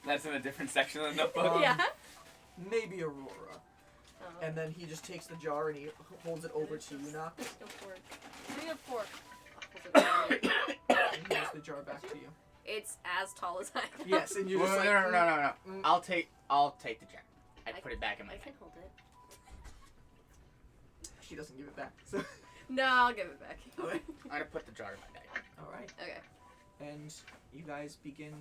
That's in a different section of the notebook. Um, Yeah. Maybe Aurora. And then he just takes the jar and he holds it over to you, Knock. There's no fork. Give me a fork. And he hands the jar back to you. It's as tall as I am. Yes, and you're Wait, just like, no. mm. I'll take the jar. I'd put it back in my I bag. can hold it. She doesn't give it back. So, No, I'll give it back. okay. I'm gonna put the jar in my bag. All right. Okay. And you guys begin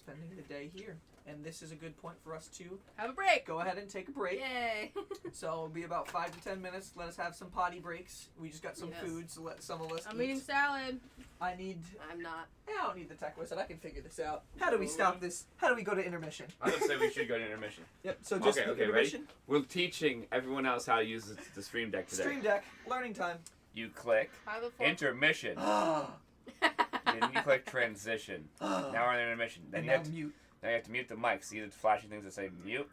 spending the day here. And this is a good point for us to Have a break. go ahead and take a break. Yay! So it'll be about 5 to 10 minutes. Let us have some potty breaks. We just got some Yes. food, so let some of us I'm eat. eating salad. I I'm not. don't need the tech wizard. I can figure this out. How do we stop this? How do we go to intermission? I would say we should go to intermission. Yep. So just Okay, ready? intermission. We're teaching everyone else how to use the Stream Deck today. Stream Deck. Learning time. You click Have a fork. intermission. Then you click transition. Now we're in intermission. Then And you, have now to, mute. then you have to mute the mic. See the flashing things that say mute?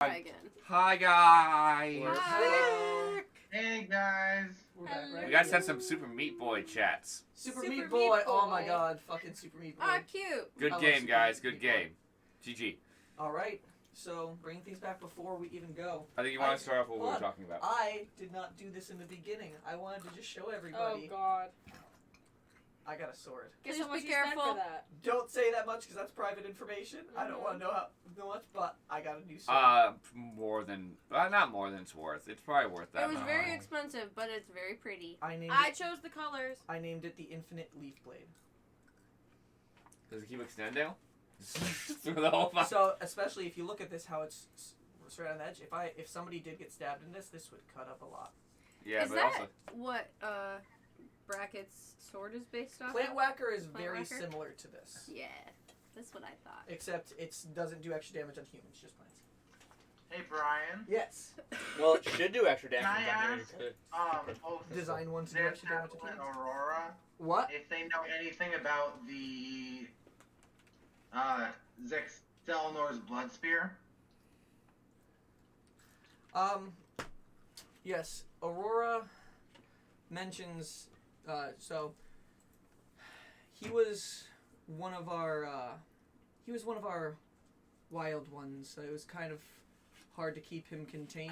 Try again. Hi guys. We're Hi. back. Hey guys. We're back, right? We gotta send some Super Meat Boy chats. Super Super Meat Meat Boy. Oh Boy. my god, fucking Super Meat Boy. Ah, cute. Good I love game, Super guys. Meat Good Boy. game. GG. All right, so bringing things back before we even go. I think you want to start off what we were talking about. I did not do this in the beginning. I wanted to just show Oh everybody. God. I got a sword. Guess Please how much be you spent careful. for that? Don't say that much because that's private information. I don't want to know how much, but I got a new sword. More than not more than it's worth. It's probably worth that. It was much. very expensive, but it's very pretty. I named I it, chose the colors. I named it the Infinite Leaf Blade. Does it keep extending? Through the whole fight. So especially if you look at this, how it's straight on the edge. If somebody did get stabbed in this would cut up a lot. Yeah, Is but that also what Bracket's sword is based off Plant of? Whacker is Plant very Whacker? similar to this, Yeah, that's what I thought. except it doesn't do extra damage on humans, just plants. Hey Brian. Yes. Well, it should do extra damage. Can I on you. ask? It Design one to do extra damage on Janthel and humans. Aurora, What? if they know anything about the Zextelnor's blood spear. Yes. Aurora mentions. So he was one of our. He was one of our wild ones. So it was kind of hard to keep him contained.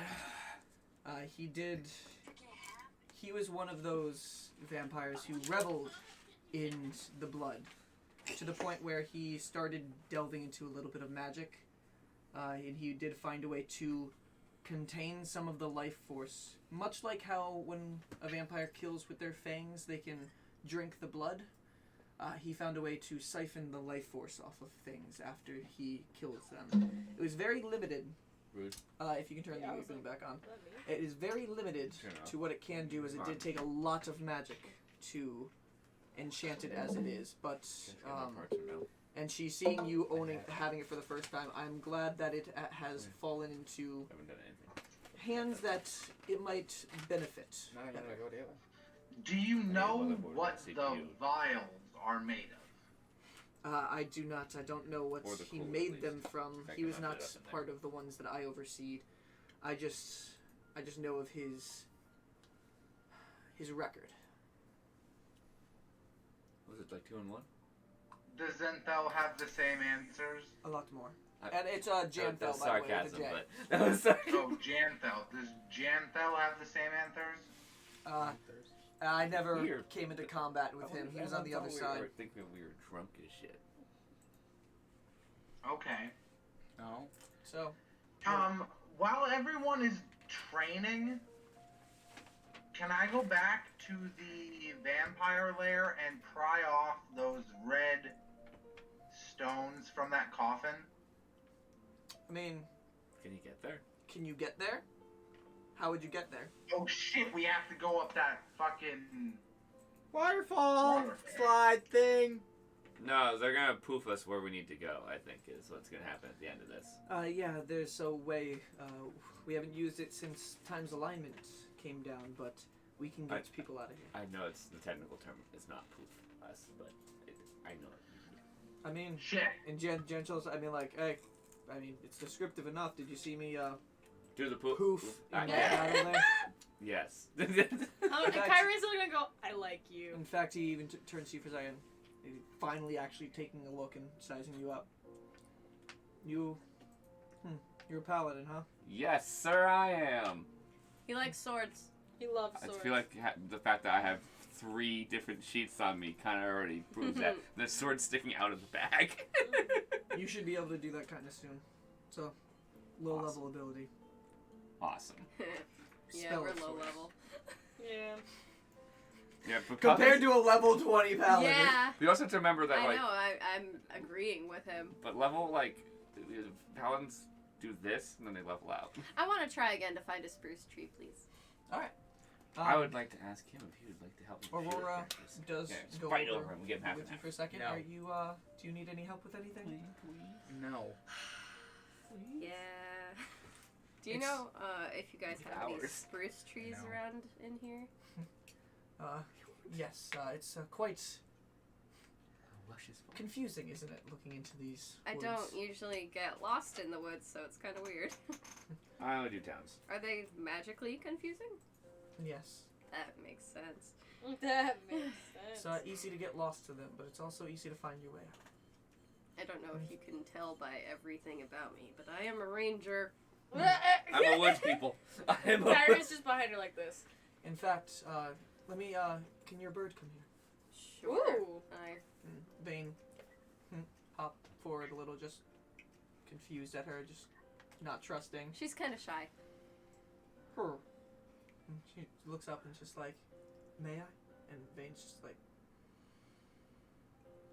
He was one of those vampires who reveled in the blood, to the point where he started delving into a little bit of magic, and he did find a way to contain some of the life force. Much like how when a vampire kills with their fangs, they can drink the blood. He found a way to siphon the life force off of things after he kills them. It was very limited. Rude. If you can turn the thing back on. It is very limited Turn it off. to what it can do, as it did take a lot of magic to enchant it as it is. But and she's seeing you having it for the first time. I'm glad that it has fallen into Haven't done anything. hands that it might benefit. No, you gotta go the other. Do you know motherboard what and the CPU. vials are made of? I do not. I don't know what Or the he cool made release. them from. I He can was look not it up in there. part of the ones that I overseed. I just know of his record. Was it like 2 in 1? Does Janthel have the same answers? A lot more. I- And it's Janthel, That's by the way, with a sarcasm, J. but that was sarcasm. Oh, Janthel. Does Janthel have the same answers? I never Weird. came into combat with him. He was on the other side. We were thinking we were drunk as shit. Okay. No. So, While everyone is training, can I go back to the vampire lair and pry off those red stones from that coffin? I mean, Can you get there? can you get there? How would you get there? Oh shit, we have to go up that fucking... Waterfall slide thing. No, they're gonna poof us where we need to go, I think, is what's gonna happen at the end of this. Yeah, there's a way. We haven't used it since Time's Alignment came down, but we can get people out of here. I know it's the technical term. It's not poof us, but I know it. I mean, Shit. in Gentiles, I mean, like, hey, I mean, it's descriptive enough. Did you see me, Do the poof. poof in that Yeah. battle there? Yes. Oh, and Kyrie's still gonna go, I like you. In fact, he even turns to you for a second. He finally actually taking a look and sizing you up. You're a paladin, huh? Yes, sir, I am. He likes swords. He loves I swords. feel like the fact that I have 3 different sheets on me kind of already proves that. The sword sticking out of the bag. You should be able to do that kind of soon. So, low Awesome. level ability. Awesome. Yeah, Spell we're of low swords. level. Yeah. Yeah, because Compared to a level 20 paladin. Yeah. we also have to remember that, I like, know, I'm agreeing with him. but level, like, paladins do this and then they level out. I want to try again to find a spruce tree, please. I would like to ask him if he would like to help me. shoot Aurora characters. does Yeah, just go fight over over him. We get him half with and you half. for a second. No. Are you, do you need any help with anything? No. Yeah. Do you It's- know if you guys have any Hours. spruce trees No. around in here? Yes, it's quite confusing, isn't it? Looking into these. I woods. don't usually get lost in the woods, so it's kind of weird. I only do towns. Are they magically confusing? Yes. That makes sense. That makes sense. It's easy to get lost to them, but it's also easy to find your way out. I don't know if you can tell by everything about me, but I am a ranger. I'm a woods people. I am a Kyra's just behind her like this. In fact, let me. Can your bird come here? Sure. Ooh. Vane, hop forward a little, just confused at her, just not trusting. She's kind of shy. Her. And she looks up and just like, may I? And Vane's just like,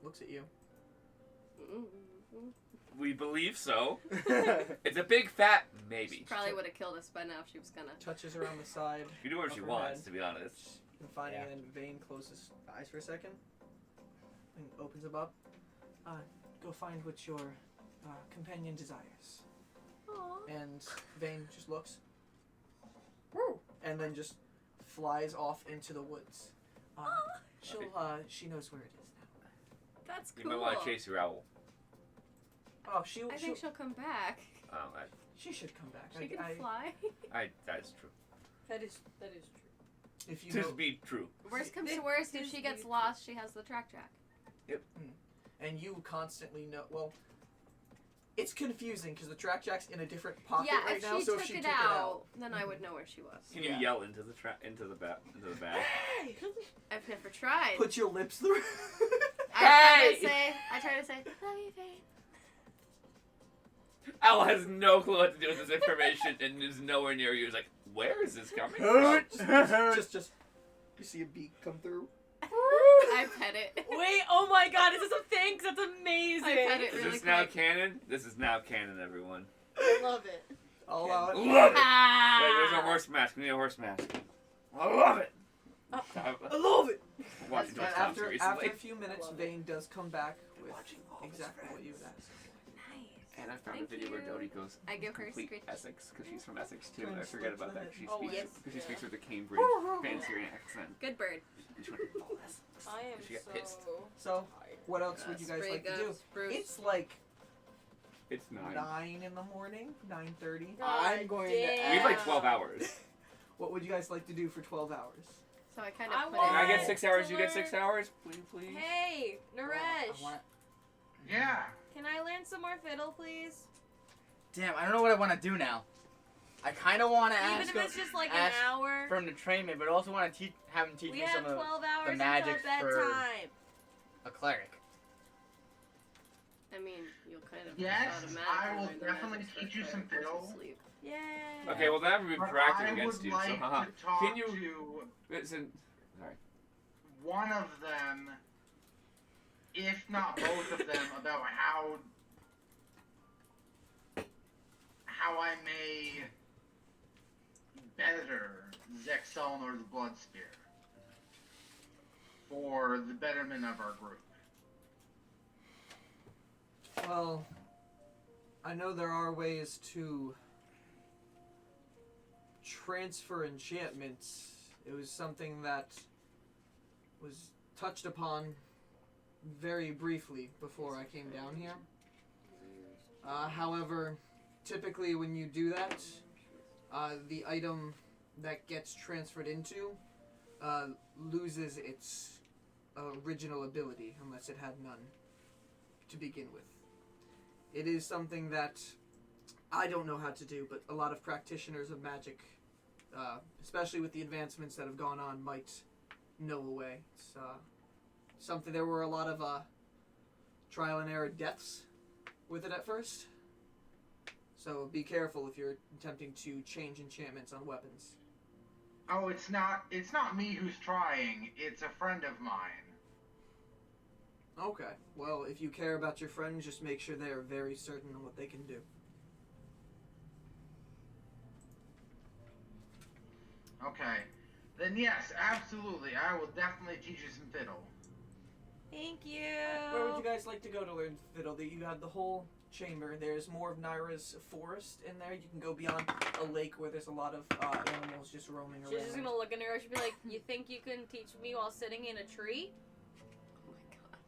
looks at you. We believe so. It's a big fat maybe. Probably would have killed us by now if she was gonna. Touches her on the side. You do what she of her wants, head. to be honest. And finally, Yeah. then Vane closes eyes for a second and opens them up. Go find what your companion desires. Aww. And Vane just looks. And then just flies off into the woods. She knows where it is now. That's You cool. might want to chase your owl. Oh, I think she'll come back. Oh, she should come back. She can fly. that's true. That is true. If you To know, be true. Worst comes to worst, if she gets lost, she has the track. and you constantly know. Well, it's confusing because the track jack's in a different pocket Yeah, right if now. she So took if she it took out, then I would know where she was. Can you Yeah. yell into the bag? I've never tried. put your lips through. I try to say, love you, Vane. Owl has no clue what to do with this information and is nowhere near you. He's like, where is this coming from? just you see a beak come through. I pet it. Wait, oh my god, is this a thing? 'Cause that's amazing. I pet it Is really this now quick. canon? This is now canon, everyone. I love it. I'll allow it. Love it! Ah. Wait, where's our horse mask? We need a horse mask. I love it! I love it. I'm watching And Toy Story after recently. a few minutes, Love it. Vane does come back with exactly what you would ask. And I found Thank a video where you. Dodie goes I give her complete screech. Essex because she's from Essex too. I forget about that. She Oh, speaks yes. because she speaks with a Cambridge Fanserian accent. Good bird. And she went, oh, Essex. I am She got so pissed. So, what else would you guys like to do? Bruce. It's like It's 9. 9 in the morning, 9:30. I'm going to We ask. have like 12 hours. What would you guys like to do for 12 hours? So I kind I of put want- Can I it. get 6 hours? to You get 6 learn- hours? Please? Hey, Naresh. Yeah. Can I learn some more fiddle, please? Damn, I don't know what I want to do now. I kind of want to Even ask if it's just like an ask hour. for him to train me, but I also want to have him teach We me have some of 12 hours until magic for- bedtime. a cleric. I mean, you'll kind of Yes, automatically I will learn the definitely magic teach you stuff some once you fiddle. sleep. Yay. Okay, well, that would be But proactive I against would you. like So, haha. to talk Can you. to Listen. one of them, if not both of them, about how I may better Zexel or the Blood Spear for the betterment of our group. Well, I know there are ways to transfer enchantments. It was something that was touched upon very briefly before I came down here. However, typically when you do that, the item that gets transferred into loses its original ability unless it had none to begin with. It is something that I don't know how to do, but a lot of practitioners of magic, especially with the advancements that have gone on, might know a way. It's something. There were a lot of trial and error deaths with it at first, so be careful if you're attempting to change enchantments on weapons. Oh, it's not me who's trying, it's a friend of mine. Okay, well, if you care about your friends, just make sure they are very certain on what they can do. Okay. Then yes, absolutely. I will definitely teach you some fiddle. Thank you. Where would you guys like to go to learn fiddle? You had the whole chamber. There's more of Naira's forest in there. You can go beyond a lake where there's a lot of animals just roaming She's around. just gonna look at her and be like, "You think you can teach me while sitting in a tree?" Oh my god.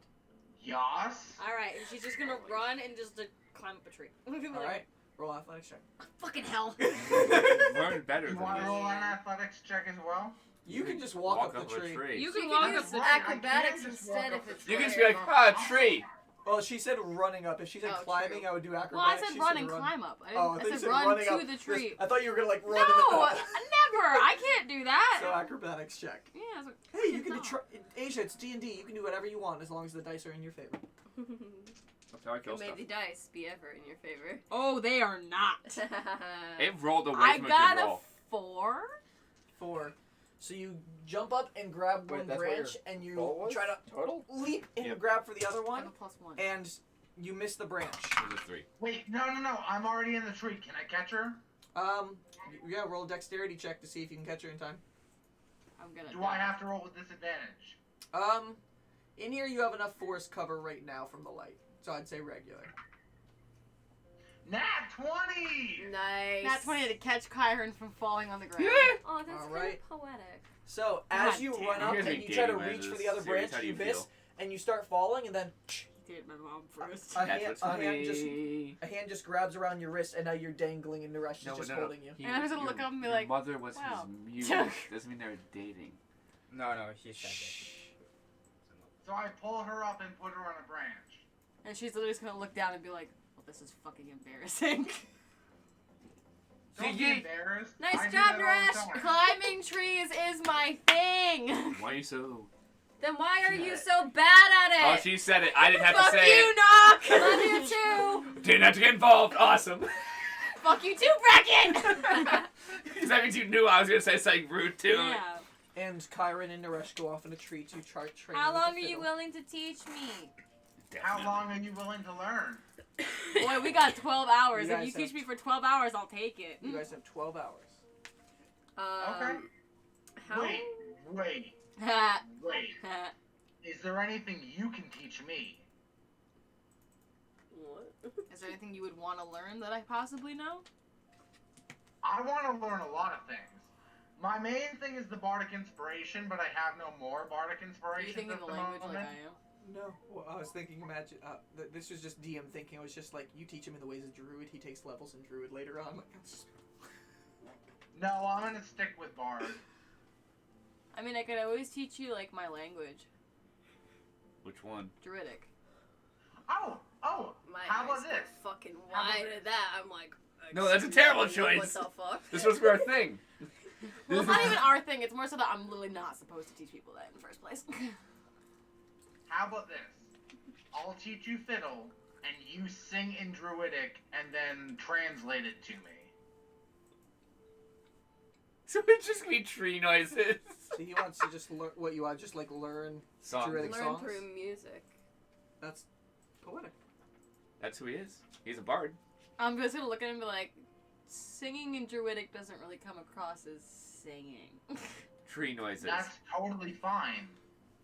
Yas. Alright, and she's just gonna run and just climb up a tree. All right. Roll athletics check. Fucking hell. Learn better You than want to this. roll an athletics check as well? You can just walk up the tree. You You can can walk use up the acrobatics I can't just instead walk if up it's the You can tree. just be like, ah, tree. Well, she said running up. If she said Oh, climbing, true. I would do acrobatics. Well, I said She run and run. climb up. Oh, I I thought you said said run running to up. the tree. I thought you were gonna like No, run. never. I can't do that. So acrobatics check. Yeah. So Hey, you can no. try. Asia, it's D&D. You can do whatever you want as long as the dice are in your favor. That's how I kill May stuff. the dice be ever in your favor. Oh, they are not. It rolled away I from a got good a roll. 4. 4. So you jump up and grab Wait, one that's what branch, your and you roll was? try to Total? leap and Yep. grab for the other I one, have a +1. and you miss the branch. It was a 3. Wait, no. I'm already in the tree. Can I catch her? Yeah, roll a dexterity check to see if you can catch her in time. I'm gonna Do die. I have to roll with disadvantage? In here you have enough forest cover right now from the light, so I'd say regular. Nat 20! Nice. Nat 20 to catch Kyron from falling on the ground. Oh, that's All kind right. of poetic. So as God you damn run it. up You guys and be you try to dating reach when for this the other series, branch, how do you you miss, feel? and you start falling, and then He did my mom first. a That's hand, what's a hand funny. just grabs around your wrist, and now you're dangling, and Naresh is just holding you. And I was gonna look up and be your like, mother was wow. his muse. Doesn't mean they're dating. No, she said it. So I pull her up and put her on a branch. And she's literally just gonna look down and be like, well, this is fucking embarrassing. Don't be Yeet. embarrassed. Nice I do job, that all the Naresh. time. Climbing trees is my thing. Why are you so... Then why are She you had it. so bad at Oh, it? she said it. I didn't have Fuck to say you, it. Knock! Love you too. Didn't have to get involved. Awesome. Fuck you too, Bracken! Because that means you knew I was going to say something rude too. Yeah. And Kyron and Naresh go off in a tree to chart train. How with long the are you fiddle. willing to teach me? How long are you willing to learn? Boy, we got 12 hours. You If guys you teach have- me for 12 hours, I'll take it. You guys have 12 hours. Okay. How? Wait. Ha, Wait. ha. Is there anything you can teach me? What? Is there anything you would want to learn that I possibly know? I want to learn a lot of things. My main thing is the bardic inspiration, but I have no more bardic Are you inspiration thinking at the the language like moment. I am? No, well, I was thinking, imagine, this was just DM thinking. I was just like, you teach him in the ways of Druid, he takes levels in Druid later on. Like, that's just... No, I'm gonna stick with bard. I mean, I could always teach you, like, my language. Which one? Druidic. Oh, My how about eyes go this? fucking How about wide this? at that. I'm like, No, that's a excuse terrible me, choice. What the fuck? This was our thing. Well, it's not even our thing. It's more so that I'm literally not supposed to teach people that in the first place. How about this? I'll teach you fiddle, and you sing in Druidic, and then translate it to me. So it's just gonna be tree noises. So he wants to just learn, what you want, just like learn Songs. Druidic Learn songs? through music. That's poetic. That's who he is. He's a bard. I'm just gonna look at him and be like, singing in Druidic doesn't really come across as singing. Tree noises. That's totally fine.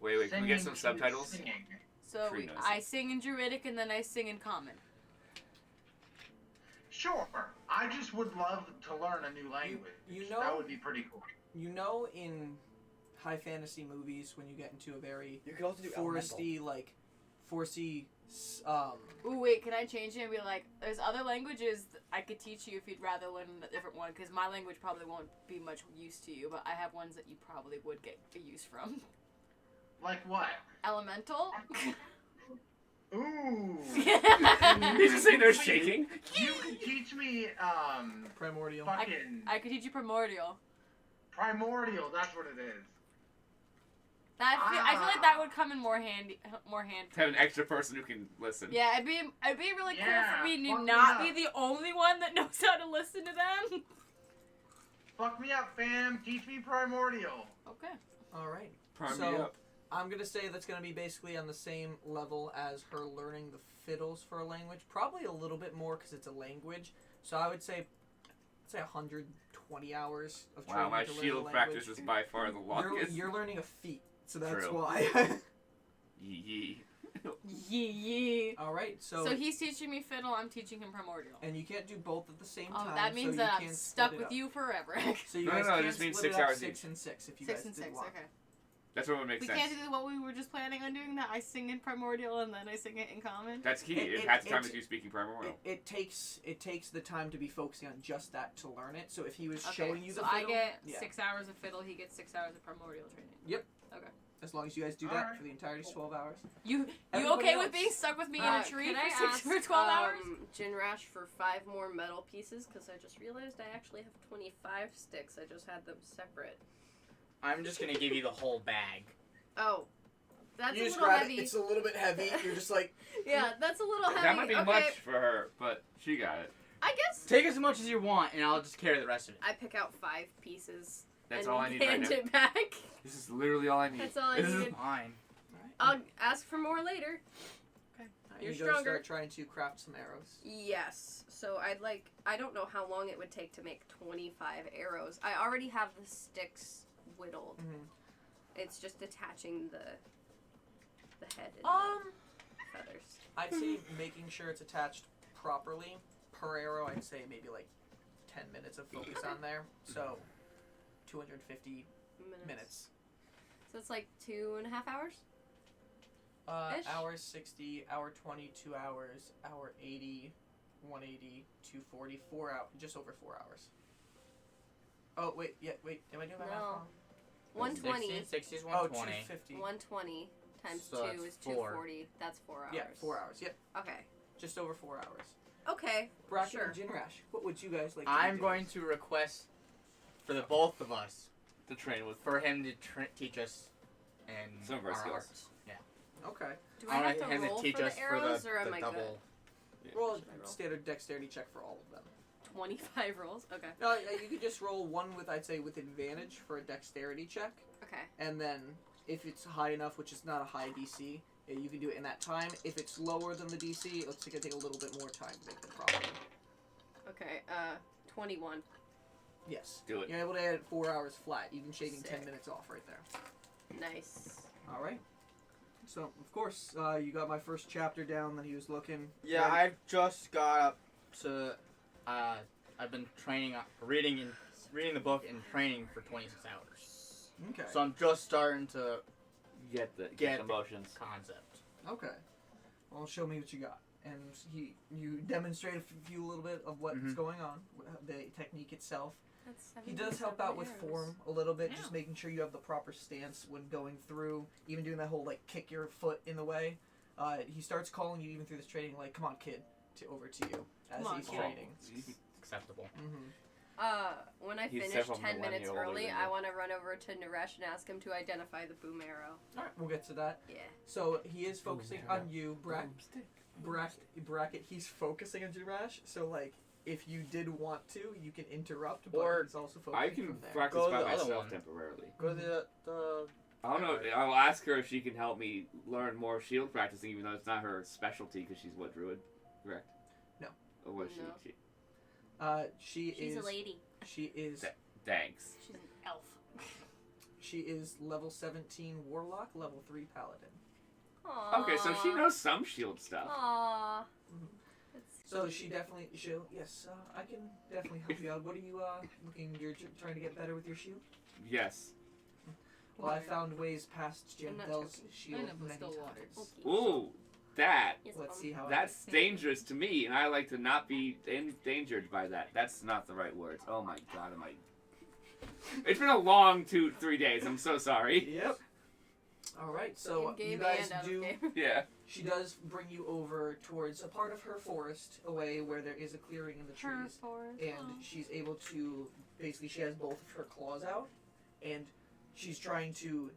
Wait, can we get Singing some is subtitles? Singing. So Tree noises. I sing in Druidic and then I sing in Common. Sure. I just would love to learn a new language. you know- that would be pretty cool. You know, in high fantasy movies, when you get into a very You could also do foresty, like, foresty, Ooh, wait, can I change it and be like, there's other languages I could teach you if you'd rather learn a different one, because my language probably won't be much use to you, but I have ones that you probably would get a use from. Like what? Elemental? Ooh. He's just sitting there shaking. You can teach me, primordial. fucking I could teach you Primordial. primordial. That's what it is. I feel like that would come in more hand. To have an extra person who can listen. Yeah, it'd be really cool Yeah, for me to fuck me not up. be the only one that knows how to listen to them. Fuck me up, fam. Teach me primordial. Okay. All right. Prime So- me up. I'm gonna say that's gonna be basically on the same level as her learning the fiddles for a language. Probably a little bit more because it's a language. So I would say 120 hours of training Wow, my to learn shield the practice language. is by far the longest. You're learning a feat, so that's True. why. Yee. Yee. All right. So he's teaching me fiddle. I'm teaching him Primordial. and you can't do both at the same Oh, time. that means so that you I'm can't stuck split it with up. you forever. So you No, guys no, it can't just means split 6 it up hours 6 each. and 6 if you 6 guys and did 6. want. Okay. That's what would make We sense. can't do what we were just planning on doing. That I sing in primordial and then I sing it in common. That's key. It- It has it- time it- as you speaking primordial. It takes the time to be focusing on just that to learn it. So if he was Okay, showing you so the I fiddle, get yeah, 6 hours of fiddle. He gets 6 hours of primordial training. as long as you guys do that Alright. for the entirety of 12 hours. You Everybody okay else. with being stuck with me in Uh, a tree can I for ask, 12 hours? Jinrash for 5 more metal pieces because I just realized I actually have 25 sticks. I just had them separate. I'm just gonna give you the whole bag. Oh, that's you a just little grab heavy. it. It's a little bit heavy. You're just like, Yeah, that's a little heavy. That might be okay, much for her, but she got it. I guess Take as much as you want, and I'll just carry the rest of it. I pick out 5 pieces That's and all I need right hand now. it back. This is literally all I need. That's all I This is needed. fine. I'll ask for more later. You're you go stronger. start trying to craft some arrows. Yes. So I don't know how long it would take to make 25 arrows. I already have the sticks whittled. Mhm. It's just attaching the head and the feathers. I'd say making sure it's attached properly per arrow. I'd say maybe like 10 minutes of focus on there. So 250 minutes. So it's like 2.5 hours? Ish? Hour 60, hour 20, 2 hours, hour 80, 180, 240, 4 hours, just over 4 hours. Oh, wait, am I doing my math No. wrong? 120. 60 is Oh, 120. 250. 120 times So 2 that's is 4. 240. That's 4 hours. Yeah, 4 hours, yep, Okay. just over 4 hours. Okay. Bracken Sure. and Jinrash, what would you guys like to I'm do? going to request for the both of us To train with. for him to teach us and Some of our skills. arts. Yeah. Okay. Do I have want to him roll to teach for us the arrows, or am the I double. Roll Should I a roll? standard dexterity check for all of them. good? 25 rolls? Okay. No, you could just roll one with, I'd say, with advantage for a dexterity check. Okay. And then if it's high enough, which is not a high DC, you can do it in that time. If it's lower than the DC, it's going to take a little bit more time to make them properly. Okay. 21. Yes. Do it. You're able to add 4 hours flat, even shaving 10 Sick. minutes off right there. Nice. All right. So, of course, you got my first chapter down that he was looking. Yeah, ready. I've just got up to. I've been training, reading the book and training for 26 hours. Okay. So I'm just starting to Get the Get the- emotions. concept. Okay. Well, show me what you got. And you demonstrate a few little bit of what's Mhm. going on, the technique itself. That's He does help 77 out with arrows. form a little bit, Yeah. just making sure you have the proper stance when going through, even doing that whole like kick your foot in the way. He starts calling you even through this training like, "Come on, kid," over to you as Come on, he's kid. training. Acceptable. Mm-hmm. When I He's finish several 10 minutes millennia older early, than I you. want to run over to Naresh and ask him to identify the boom arrow. All right, we'll get to that. Yeah. So he is focusing arrow. on you, Bracket. He's focusing on Jirash. So like, if you did want to, you can interrupt, but Or he's also focusing I can from there. practice Go to by the other myself one. temporarily. Go to the I don't know. I'll ask her if she can help me learn more shield practicing, even though it's not her specialty, because she's what, druid, correct? No. Or was No. she? She She's is. a lady. She is. Thanks. She's an elf. She is level 17 warlock, level 3 paladin. Aww. Okay, so she knows some shield stuff. Aww. Mhm. That's So cute. she definitely. Yes, I can definitely help you out. What are you looking? You're trying to get better with your shield. Yes. Well, I found ways past I'm not Janthel's joking. shield I know, but many still times. waters. Okay. Ooh, that. Yes, Let's see how. That's dangerous to me, and I like to not be endangered by that. That's not the right words. Oh my god, am I... It's been a long 2-3 days. I'm so sorry. Yep. All right, so In-game you guys and out of do. game. Yeah. She does bring you over towards a part of her forest, away where there is a clearing in the trees, and she's able to. Basically, she has both of her claws out, and she's trying to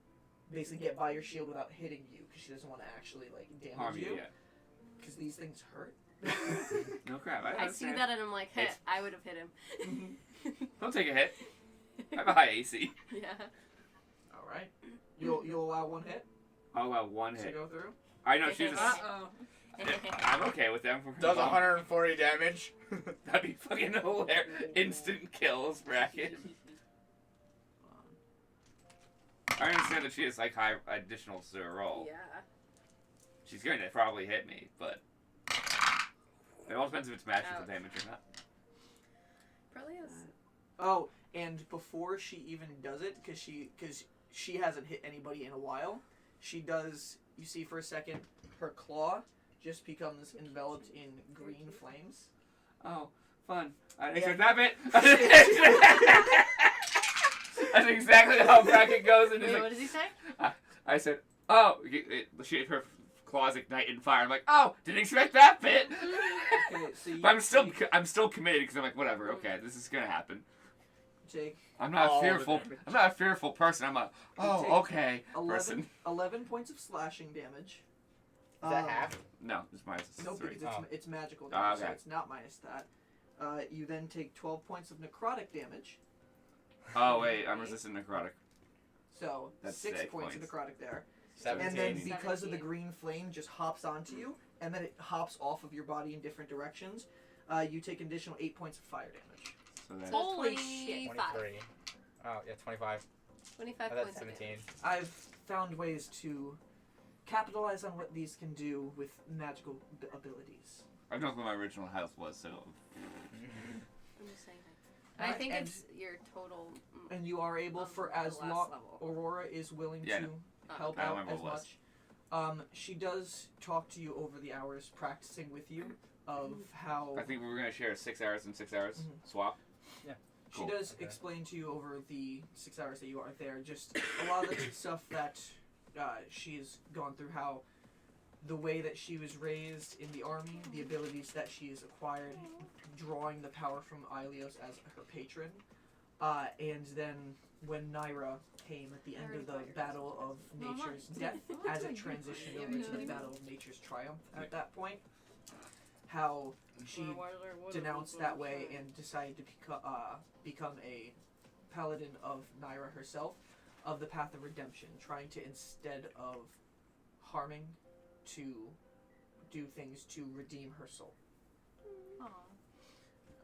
basically get by your shield without hitting you, because she doesn't want to actually like damage Harm you, you, yeah. because these things hurt. No crap. I I see understand. that and I'm like, hey, It's- I would have hit him. Don't take a hit. I have a high AC. Yeah. All right, you'll allow one hit I'll allow one to hit. go through. I know she's a... Uh-oh. I'm okay with them. does 140 damage. That'd be fucking hilarious. Instant kills bracket. I understand that she has like high additionals to her roll. Yeah. She's going to probably hit me, but it all depends if it's magical Ouch. damage or not. Probably is. Oh, and before she even does it, because she hasn't hit anybody in a while. She does. You see for a second, her claw just becomes enveloped in green flames. Oh, fun. I didn't Yeah. expect that bit. That's exactly how bracket goes. And Wait, like, what does he say? I said, oh, her claws ignite in fire. I'm like, oh, didn't expect that bit. Okay, so you, But I'm still committed because I'm like, whatever. Okay, this is gonna happen. Jake, I'm not All the fearful. damage. I'm not a fearful person. I'm a take okay 11, person. 11 points of slashing damage. Is that half? No, it's minus No, 3. because Oh. it's magical Ah, damage, so okay. it's not minus that. You then take 12 points of necrotic damage. Oh wait, I'm resistant necrotic. So That's 6 6 points of points. necrotic there. 17. And then because of the 17. green flame just hops onto you, and then it hops off of your body in different directions, you take an additional 8 points of fire damage. So that's Holy 25. 23. Oh, yeah, 25. 25 Oh, that's points of 17. damage. I've found ways to capitalize on what these can do with magical abilities. I don't know what my original health was, so I'm just saying that. I Alright, think and- it's your total. And you are able, for the as last long level. Aurora is willing Yeah, I to know. help I don't out remember as what it was. much. She does talk to you over the hours practicing with you of how I think we were gonna share 6 hours and 6 hours Mhm. swap. she cool. does Okay. explain to you over the 6 hours that you are there just a lot of the stuff that she's gone through, how the way that she was raised in the army, the abilities that she has acquired, drawing the power from Ilios as her patron, and then when Naira came at the end of the Battle of Nature's Death, as it transitioned over to the Battle of Nature's Triumph at that point, how she denounced that way and decided to become a paladin of Naira herself, of the path of redemption, trying to, instead of harming, to do things to redeem her soul.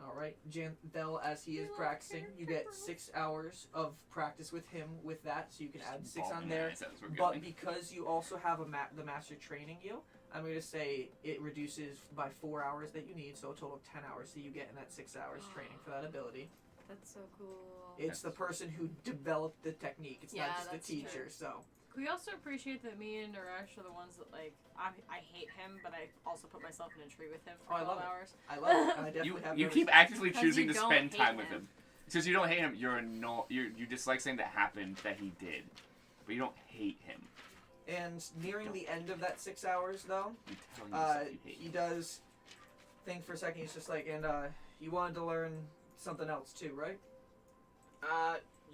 Alright, Janthel, as he is practicing, you get 6 hours of practice with him with that, so you can add 6 on there. That's where we're But going. because you also have the master training you, I'm going to say it reduces by 4 hours that you need, so a total of 10 hours that you get in that 6 hours training for that ability. That's so cool. It's the person who developed the technique. It's Yeah, not just the that's true. teacher. So Can we also appreciate that me and Naresh are the ones that, like, I hate him, but I also put myself in a tree with him for Oh, I 12 love it. hours. I love it. And I definitely have You noticed- keep actively 'Cause choosing you to don't spend hate time with him. him. Since you don't hate him, you dislike something that happened that he did, but you don't hate him. And nearing the end of that 6 hours, though, You tell yourself you hate he him. does think for a second. He's just like, and you wanted to learn something else too, right?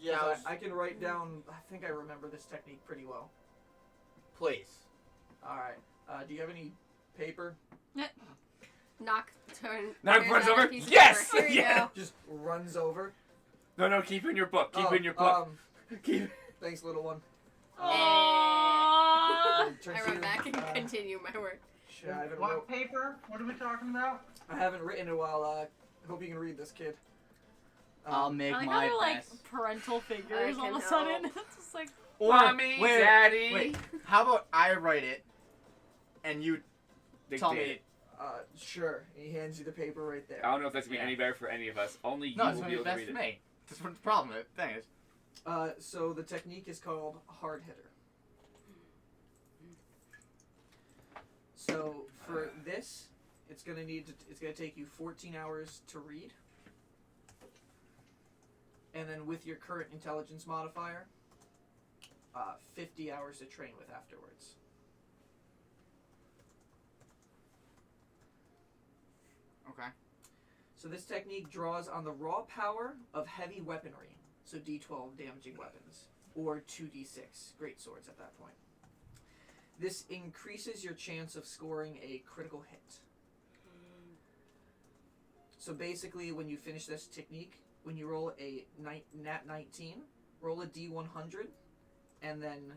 Yeah, 'Cause I can write down. I think I remember this technique pretty well. please. All right. Do you have any paper? Knock Knock here's runs another over. piece of Yes! paper. Here you Yeah! go. Just runs over. No, keep in your book. Keep Oh, in your book. Keep. Thanks, little one. Aww. Turns I to wrote you, back and continue my work. Shit, I haven't, What paper? What are we talking about? I haven't written in a while. Hope you can read this, kid. I'll make I like how my they're like best. parental figures I all of a can sudden. help. It's just like, Or, Mommy, wait, Daddy. Wait, how about I write it, and you tell Dictate me? it. Sure. He hands you the paper right there. I don't know if that's gonna be any better for any of us. Only you No, it's will gonna be be able to best read for it. me. That's what the problem. The thing is. So the technique is called hard hitter. So for this, it's gonna take you 14 hours to read, and then with your current intelligence modifier, 50 hours to train with afterwards. Okay. So this technique draws on the raw power of heavy weaponry, so D12 damaging weapons, or 2d6 great swords at that point. This increases your chance of scoring a critical hit. So basically, when you finish this technique, when you roll a nat 19, roll a D100, and then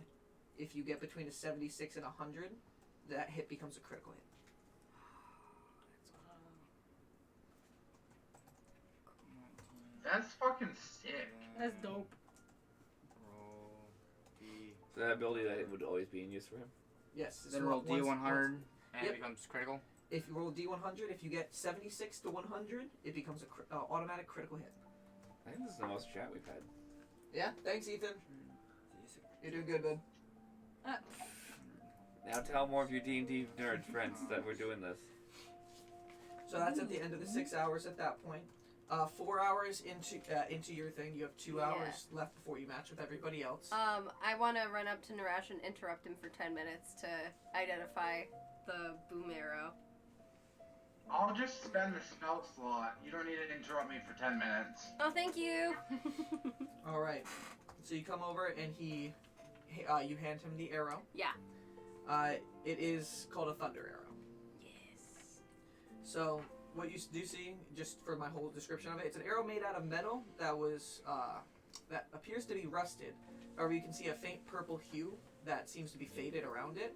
if you get between a 76 and 100, that hit becomes a critical hit. That's fucking sick. that's dope. Roll D. So that ability that would always be in use for him. Yes. Then roll D100, and Yep. it becomes critical. If you roll D100, if you get 76 to 100, it becomes a automatic critical hit. I think this is the most chat we've had. Yeah, thanks, Ethan. D6. You're doing good, bud. Now tell more of your D&D nerd friends that we're doing this. So that's at the end of the 6 hours at that point. 4 hours into your thing, you have 2 hours left before you match with everybody else. I want to run up to Narash and interrupt him for 10 minutes to identify the boom arrow. I'll just spend the spell slot. You don't need to interrupt me for 10 minutes. Oh, thank you. All right. So you come over and you hand him the arrow. Yeah. It is called a thunder arrow. Yes. So what you do see, just for my whole description of it, it's an arrow made out of metal that was that appears to be rusted. However, you can see a faint purple hue that seems to be faded around it,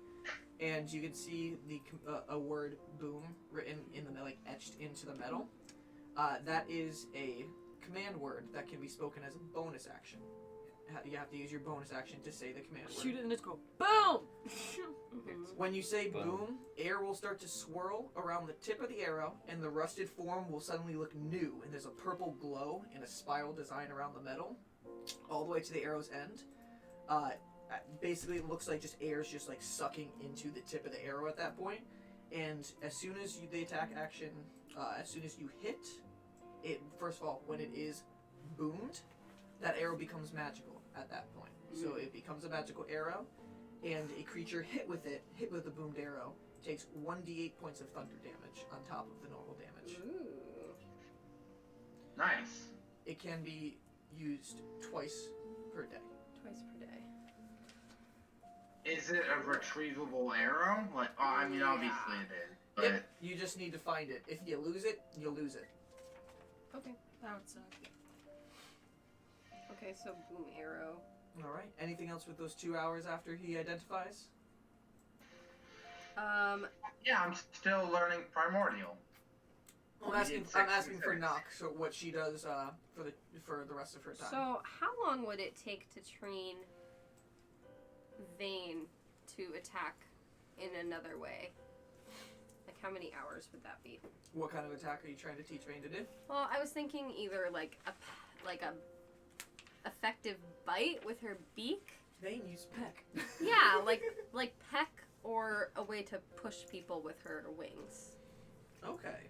and you can see a word "boom" written in the like etched into the metal. That is a command word that can be spoken as a bonus action. You have to use your bonus action to say the command word. Shoot it and just go boom. When you say boom, air will start to swirl around the tip of the arrow, and the rusted form will suddenly look new, and there's a purple glow in a spiral design around the metal, all the way to the arrow's end. Basically, it looks like just air's just like sucking into the tip of the arrow at that point, and as soon as the attack action, as soon as you hit it, first of all, when it is boomed, that arrow becomes magical at that point. So it becomes a magical arrow, and a creature hit with the boomed arrow, takes 1d8 points of thunder damage on top of the normal damage. Ooh. Nice. It can be used twice per day. Twice per day. Is it a retrievable arrow? Like, I mean, obviously it is. But Yep, you just need to find it. If you lose it, you'll lose it. Okay. That would suck. Okay, so boom arrow. Alright, anything else with those 2 hours after he identifies? yeah, I'm still learning primordial. I'm We asking did 66. for Nock, so what she does for the rest of her time. So how long would it take to train Vane to attack in another way? Like how many hours would that be? What kind of attack are you trying to teach Vane to do? Well, I was thinking either like a effective bite with her beak. Vane use peck. Yeah, like peck, or a way to push people with her wings. Okay.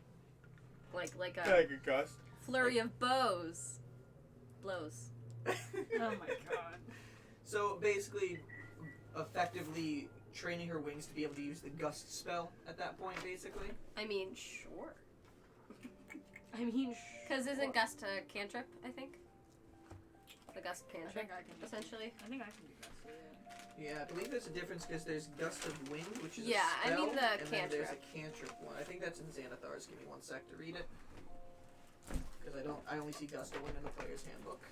Like a gust. flurry of blows. Oh my god. So basically, effectively training her wings to be able to use the gust spell at that point, basically. I mean, sure. Sure. Because isn't gust a cantrip, I think? The gust I cantrip, think I can do essentially. I think I can do that. So Yeah, I believe there's a difference because there's gust of wind, which is Yeah, a I spell, mean the and then there's cantrip. a cantrip one. I think that's in Xanathar's. Give me 1 sec to read it. Because I only see gust of wind in the player's handbook.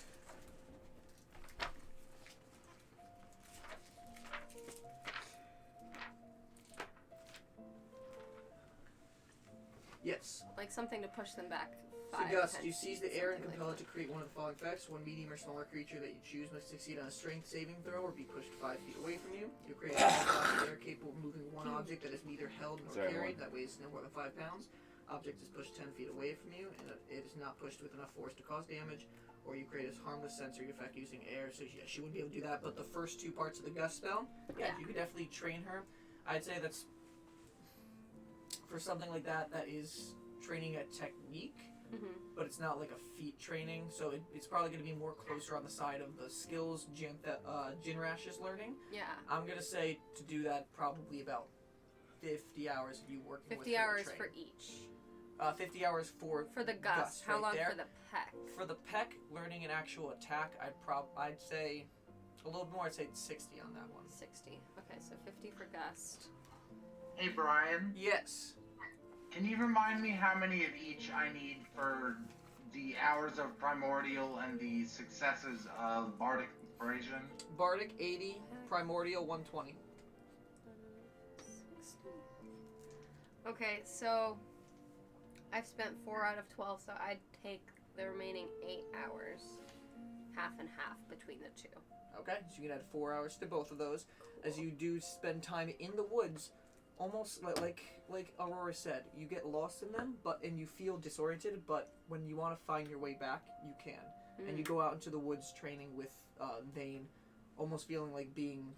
Yes. Like something to push them back. So 5, gust, 10 you seize feet, the air and something compel like it to create one of the following effects. One medium or smaller creature that you choose must succeed on a strength saving throw or be pushed 5 feet away from you. You create a blast of air capable of moving one object that is neither held nor Sorry, carried, one. that weighs no more than 5 pounds. Object is pushed 10 feet away from you, and it is not pushed with enough force to cause damage. Or you create a harmless sensory effect using air. So yeah, she wouldn't be able to do that. But the first 2 parts of the gust spell, yeah, Yeah. you could definitely train her. I'd say that's for something like that. That is training a technique. But it's not like a feat training, so it's probably going to be more closer on the side of the skills Jinrash is learning. Yeah. I'm going to say to do that probably about 50 hours of you working with 50 her to hours train. for each. 50 hours for For the gust. How right long there. for the peck? For the peck, learning an actual attack, I'd say a little more. I'd say 60 on that one. 60. Okay, so 50 for gust. Hey, Brian, Yes. can you remind me how many of each I need for the hours of primordial and the successes of bardic inspiration? Bardic 80, Primordial 120. 60. Okay, so I've spent 4 out of 12, so I'd take the remaining 8 hours. Half and half between the 2. Okay, so you can add 4 hours to both of those, as you do spend time in the woods. Almost like Aurora said, you get lost in them, and you feel disoriented. But when you want to find your way back, you can, and you go out into the woods training with Vane almost feeling like being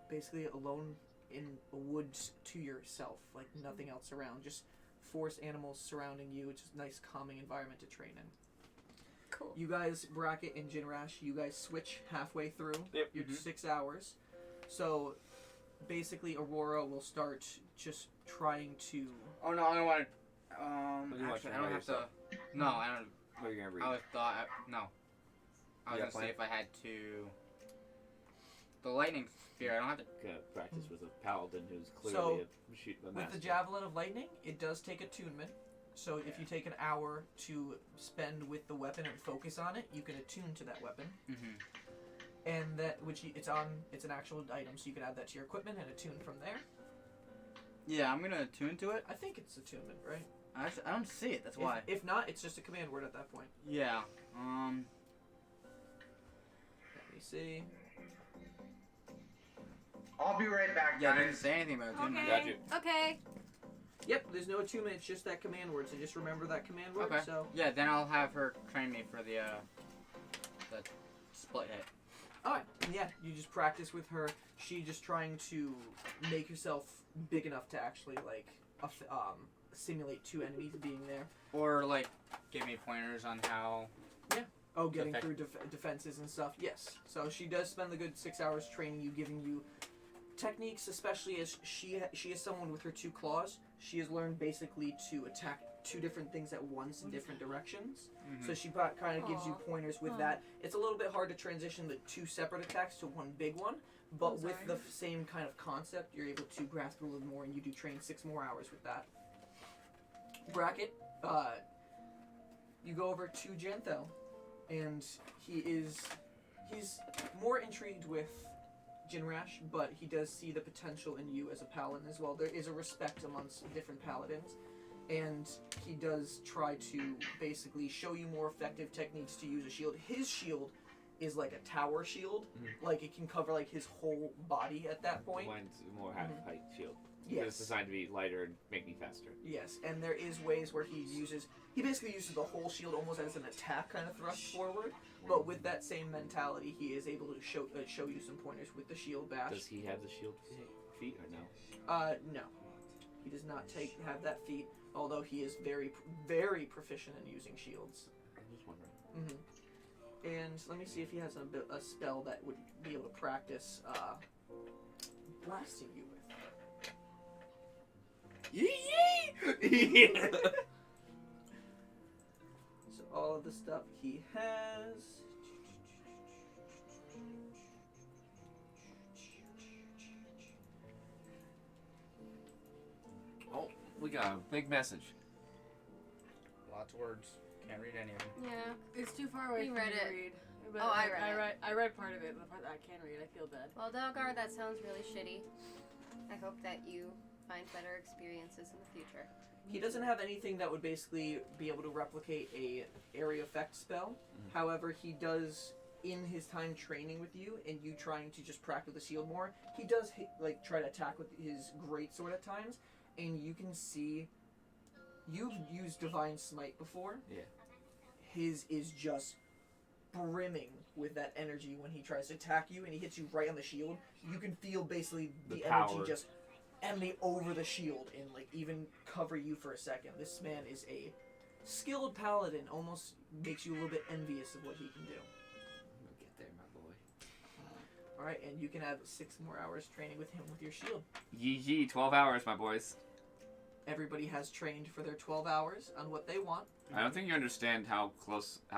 basically alone in a woods to yourself, like nothing else around, just forest animals surrounding you. It's just a nice calming environment to train in. Cool. You guys, Bracket and Jinrash, you guys switch halfway through your 6 hours. So basically Aurora will start just trying to... Oh no, I don't want to. What do you want Actually, to I don't know have to. yourself? No, I don't. What are you gonna read? I was thought. No. I was You gonna got say plan? if I had to. The lightning sphere. I don't have to. Gonna practice with a paladin who's So, clearly a With master. the Javelin of Lightning, it does take attunement. So if you take an hour to spend with the weapon and focus on it, you can attune to that weapon. Mm-hmm. And that, it's an actual item, so you can add that to your equipment and attune from there. Yeah, I'm gonna attune to it. I think it's attunement, right? Actually, I don't see it. That's why. If not, it's just a command word at that point. Yeah. Let me see. I'll be right back, Yeah, it guys. didn't say anything about attunement. Got you. Okay. Yep, there's no attunement, it's just that command word, so just remember that command word. Okay. So, Yeah, then I'll have her train me for the split hit. alright, yeah, you just practice with her. She just trying to make herself big enough to actually, like, simulate two enemies being there. Or like, give me pointers on how. Oh, getting Defect- through defenses and stuff. Yes. So she does spend the good 6 hours training you, giving you techniques, especially as she is someone with her two claws. She has learned basically to attack two different things at once in different directions. Mhm. So she kind of gives you pointers with that. It's a little bit hard to transition the two separate attacks to one big one, but I'm with sorry. the same kind of concept, you're able to grasp a little more, and you do train 6 more hours with that. Bracket, you go over to Janthel, and he's more intrigued with Jinrash, but he does see the potential in you as a paladin as well. There is a respect amongst different paladins, and he does try to basically show you more effective techniques to use a shield. His shield is like a tower shield, like it can cover like his whole body at that point. Mine's more half height shield. Yes. It's designed to be lighter and make me faster. Yes, and there is ways where he basically uses the whole shield almost as an attack kind of thrust forward, but with that same mentality, he is able to show you some pointers with the shield bash. Does he have the shield feat or no? No. He does not have that feat, although he is very, very proficient in using shields. I'm just wondering. And let me see if he has a spell that would be able to practice blasting you with. So all of the stuff he has. Oh, we got a big message. Lots of words. Can't read any of them. Yeah. It's too far away You for read me to it. read. But Oh, I read it. I read part of it, but the part that I can't read, I feel bad. Well, Delgar, that sounds really shitty. I hope that you find better experiences in the future. He doesn't have anything that would basically be able to replicate a area effect spell. However, he does, in his time training with you and you trying to just practice the shield more, he does try to attack with his great sword at times, and you can see you've used Divine Smite before. Yeah. His is just brimming with that energy when he tries to attack you and he hits you right on the shield. You can feel basically the energy power. just emanate over the shield and like even cover you for a second. This man is a skilled paladin, almost makes you a little bit envious of what he can do. We'll get there, my boy. Alright, and you can have 6 more hours training with him with your shield. Yee, 12 hours, my boys. Everybody has trained for their 12 hours on what they want. I don't think you understand how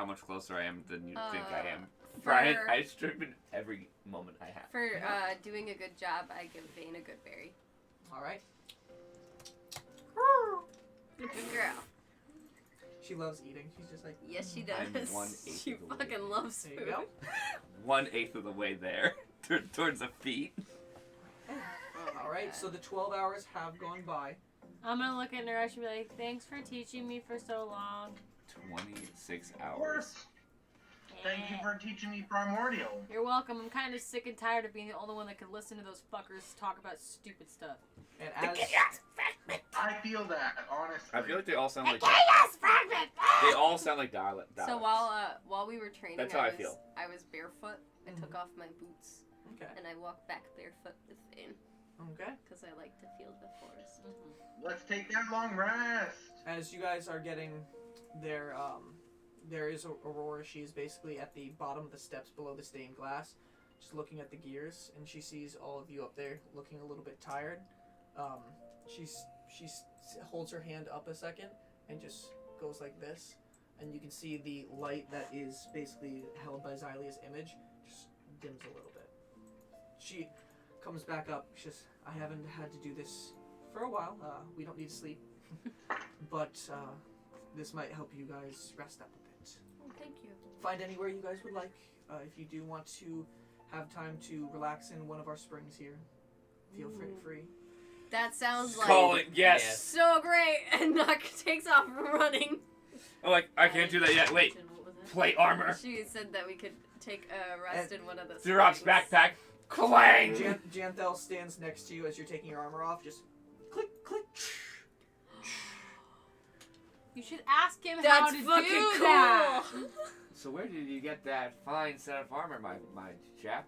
much closer I am than you think I am. For- Brian, I strip in every moment I have. For doing a good job, I give Vane a good berry. Alright? Good girl. She loves eating. She's just like, Yes, she I'm does. 1/8 She of the way. fucking loves there food. you go. 1/8 of the way there. Towards the feet. Alright, so the 12 hours have gone by. I'm gonna look at Naresh and be like, thanks for teaching me for so long. 26 Of hours. course. Thank you for teaching me Primordial. You're welcome. I'm kind of sick and tired of being the only one that can listen to those fuckers talk about stupid stuff. And I feel that, honestly. I feel like they all sound like Chaos fragment! they all sound like dialects. So while we were training, That's how I feel. I was barefoot. I took off my boots Okay. and I walked back barefoot with Fane Okay. because I like to feel the forest. Let's take that long rest. As you guys are getting there, there is Aurora. She's basically at the bottom of the steps below the stained glass, just looking at the gears, and she sees all of you up there looking a little bit tired. She holds her hand up a second and just goes like this, and you can see the light that is basically held by Xylia's image just dims a little bit. She comes back up. She says, I haven't had to do this for a while. We don't need to sleep. But this might help you guys rest up a bit. Oh, thank you. Find anywhere you guys would like. If you do want to have time to relax in one of our springs here, feel free. That sounds like Call it yes. so great. And Knock takes off running. Oh, like I can't do that yet. Wait, What was it? plate armor. She said that we could take a rest in one of the Xerox springs. backpack. Clang. Janthel stands next to you as you're taking your armor off. Just click, click. You should ask him how That's to fucking do cool. that. So where did you get that fine set of armor, my chap?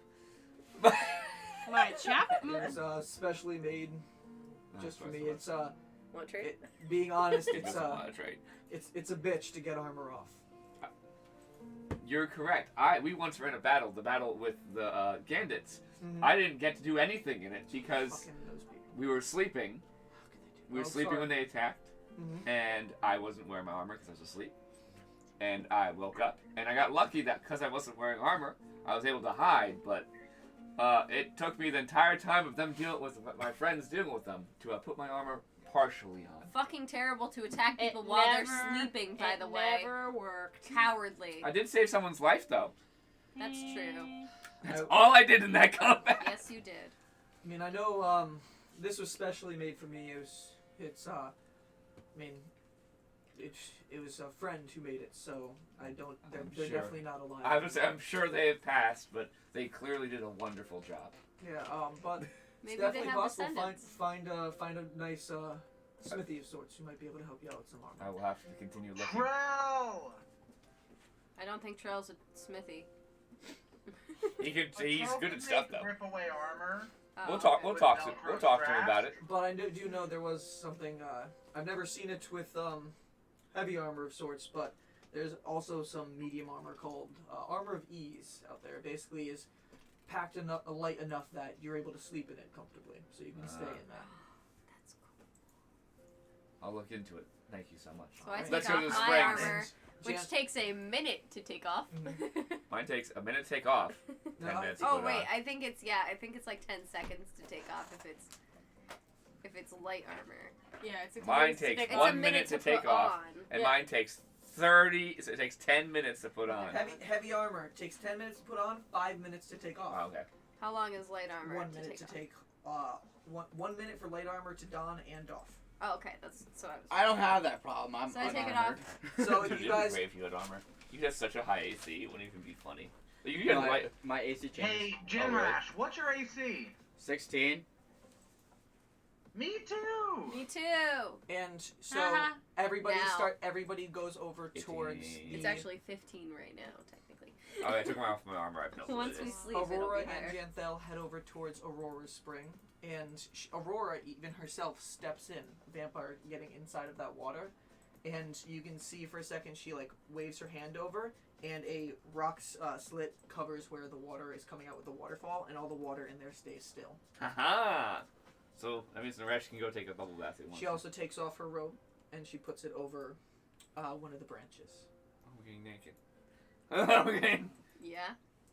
My chap? It's specially made just for me. It's Want to trade? being honest, It doesn't want to trade. it's a bitch to get armor off. You're correct. We once ran the battle with the Gandits. Mhm. I didn't get to do anything in it because Fucking those people. we were sleeping. We were Oh, sleeping sorry. when they attacked, Mhm. and I wasn't wearing my armor because I was asleep. And I woke up, and I got lucky that because I wasn't wearing armor, I was able to hide. But it took me the entire time of them dealing with my friends dealing with them to put my armor partially on. Fucking terrible to attack It people while they're never- sleeping, by the way. Never worked. Cowardly. I did save someone's life though. That's true. That's all I did in that combat. Yes, you did. I mean, I know this was specially made for me. It was a friend who made it, so I don't. They're sure. definitely not alive. I'm sure they have passed, but they clearly did a wonderful job. Yeah, but Maybe it's they definitely have possible. descendants. Find a nice smithy of sorts who might be able to help you out with some armor. I will have to continue looking. Trell! I don't think Trell's a smithy. He's Trell good can at stuff make though. Rip away armor. Oh, We'll talk. okay. We'll With talk. Velcro We'll talk to him straps. about it. But I do know there was something. I've never seen it with heavy armor of sorts, but there's also some medium armor called armor of ease out there. Basically, is packed enough, light enough that you're able to sleep in it comfortably, so you can stay in that. That's cool. I'll look into it. Thank you so much. So I Alright. take Let's go to off the my springs. armor, And which Jan- takes a minute to take off. Mine takes a minute to take off. 10 No, minutes to Oh put wait, on. I think it's like 10 seconds to take off if it's light armor. Yeah, it's Mine takes It's one a minute to put take off. on. And Yeah. mine takes 30. So it takes 10 minutes to put on. Heavy armor takes 10 minutes to put on, 5 minutes to take off. Oh, okay. How long is light armor 1 to minute take to off? take. 1 minute for light armor to don and off. Oh, okay, that's so I was. I don't have that problem. I'm So I take it unarmored. So Dude, you it'd guys, be great if you had armor. You have such a high AC. It wouldn't even be funny. You get light. My AC changed. Hey, Jim really? Rash, what's your AC? 16. Me too! Me too. and so Uh-huh. Now. everybody goes over towards. It's the- actually 15 right now, technically. Oh, I took mine off my armor. I have no clue what Once it we is. sleep, it'll Aurora be and higher. Janthel head over towards Aurora's spring, and Aurora even herself steps in, vampire getting inside of that water, and you can see for a second she like waves her hand over, and a rock slit covers where the water is coming out with the waterfall, and all the water in there stays still. Haha. So that means Naresh can go take a bubble bath. She also takes off her robe, and she puts it over one of the branches. Oh, we're getting naked. Okay. Yeah.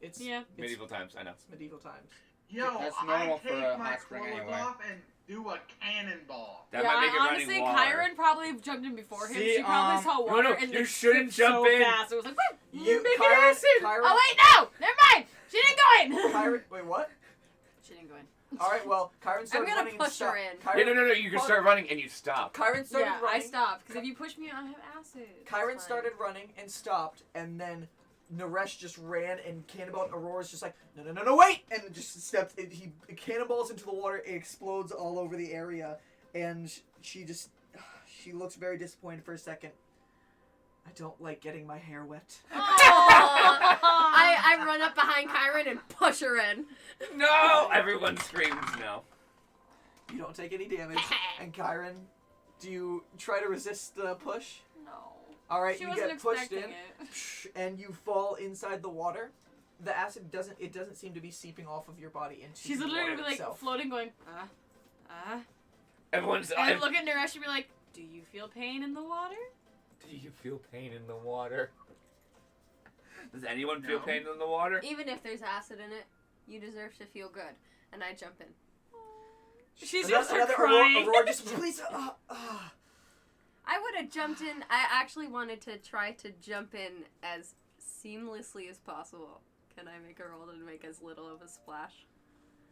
It's Yeah. it's, Medieval times. I know. it's medieval times. Yo, That's I normal take for a my hot spring clothes anyway. off and do a cannonball. That yeah, might make it honestly, running water. Kyron probably jumped in before him. See, She probably saw water no, and you then shouldn't skipped jump so in. fast. It was like, what? You, Make it Kyron, acid! Kyron, Oh wait, no! Never mind. She didn't go in. Kyron, wait, what? She didn't go in. All right, well, Kyron started gonna running. push and her stopped. in. Kyron, Yeah, no. You can start running and you stop. Kyron started Yeah, running. I stopped because if you push me, I have acid. Kyron It's started running and stopped, and then Naresh just ran and cannonballed. Aurora's just like, no, wait! And just stepped. He cannonballs into the water. It explodes all over the area. And she looks very disappointed for a second. I don't like getting my hair wet. I run up behind Kyron and push her in. No! Everyone screams no. You don't take any damage. And Kyron, do you try to resist the push? No. All right, She you wasn't get pushed in, expecting it. and you fall inside the water. The acid doesn't seem to be seeping off of your body into She's the literally water like itself. floating, going, Everyone's. And I look at Naresh and be like, do you feel pain in the water? Do you feel pain in the water? Does anyone feel No. pain in the water? Even if there's acid in it, you deserve to feel good. And I jump in. She's Another- just start another crying. Aurora just please. I would have jumped in. I actually wanted to try to jump in as seamlessly as possible. Can I make a roll to make as little of a splash?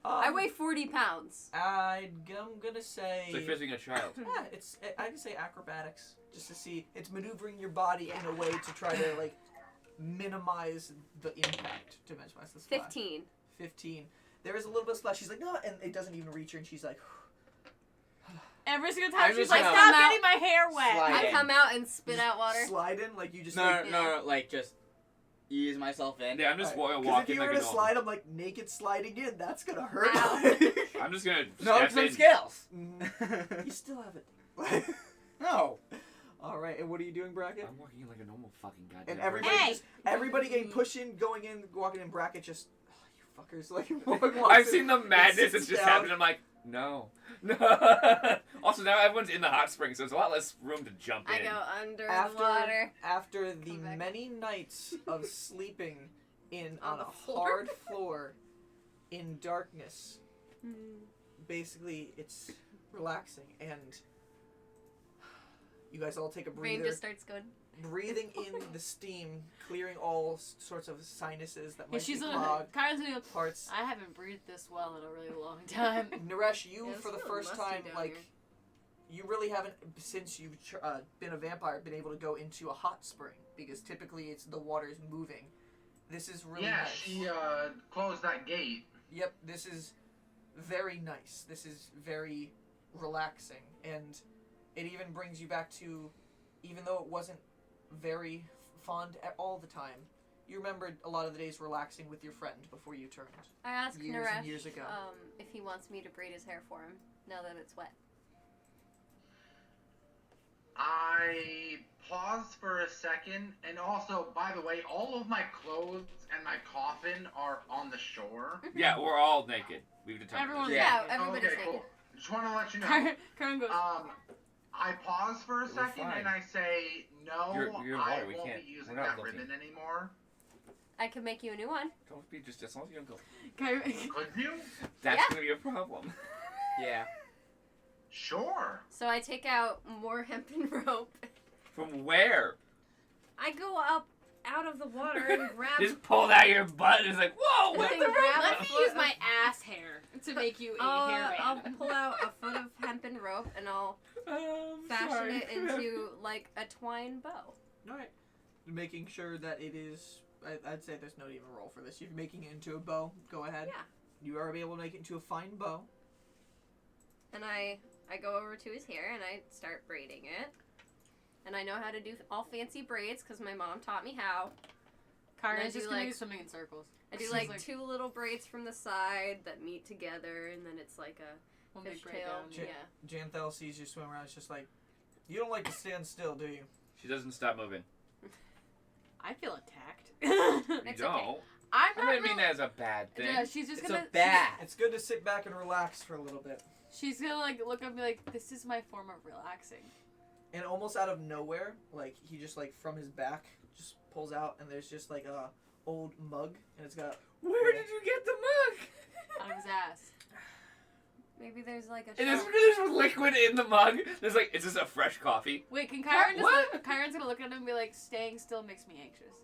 I weigh 40 pounds. I'm gonna say. It's like fishing a child. Yeah, I can say acrobatics just to see. It's maneuvering your body in a way to try to like minimize the impact to minimize the splash. 15. 15. There is a little bit of splash. She's like, no, and it doesn't even reach her, and she's like, Every single time I'm she's just like, gonna stop come getting my hair wet. Slide I in. come out and spit out water. slide in, like you just No, like. no, like just ease myself in. Yeah, I'm just Alright, 'cause walking if you like were a to normal. slide, I'm like naked sliding in. That's gonna hurt. Ow. I'm just gonna No, step some in. scales. You still have it. No. All right, and what are you doing, Bracket? I'm walking like a normal fucking goddamn. And everybody Hey! everybody getting pushed in, going in, walking in. Bracket just, you fuckers, like I've seen the madness sits that's just down. happened. I'm like, no. Also, now everyone's in the hot spring, so there's a lot less room to jump I in. go under the water. After the Come back. many nights of sleeping on On a the floor. hard floor in darkness, Hmm. basically it's relaxing, and you guys all take a Rain breather, just starts going. breathing in the steam, clearing all sorts of sinuses that Yeah, might she's be gonna, clogged. Kyron's gonna go, Parts. I haven't breathed this well in a really long time. Naresh, you Yeah, for the it's first real musty time, down like, here. you really haven't, since you've been a vampire, been able to go into a hot spring, because typically it's the water's moving. This is really Yeah, nice. she closed that gate. Yep, this is very nice. This is very relaxing, and it even brings you back to, even though it wasn't very fond at all the time, you remembered a lot of the days relaxing with your friend before you turned. I asked Years Naresh and years ago. if he wants me to braid his hair for him now that it's wet. I paused for a second, and also, by the way, all of my clothes and my coffin are on the shore. Yeah, we're all naked. We've determined. Everyone- this. Yeah, Yeah. everybody's Okay, naked. cool. Just want to let you know. Kyron goes, I pause for a We're second fine. and I say, no, You're in I water, we won't can't- be using we're not that looking. ribbon anymore. I can make you a new one. Don't be just as long as you don't go. Kyron, Could you? That's Yeah. gonna be a problem. Yeah. Sure. So I take out more hempen rope. From where? I go up out of the water and grab. Just pulled out your butt and it's like, whoa, And what then the grab let a me foot use of- my ass hair to make you a I'll hairband. pull out a foot of hempen rope and I'll fashion it into like a twine bow. Alright. Making sure that it is, I'd say there's no even roll for this. You're making it into a bow. Go ahead. Yeah. You are able to make it into a fine bow. And I go over to his hair and I start braiding it. And I know how to do all fancy braids because my mom taught me how. Kyron's do, just gonna like- do swimming in circles. I do She's like two little braids from the side that meet together and then it's like a one big braid fishtail. down. Yeah. Janthel sees you swim around. It's just like, you don't like to stand still, do you? She doesn't stop moving. I feel attacked. You It's don't. okay. I'm I not didn't mean really- that as a bad thing. Yeah, she's just It's gonna. a bad. It's good to sit back and relax for a little bit. She's gonna like look at me like, this is my form of relaxing. And almost out of nowhere, like, he just, like, from his back, just pulls out, and there's just, like, a old mug, and it's got, Where did you get the mug? Out of his ass. Maybe there's like a And shelf. there's liquid in the mug. There's like, is this a fresh coffee? Wait, can Kyron just What? look, Kyron's gonna look at him and be like, staying still makes me anxious.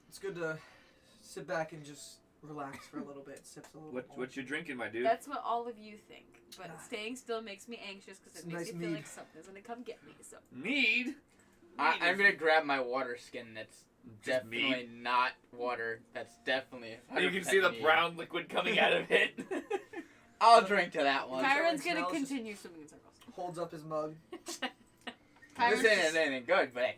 it's good to sit back and just relax for a little bit, sips a little What more. you drinking, my dude? That's what all of you think. But staying still makes me anxious because It's it makes nice me feel mead. like something's gonna come get me. So Mead. I'm gonna grab my water skin that's Just definitely not water. That's definitely. And you can see the 100% mead. brown liquid coming out of it. I'll drink to that one. Kyron Kyron's gonna smells- continue swimming in circles. Holds up his mug. This Kyron's, ain't anything good, but hey,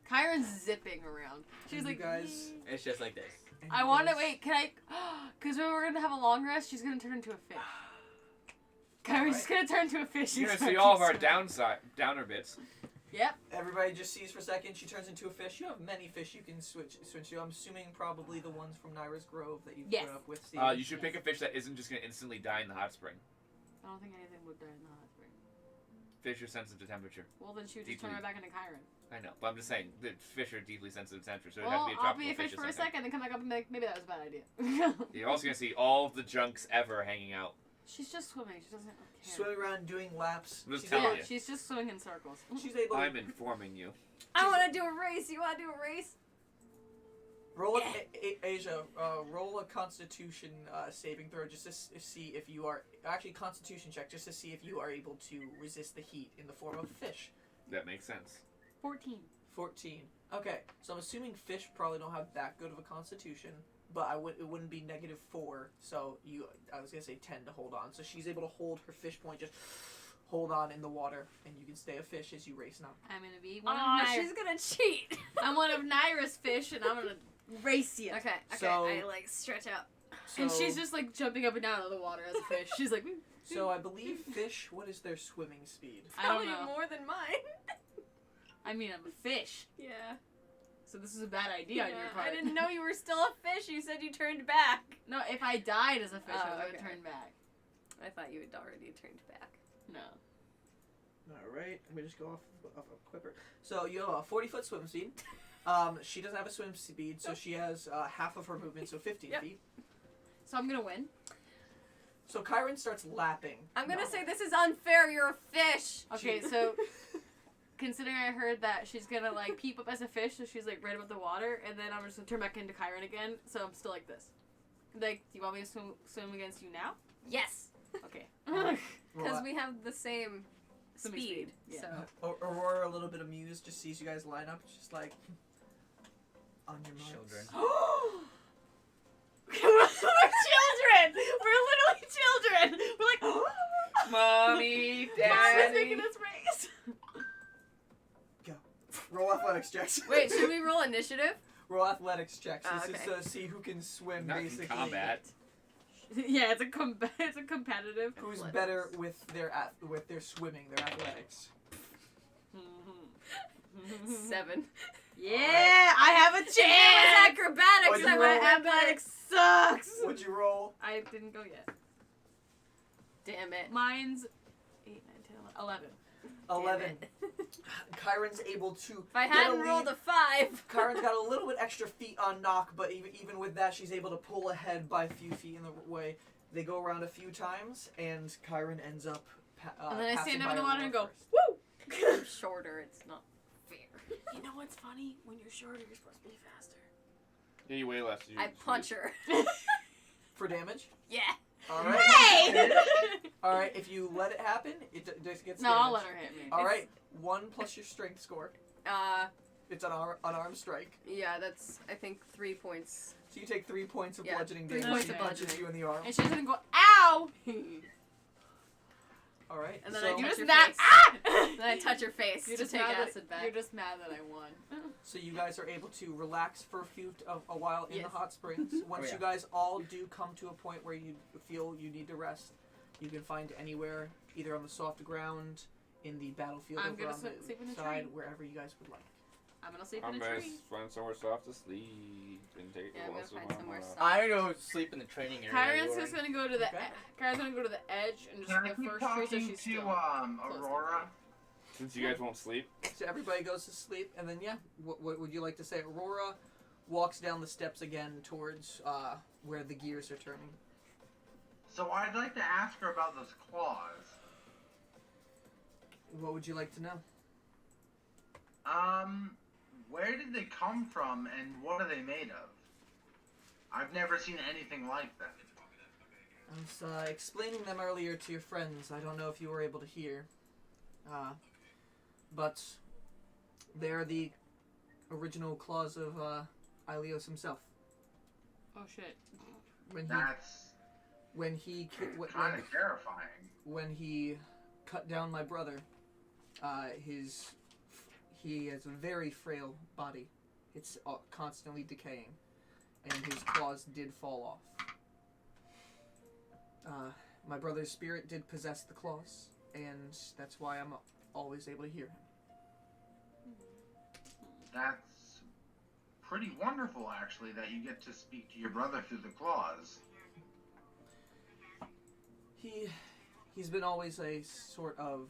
Kyron's zipping around. She's And like, you guys- "Yay." it's just like this. And I you want to guys- wait. Can I? Because when we're gonna have a long rest, she's gonna turn into a fish. Kyron's just gonna turn into a fish. You're and gonna see start all to of our swim. downer bits. Yep. Everybody just sees for a second. She turns into a fish. You have many fish you can switch to. I'm assuming probably the ones from Nyra's Grove that you've Yes. grown up with. Steven. You should pick a fish that isn't just gonna instantly die in the hot spring. I don't think anything would die in the hot spring. Fish are sensitive to temperature. Well, then she would just turn Deeply. right back into Kyron. I know, but I'm just saying that fish are deeply sensitive to temperature, so it has Well, to be a I'll tropical be a fish or for a something. second, then come back up and be like, maybe that was a bad idea. You're also gonna see all of the junks ever hanging out. She's just swimming. She doesn't care. Swimming around doing laps. I'm just She's telling able, you. She's just swimming in circles. she's able to I'm informing you. I want to do a race. You want to do a race? roll Asia. Roll a Constitution saving throw just to see if you are actually Constitution check just to see if you are able to resist the heat in the form of fish. That makes sense. 14. 14. Okay, so I'm assuming fish probably don't have that good of a Constitution, but it wouldn't be -4. So I was gonna say 10 to hold on. So she's able to hold her fish point, just hold on in the water, and you can stay a fish as you race now. I'm gonna be one Oh, of she's gonna cheat. I'm one of Nyra's fish, and I'm gonna race you. Okay. So- I like stretch out. So, And she's just like jumping up and down out of the water as a fish. She's like, So I believe fish. What is their swimming speed? I don't Probably know. more than mine. I mean, I'm a fish. Yeah. So this is a bad idea on your part. I didn't know you were still a fish. You said you turned back. No, if I died as a fish, Oh, I would okay. turn back. I thought you had already turned back. No. All right, let me just go off a quipper. So you have a 40-foot swim speed. She doesn't have a swim speed, so she has half of her movement, so 15 Yep. feet. So I'm gonna win. So Kyron starts lapping. I'm gonna No. say this is unfair. You're a fish. Okay, so considering I heard that she's gonna like peep up as a fish, so she's like right above the water, and then I'm just gonna turn back into Kyron again. So I'm still like this. Like, do you want me to swim against you now? Yes. Okay. Roll Because out. we have the same Swimming speed. speed, yeah. So. Aurora, a little bit amused, just sees you guys line up, just like on your marks. Children. We're children. We're literally children. We're like, Mommy, Mom is Daddy. making us race. Roll athletics checks. Wait, should we roll initiative? Roll athletics checks. Oh, This okay. is to see who can swim, Not in basically. combat. Yeah, it's a competitive. Who's Athletics. better with their swimming, their athletics? 7. Yeah, I have a It was chance. acrobatics. What'd I you went roll? athletics. Sucks. What'd you roll? I didn't go yet. Damn it. Mine's 8, 9, 10, 11. 11. Damn it. Kyron's able to. If I get hadn't lead. rolled a 5. Kyron's got a little bit extra feet on knock, but even with that, she's able to pull ahead by a few feet in the way. They go around a few times, and Kyron ends up. And then I passing stand up by in the water and Aurora go, first. woo! I'm shorter. It's not fair. You know what's funny? When you're shorter, you're supposed to be faster. Yeah, you weigh less. I punch her. For damage. Yeah. All right. Hey! All right. If you let it happen, it just gets. No, damage. I'll let her hit me. All right. 1 plus your strength score. It's an unarmed strike. Yeah, that's, I think, 3 points. So you take 3 points of Yeah, bludgeoning 3 damage. points She of punches bludgeoning. you in the arm. And she doesn't go, ow! All right. And then so, I You're touch just your mad. face. Ah! Then I touch her face You're to just take mad acid that, back. You're just mad that I won. so you guys are able to relax for a while in Yes. the hot springs. Once yeah. you guys all do come to a point where you feel you need to rest, you can find anywhere, either on the soft ground, in the battlefield, I'm over gonna on sleep in the a side, tree. wherever you guys would like. I'm gonna sleep I'm in a gonna tree. find somewhere soft to sleep and take Yeah, a I'm once gonna in a find somewhere while. soft. I'm gonna go sleep in the training area. Kyron's Lauren. just gonna go to the Okay. Kyron's gonna go to the edge and just Can I the keep first tree so talking she's to still. Aurora? Since you guys won't sleep, So everybody goes to sleep, and then what would you like to say? Aurora walks down the steps again towards where the gears are turning. So I'd like to ask her about those claws. What would you like to know? Where did they come from and what are they made of? I've never seen anything like them. I was explaining them earlier to your friends. I don't know if you were able to hear. But they're the original claws of Ilios himself. Oh shit. When he, That's When he Kind of terrifying. when he cut down my brother, he has a very frail body. It's constantly decaying, and his claws did fall off. My brother's spirit did possess the claws, and that's why I'm always able to hear him. That's pretty wonderful, actually, that you get to speak to your brother through the claws. He's been always a sort of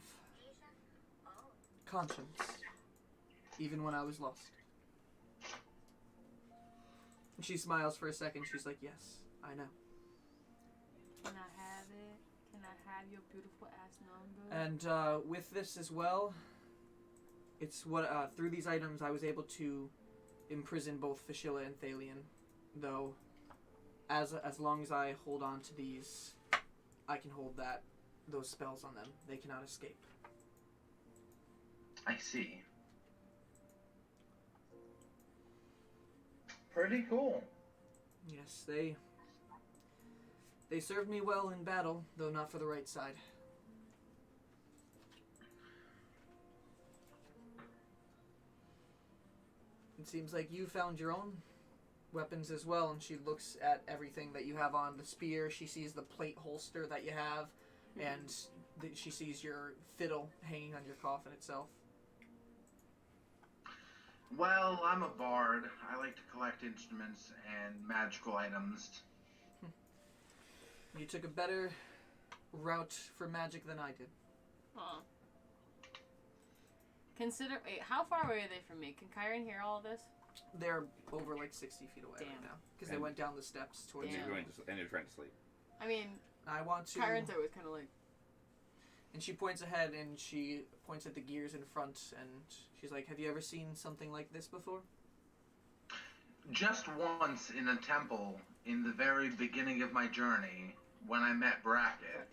conscience, even when I was lost. And she smiles for a second. She's like, yes, I know. Can I have it? Can I have your beautiful ass number? And with this as well, it's what through these items I was able to imprison both Fashilla and Thalion, though as long as I hold on to these, I can hold those spells on them. They cannot escape. I see. Pretty cool. Yes, they served me well in battle, though not for the right side. It seems like you found your own weapons as well, and she looks at everything that you have on. The spear, she sees the plate holster that you have, and she sees your fiddle hanging on your coffin itself. Well, I'm a bard. I like to collect instruments and magical items. You took a better route for magic than I did. Huh. Wait, how far away are they from me? Can Kyron hear all of this? They're over like 60 feet away Damn. right now, because they went down the steps towards Damn. you. And you're trying to sleep. I mean, I want to... Kyron's always kind of like... And she points ahead, and she points at the gears in front, and she's like, have you ever seen something like this before? Just once in a temple in the very beginning of my journey when I met Bracket.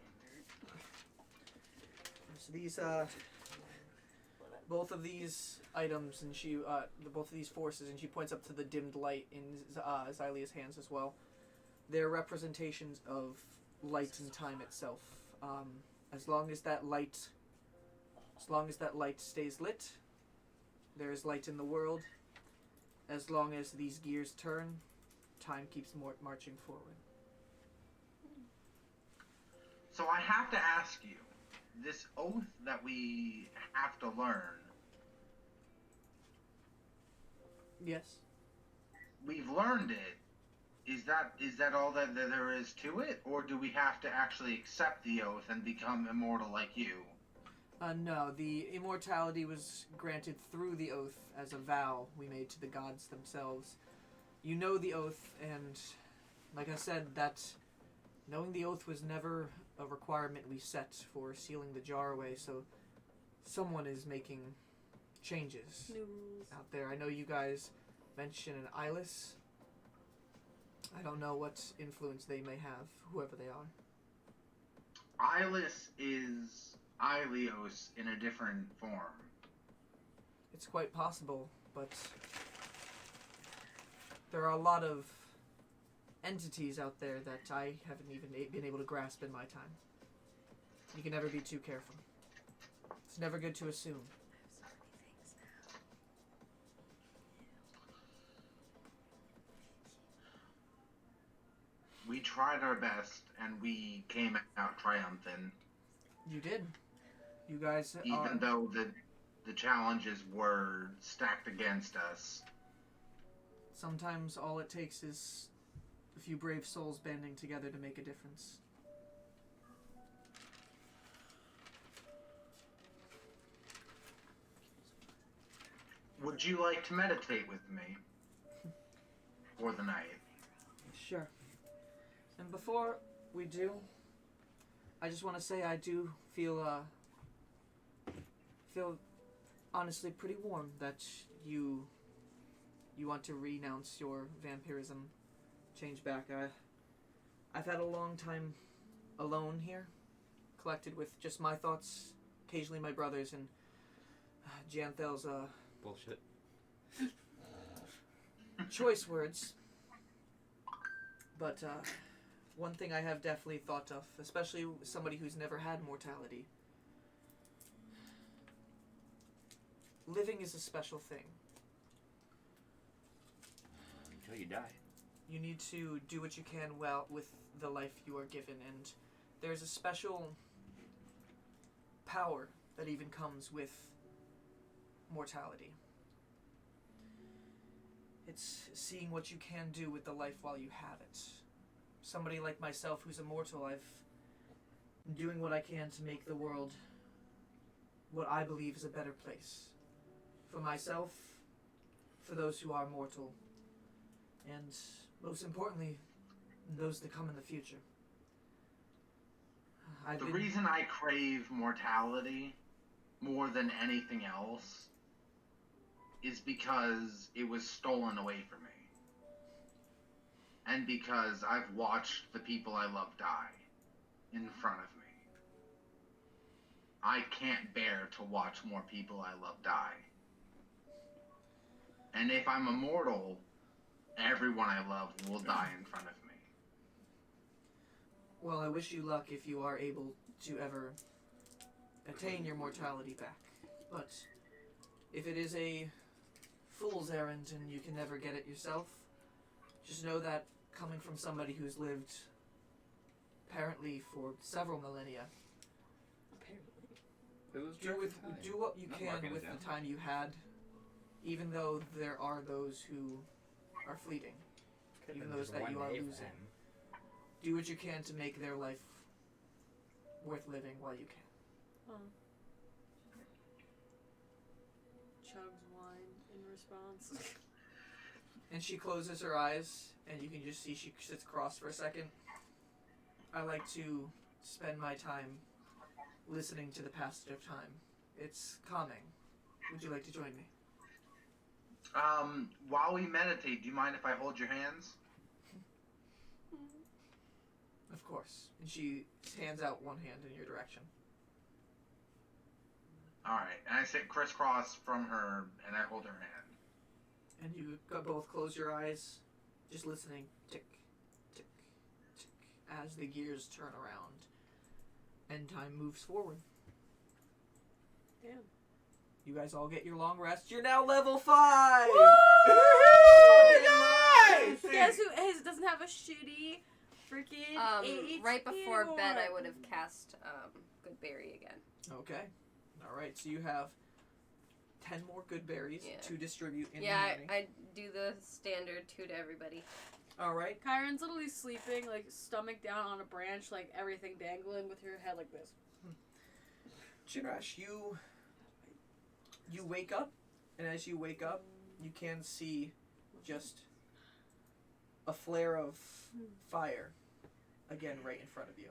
So these, both of these items, and she, both of these forces, and she points up to the dimmed light in Xylia's hands as well. They're representations of light and time itself. As long as that light stays lit, there is light in the world. As long as these gears turn, time keeps marching forward. So I have to ask you, this oath that we have to learn, Yes. we've learned it. Is that all that there is to it? Or do we have to actually accept the oath and become immortal like you? No, the immortality was granted through the oath as a vow we made to the gods themselves. You know the oath, and like I said, that knowing the oath was never a requirement we set for sealing the jar away, so someone is making changes out there. I know you guys mentioned an Eyeless. I don't know what influence they may have, whoever they are. Eyeless is Ailios in a different form. It's quite possible, but there are a lot of entities out there that I haven't even been able to grasp in my time. You can never be too careful. It's never good to assume. We tried our best, and we came out triumphant. You did. You guys are... Even though the challenges were stacked against us. Sometimes all it takes is a few brave souls banding together to make a difference. Would you like to meditate with me? For the night. Sure. And before we do, I just want to say I do feel honestly pretty warm that you want to renounce your vampirism, change back. I've had a long time alone here, collected with just my thoughts, occasionally my brother's, and Janthel's Bullshit. choice words. But one thing I have definitely thought of, especially somebody who's never had mortality. Living is a special thing. Until you die. You need to do what you can well with the life you are given, and there's a special power that even comes with mortality. It's seeing what you can do with the life while you have it. Somebody like myself who's immortal, I've been doing what I can to make the world what I believe is a better place. For myself, for those who are mortal, and most importantly, those that come in the future. The reason I crave mortality more than anything else is because it was stolen away from me. And because I've watched the people I love die in front of me. I can't bear to watch more people I love die. And if I'm immortal, everyone I love will die in front of me. Well, I wish you luck if you are able to ever attain your mortality back. But if it is a fool's errand and you can never get it yourself, just know that coming from somebody who's lived apparently for several millennia, do what you can with the time you had, even though there are those who are fleeting, even those that you are losing. Do what you can to make their life worth living while you can. Chugs wine in response. And she closes her eyes, and you can just see she sits crossed for a second. I like to spend my time listening to the passage of time. It's calming. Would you like to join me? While we meditate, do you mind if I hold your hands? Of course. And she hands out one hand in your direction. Alright, and I sit crisscross from her, and I hold her hand. And you both close your eyes, just listening, tick, tick, tick, as the gears turn around, and time moves forward. Damn. You guys all get your long rest. You're now level 5! Woo! Nice! Guess who doesn't have a shitty freaking HP right before bed, I anymore? would have cast Good Berry again. Okay. Alright, so you have 10 more good berries to distribute in the morning. I do the standard 2 to everybody. Alright. Kyron's literally sleeping, like, stomach down on a branch, like, everything dangling with her head like this. Chirash, you wake up, and as you wake up, you can see just a flare of fire again right in front of you.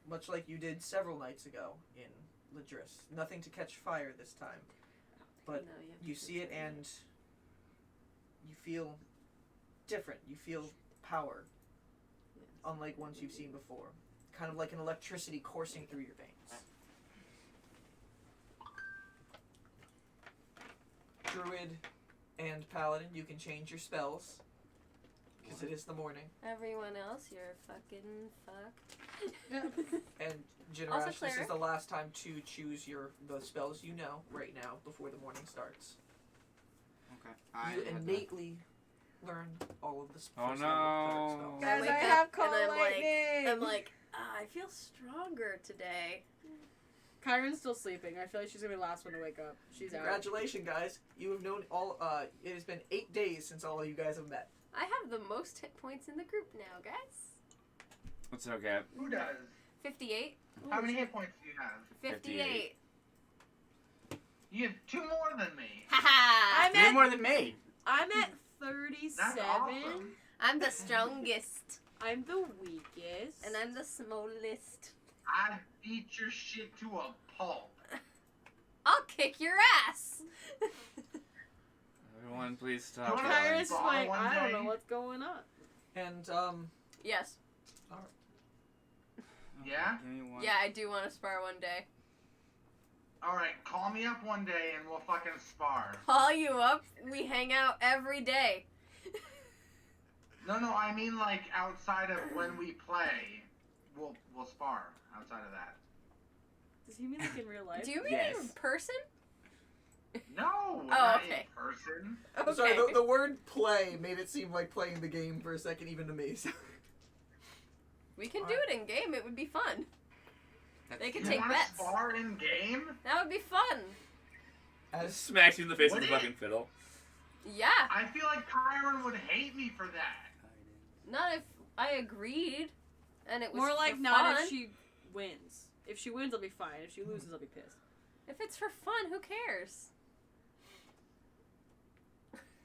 Much like you did several nights ago in Ladris. Nothing to catch fire this time. But No, you have you to see it and you feel different. You feel power. Unlike ones you've seen before. Kind of like an electricity coursing through your veins. Druid and Paladin, you can change your spells. Because it is the morning. Everyone else, you're fucking fucked. And Also Jinarash, this is cleric. the last time to choose the spells you know right now before the morning starts. Okay. You innately learn all of the Oh, first level cleric no. spells. Guys, Wake I up, have call and lightning! I'm like, I feel stronger today. Kyron's still sleeping. I feel like she's gonna be the last one to wake up. She's out. Congratulations, guys. You have known all, it has been 8 days since all of you guys have met. I have the most hit points in the group now, guys. What's okay? Who does? 58. How many hit points do you have? 58. You have 2 more than me. Haha! Three more than me. I'm at 37. That's awesome. I'm the strongest. I'm the weakest. And I'm the smallest. I beat your shit to a pulp. I'll kick your ass! Everyone, please stop. You wanna yelling. Kyron's just like, One I don't day. know what's going on. And, Yes. Yeah? Give me one. Yeah, I do want to spar one day. Alright, call me up one day and we'll fucking spar. Call you up. We hang out every day. No, I mean like outside of when we play, we'll spar outside of that. Does he mean like in real life? Do you mean Yes. in person? No, Oh, not okay. in person. Okay. Sorry, the word play made it seem like playing the game for a second, even to me. So. We can do it in game. It would be fun. They could You take want to bets. spar in game? That would be fun. As Smash you in the face with Would the it? fucking fiddle. Yeah. I feel like Kyron would hate me for that. Not if I agreed, and it was More like for not fun. if she wins. If she wins, I'll be fine. If she loses, I'll be pissed. If it's for fun, who cares?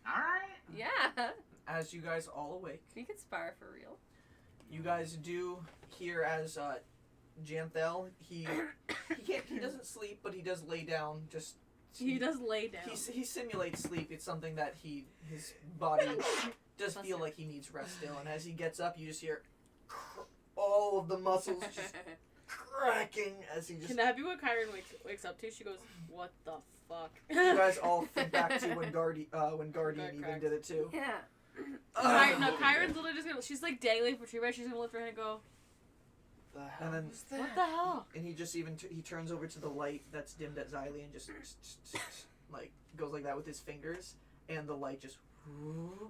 All right. Yeah. as you guys all awake, We could spar for real. you guys do hear as Janthel, he doesn't sleep, but he does lay down. Just He does lay down. he simulates sleep. It's something that his body does feel like he needs rest still. And as he gets up, you just hear all of the muscles just cracking as he just. Can that be what Kyron wakes up to? She goes, "What the fuck?" You guys all think back to when Guardian even cracks. did it too. Yeah. No, Kyron's literally just gonna. She's like dangling for tree branch. She's gonna lift her hand and go, And then "What the hell?" and he just even he turns over to the light that's dimmed at Xylee and just like goes like that with his fingers, and the light just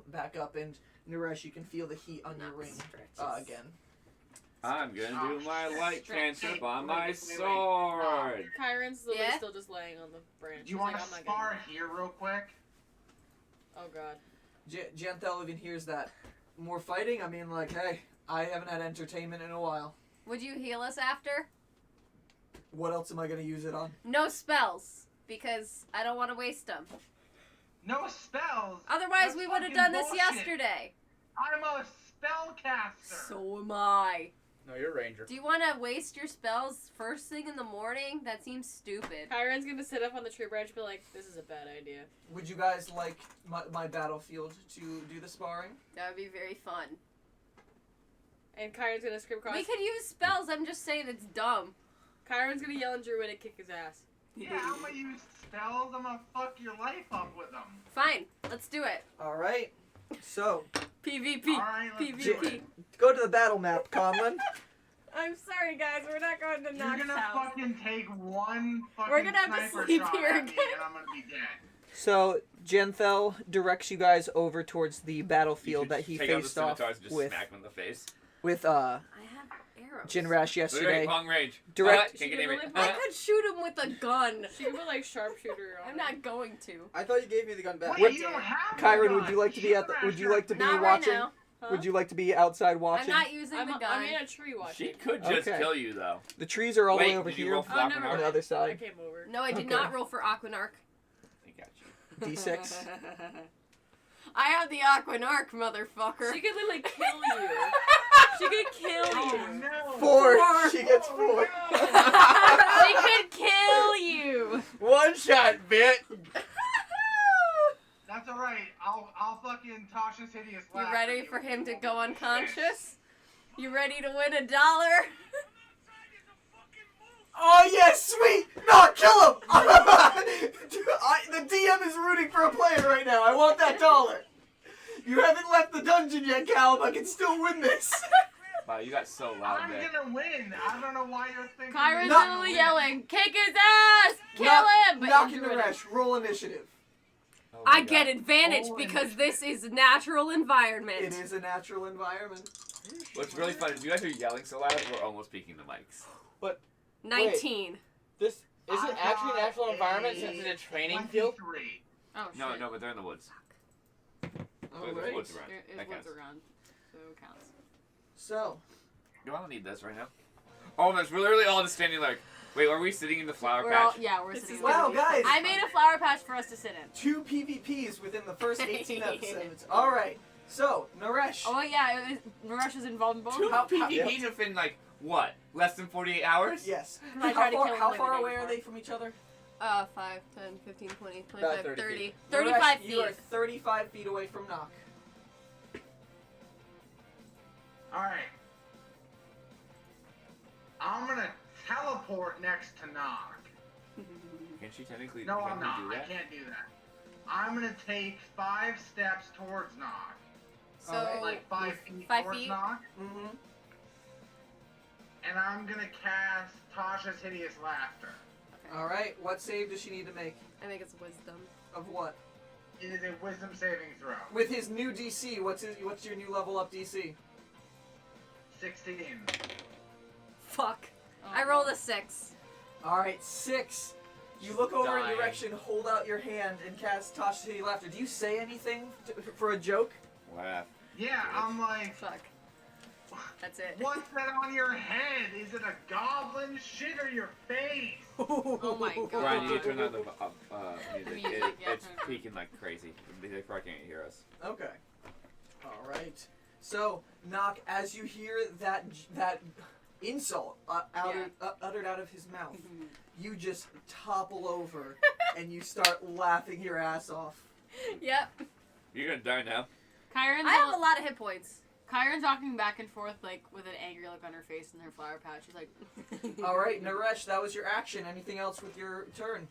back up, and Naresh, you can feel the heat on your ring again. I'm gonna do my light Stretch. cantrip on my Wait. sword. Kyron's literally Yeah? still just laying on the branch. Do you She's want like, to "I'm not spar getting here real quick? Oh god. Janthel even hears that. More fighting? I mean, like, hey, I haven't had entertainment in a while. Would you heal us after? What else am I gonna use it on? No spells, because I don't want to waste them. No spells. Otherwise, That's we would have fucking done this bullshit. yesterday. I'm a spellcaster. So am I. No, you're a ranger. Do you want to waste your spells first thing in the morning? That seems stupid. Kyron's gonna sit up on the tree branch and be like, "This is a bad idea." Would you guys like my battlefield to do the sparring? That would be very fun. And Kyron's gonna scream across. We could use spells. I'm just saying it's dumb. Kyron's gonna yell and Druid and kick his ass. Yeah, I'm gonna use spells. I'm gonna fuck your life up with them. Fine, let's do it. All right. So PvP. All right, let's do PvP. it. go to the battle map, Conlon. I'm sorry, guys. We're not going to You're Knox gonna house. fucking take one fucking We're gonna have to sniper sleep shot here at me again. and I'm gonna be dead. So Janthel directs you guys over towards the You battlefield should that he take out the faced off scimitars and just with smack him in the face. I have arrows. Jinrash yesterday. Long range. Direct- Can't get near me. I could shoot him with a gun. She could put like sharpshooter on. I'm not going to. I thought you gave me the gun back. Wait, you don't have a Kyron, gun. would you like to be at the? Would you like to be Not right watching? now. Huh? Would you like to be outside I'm watching? not using I'm the gun. I'm in a tree watching. She could just Okay. kill you though. The trees are all the Wait, way over did you here roll for Oh, Aquanark? never on the mind. other I side. came over. No, I did Okay. not roll for Aquanark. I got you. D6. I have the Aquanark, motherfucker. She could literally kill you. She could kill Oh you. no! 4. She gets 4. She could kill you. One shot, bitch. That's alright. I'll fucking toss his hideous laugh. You ready at for him to You go won't be unconscious? You ready to win $1? Oh yes, sweet! No, kill him! The DM is rooting for a player right now. I want that $1. You haven't left the dungeon yet, Callum. I can still win this. Wow, you got so loud I'm there. gonna win. I don't know why you're thinking. Kyron's Not- literally yelling, "Kick his ass! Kill him!" But Knock in you the do it. rush. Roll initiative. Oh my I get God. advantage Oh, because this is natural environment. It is a natural environment. What's really funny is you guys are yelling so loud we're almost peeking the mics. 19. This is I it actually a got natural environment a since it's a training field? 23. Oh shit. No, but they're in the woods. There's Alright. woods around. There is That woods counts. around, so it counts. So, Do I don't need this right now? Oh, that's we're literally all just standing like. Wait, are we sitting in the flower We're all, patch? yeah, we're This sitting. is in wow, the- guys. I made a flower patch for us to sit in. 2 PvPs within the first 18 episodes. Alright. So, Naresh. Oh yeah, Naresh is involved in both. Two How- PvPs within like what? Less than 48 hours? Yes. I tried to kill him How later far the day away are before. they from each other? 5, 10, 15, 20, 25, 30 30. feet. 35 Naresh, feet. You are 35 feet away from Knock. Alright. I'm gonna teleport next to Knock. Can she technically? No, can I'm we not. do I that? can't do that. I'm gonna take 5 steps towards Knock. So Alright. like 5 feet 5 towards feet? Knock. Mm-hmm. And I'm gonna cast Tasha's Hideous Laughter. All right. What save does she need to make? I think it's wisdom. Of what? It is a Wisdom saving throw. With his new DC, what's your new level up DC? 16. Fuck. Oh. I rolled a 6. All right, 6. You look over in Dying. direction, hold out your hand, and cast Tasha's Hideous Laughter. Do you say anything for a joke? Laugh. Yeah, I'm like, Fuck. That's it. what's that on your head? Is it a goblin shit or your face? Oh my God. Brian, you turn on the music. music, yeah. It's peaking like crazy. They probably can't hear us. Okay. All right. So, Knock, as you hear that insult uttered out of his mouth, you just topple over and you start laughing your ass off. Yep. You're gonna die now. Kyron's I have a lot of hit points. Kyron's walking back and forth like with an angry look on her face and her flower patch. She's like, All right, Naresh, that was your action. Anything else with your turn?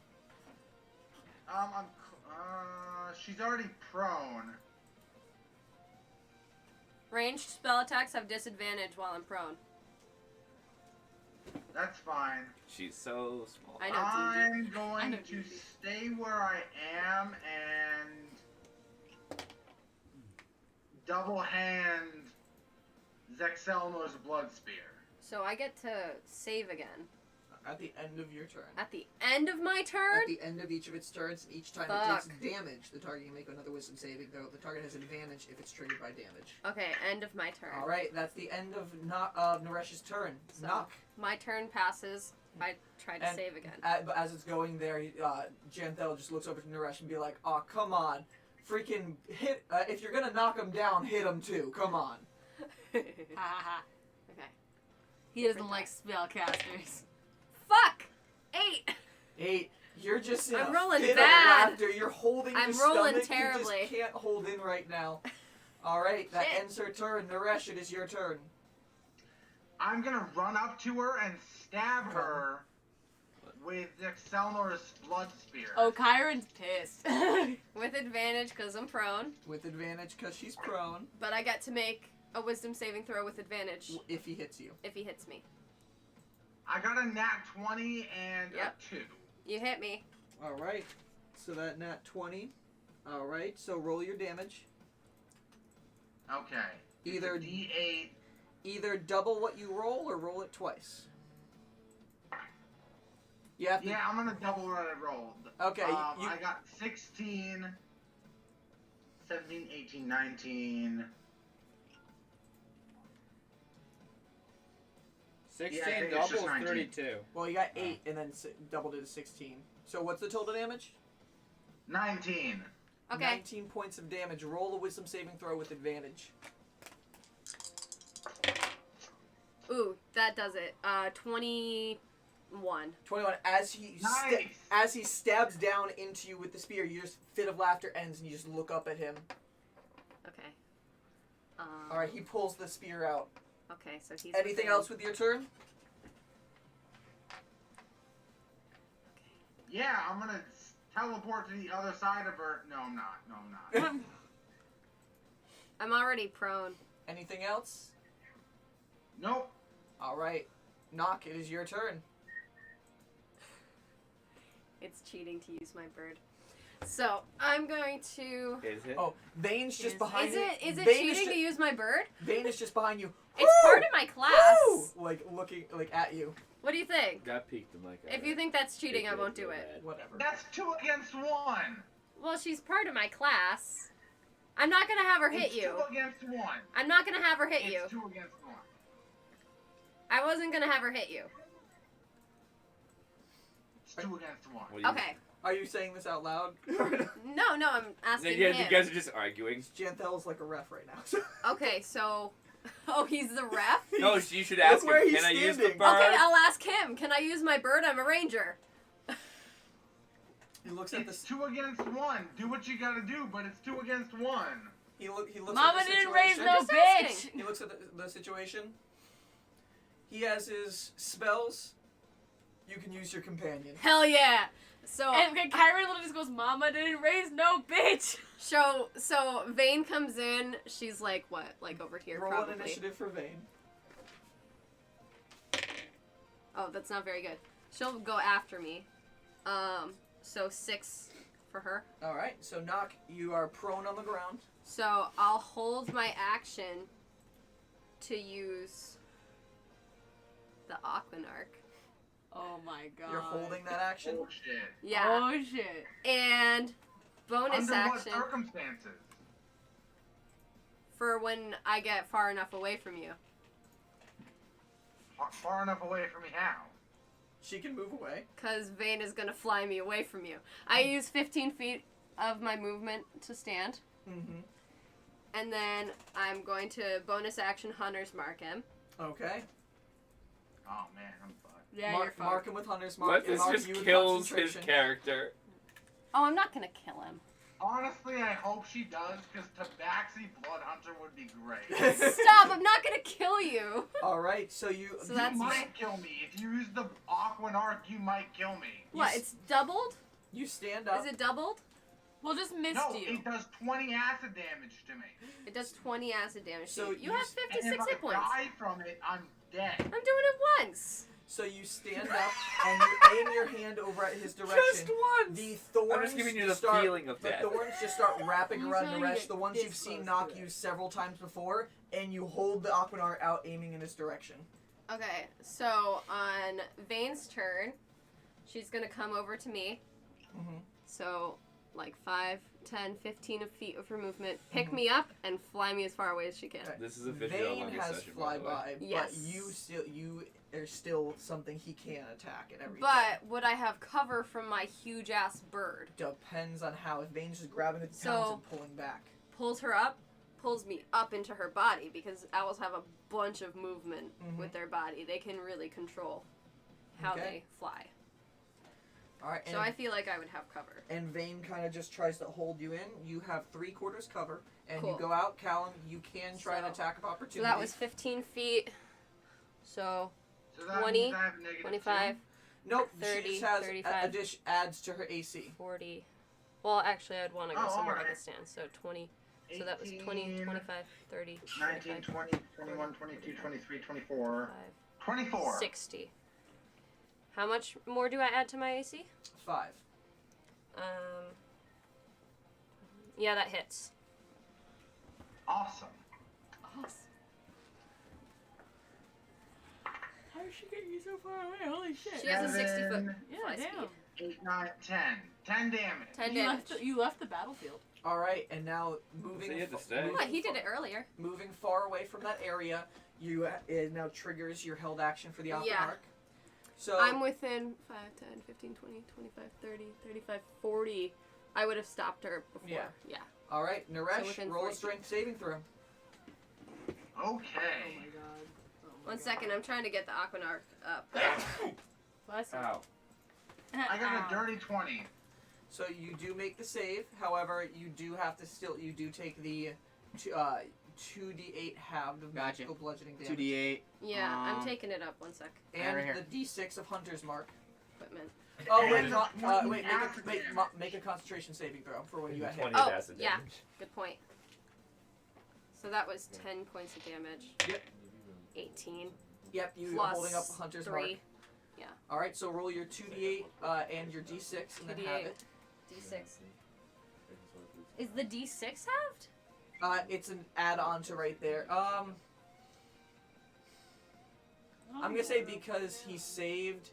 She's already prone. Ranged spell attacks have disadvantage while I'm prone. That's fine. She's so small. I know. I'm I going know, to DD. stay where I am and double hand Zexelno's Blood Spear. So I get to save again. At the end of your turn. At the end of my turn? At the end of each of its turns, each time it Fuck. takes damage, the target can make another wisdom saving throw. The target has advantage if it's triggered by damage. Okay, end of my turn. All right, that's the end of Naresh's turn. So- Knock. My turn passes. I try to And save again. But as it's going there, Janthel just looks over to Naresh and be like, "Oh, come on, freaking hit! If you're gonna knock him down, hit him too. Come on." ha ha ha. Okay. He doesn't like spellcasters. Fuck! 8! 8. You're just in I'm a rolling fit bad. of laughter. You're holding I'm your rolling stomach. terribly. You just can't hold in right now. All right, that Shit. ends her turn. Naresh, it is your turn. I'm gonna run up to her and stab her with Zexelnor's Blood Spear. Oh, Kyron's pissed. With advantage because I'm prone. With advantage because she's prone. But I get to make a wisdom saving throw with advantage If he hits you. if he hits me. I got a nat 20 and Yep. a 2. You hit me. All right. So that nat 20. All right. So roll your damage. Okay. Either It's a D8. either double what you roll or roll it twice. You have to. Yeah, I'm gonna double what I rolled. Okay. You, I got 16, 17, 18, 19. 16 Yeah, I think it's just doubles 19. 32. well, you got 8 and then doubled it to 16. So what's the total damage? 19. Okay. 19 points of damage. Roll a wisdom saving throw with advantage. Ooh, that does it. 21. 21. As he Nice. as he stabs down into you with the spear, your fit of laughter ends, and you just look up at him. Okay. All right, he pulls the spear out. Okay, so he's. Anything within. else with your turn? Yeah, I'm gonna teleport to the other side of her. No, I'm not. No, I'm not. I'm already prone. Anything else? Nope. All right, Knock. It is your turn. It's cheating to use my bird. So I'm going to. Is it? Oh, Vane's just Is behind Is you. it Vane cheating to use my bird? Vane is just behind you. It's Woo! part of my class. Woo! Like looking like at you. What do you think? Got peeked him like If you think that's cheating, I won't do it. Whatever. That's 2 against 1. Well, she's part of my class. I'm not gonna have her hit It's you. 2 against 1. I'm not gonna have her hit It's you. 2 against 1. I wasn't gonna have her hit you. It's 2 against 1. What do you- Okay. Are you saying this out loud? No, I'm asking Yeah, him. you guys are just arguing. Janthel's like a ref right now. Okay, so. Oh, he's the ref? No, you should That's ask where him. he's Can I use the standing. bird? Okay, I'll ask him. Can I use my bird? I'm a ranger. He looks at It's the 2 against 1. Do what you gotta do, but it's 2 against 1. he looks Mama at the didn't situation. raise no Just bitch. asking. He looks at the situation. He has his spells. You can use your companion. Hell yeah. So And Kyra literally just goes, Mama didn't raise no bitch. so Vane comes in. She's like what? Like over here Roll an probably. initiative for Vane. Oh, that's not very good. She'll go after me. So 6 for her. All right. So Knock, you are prone on the ground. So I'll hold my action to use the Aquanarch. Oh my god. You're holding that action. Oh shit. Yeah. Oh shit. And bonus Under action what circumstances? for when I get far enough away from you. Far enough away from me how? She can move away. Because Vane is going to fly me away from you. I use 15 feet of my movement to stand. Mm-hmm. And then I'm going to bonus action Hunter's Mark him. Okay. Oh man, I'm fucked. Yeah, Mark, you're mark fucked. him with Hunter's Mark. What? and This mark just you with kills his concentration. character. Oh, I'm not going to kill him. Honestly, I hope she does, because Tabaxi Bloodhunter would be great. Stop, I'm not going to kill you. All right. So you. So You that's might kill me. If you use the Aquanarch, you might kill me. What, it's doubled? You stand up. Is it doubled? We'll just missed No, you. it does 20 acid damage to me. It does 20 acid damage. So So you you have s- And 56 if hit I points. die from it, I'm dead. I'm doing it once. So you stand up and you aim your hand over at his direction. Just once. The thorns. I'm just giving you the just start, feeling of the death. thorns just start wrapping He's around trying the to rest. get The ones this you've seen close Knock to it. use several times before, and you hold the Aquanarch out, aiming in his direction. Okay, so on Vane's turn, she's going to come over to me. Mm-hmm. So, like 5, 10, 15 feet of her movement. Pick Mhm. me up and fly me as far away as she can. Okay. This is officially our Vane longest has session, by the way. flyby, Yes. but you are still something he can attack at every time. But would I have cover from my huge ass bird? Depends on how. If Vane's just grabbing at the So- talons and pulling back. Pulls her up, pulls me up into her body because owls have a bunch of movement Mhm. with their body. They can really control how Okay. they fly. All right. So I feel like I would have cover. And Vane kind of just tries to hold you in. You have 3/4 cover, and Cool. you go out. Callum, you can try an So- attack of opportunity. So that was 15 feet. So So that 20, means I have negative 25, Nope. 30, she just has 35. a dish adds to her AC. 40. Well, actually, I'd want to go Oh, somewhere I alright. could stand. So 20. So that was 20, 18, 25, 30, 19, 25, 20, 21, 22, 23, 24. 5, 24. 60. How much more do I add to my AC? 5. Yeah, that hits. Awesome. How did she get you so far away? Holy shit. She has a 60 foot 7, Yeah, fly damn. speed. 8, 9, 10. 10 damage. 10 You damage. left, you left the battlefield. All right, and now moving. So you had to fa- stay. moving What? He did fa- it earlier. Moving far away from that area, it now triggers your held action for the Aquanarch. Yeah. So I'm within 5, 10, 15, 20, 25, 30, 35, 40. I would have stopped her before. Yeah. Yeah. all right, So Naresh, within roll a 40. strength saving throw. Okay. Oh my god. Oh my One god. second, I'm trying to get the Aquanarch up. Bless you. Ow. I got Ow. a dirty 20. So you do make the save. However, you do have to you do take the 2d8 halved of Gotcha. magical bludgeoning damage. 2d8. Yeah, I'm Um, taking it up. One sec. And Right here. the d6 of Hunter's Mark. Equipment. Oh And wait, the not, 20 wait, acid make damage. a concentration saving throw for when you get hit. 20 Oh, acid yeah. damage. Good point. So that was 10 points of damage. Yep. 18 Yep, you are plus holding up Hunter's Mark. 3 All right, so roll your 2d8 and your d6 and then have 2d8. it. D6. Is the D6 halved? It's an add-on to right there. I'm gonna say because he saved.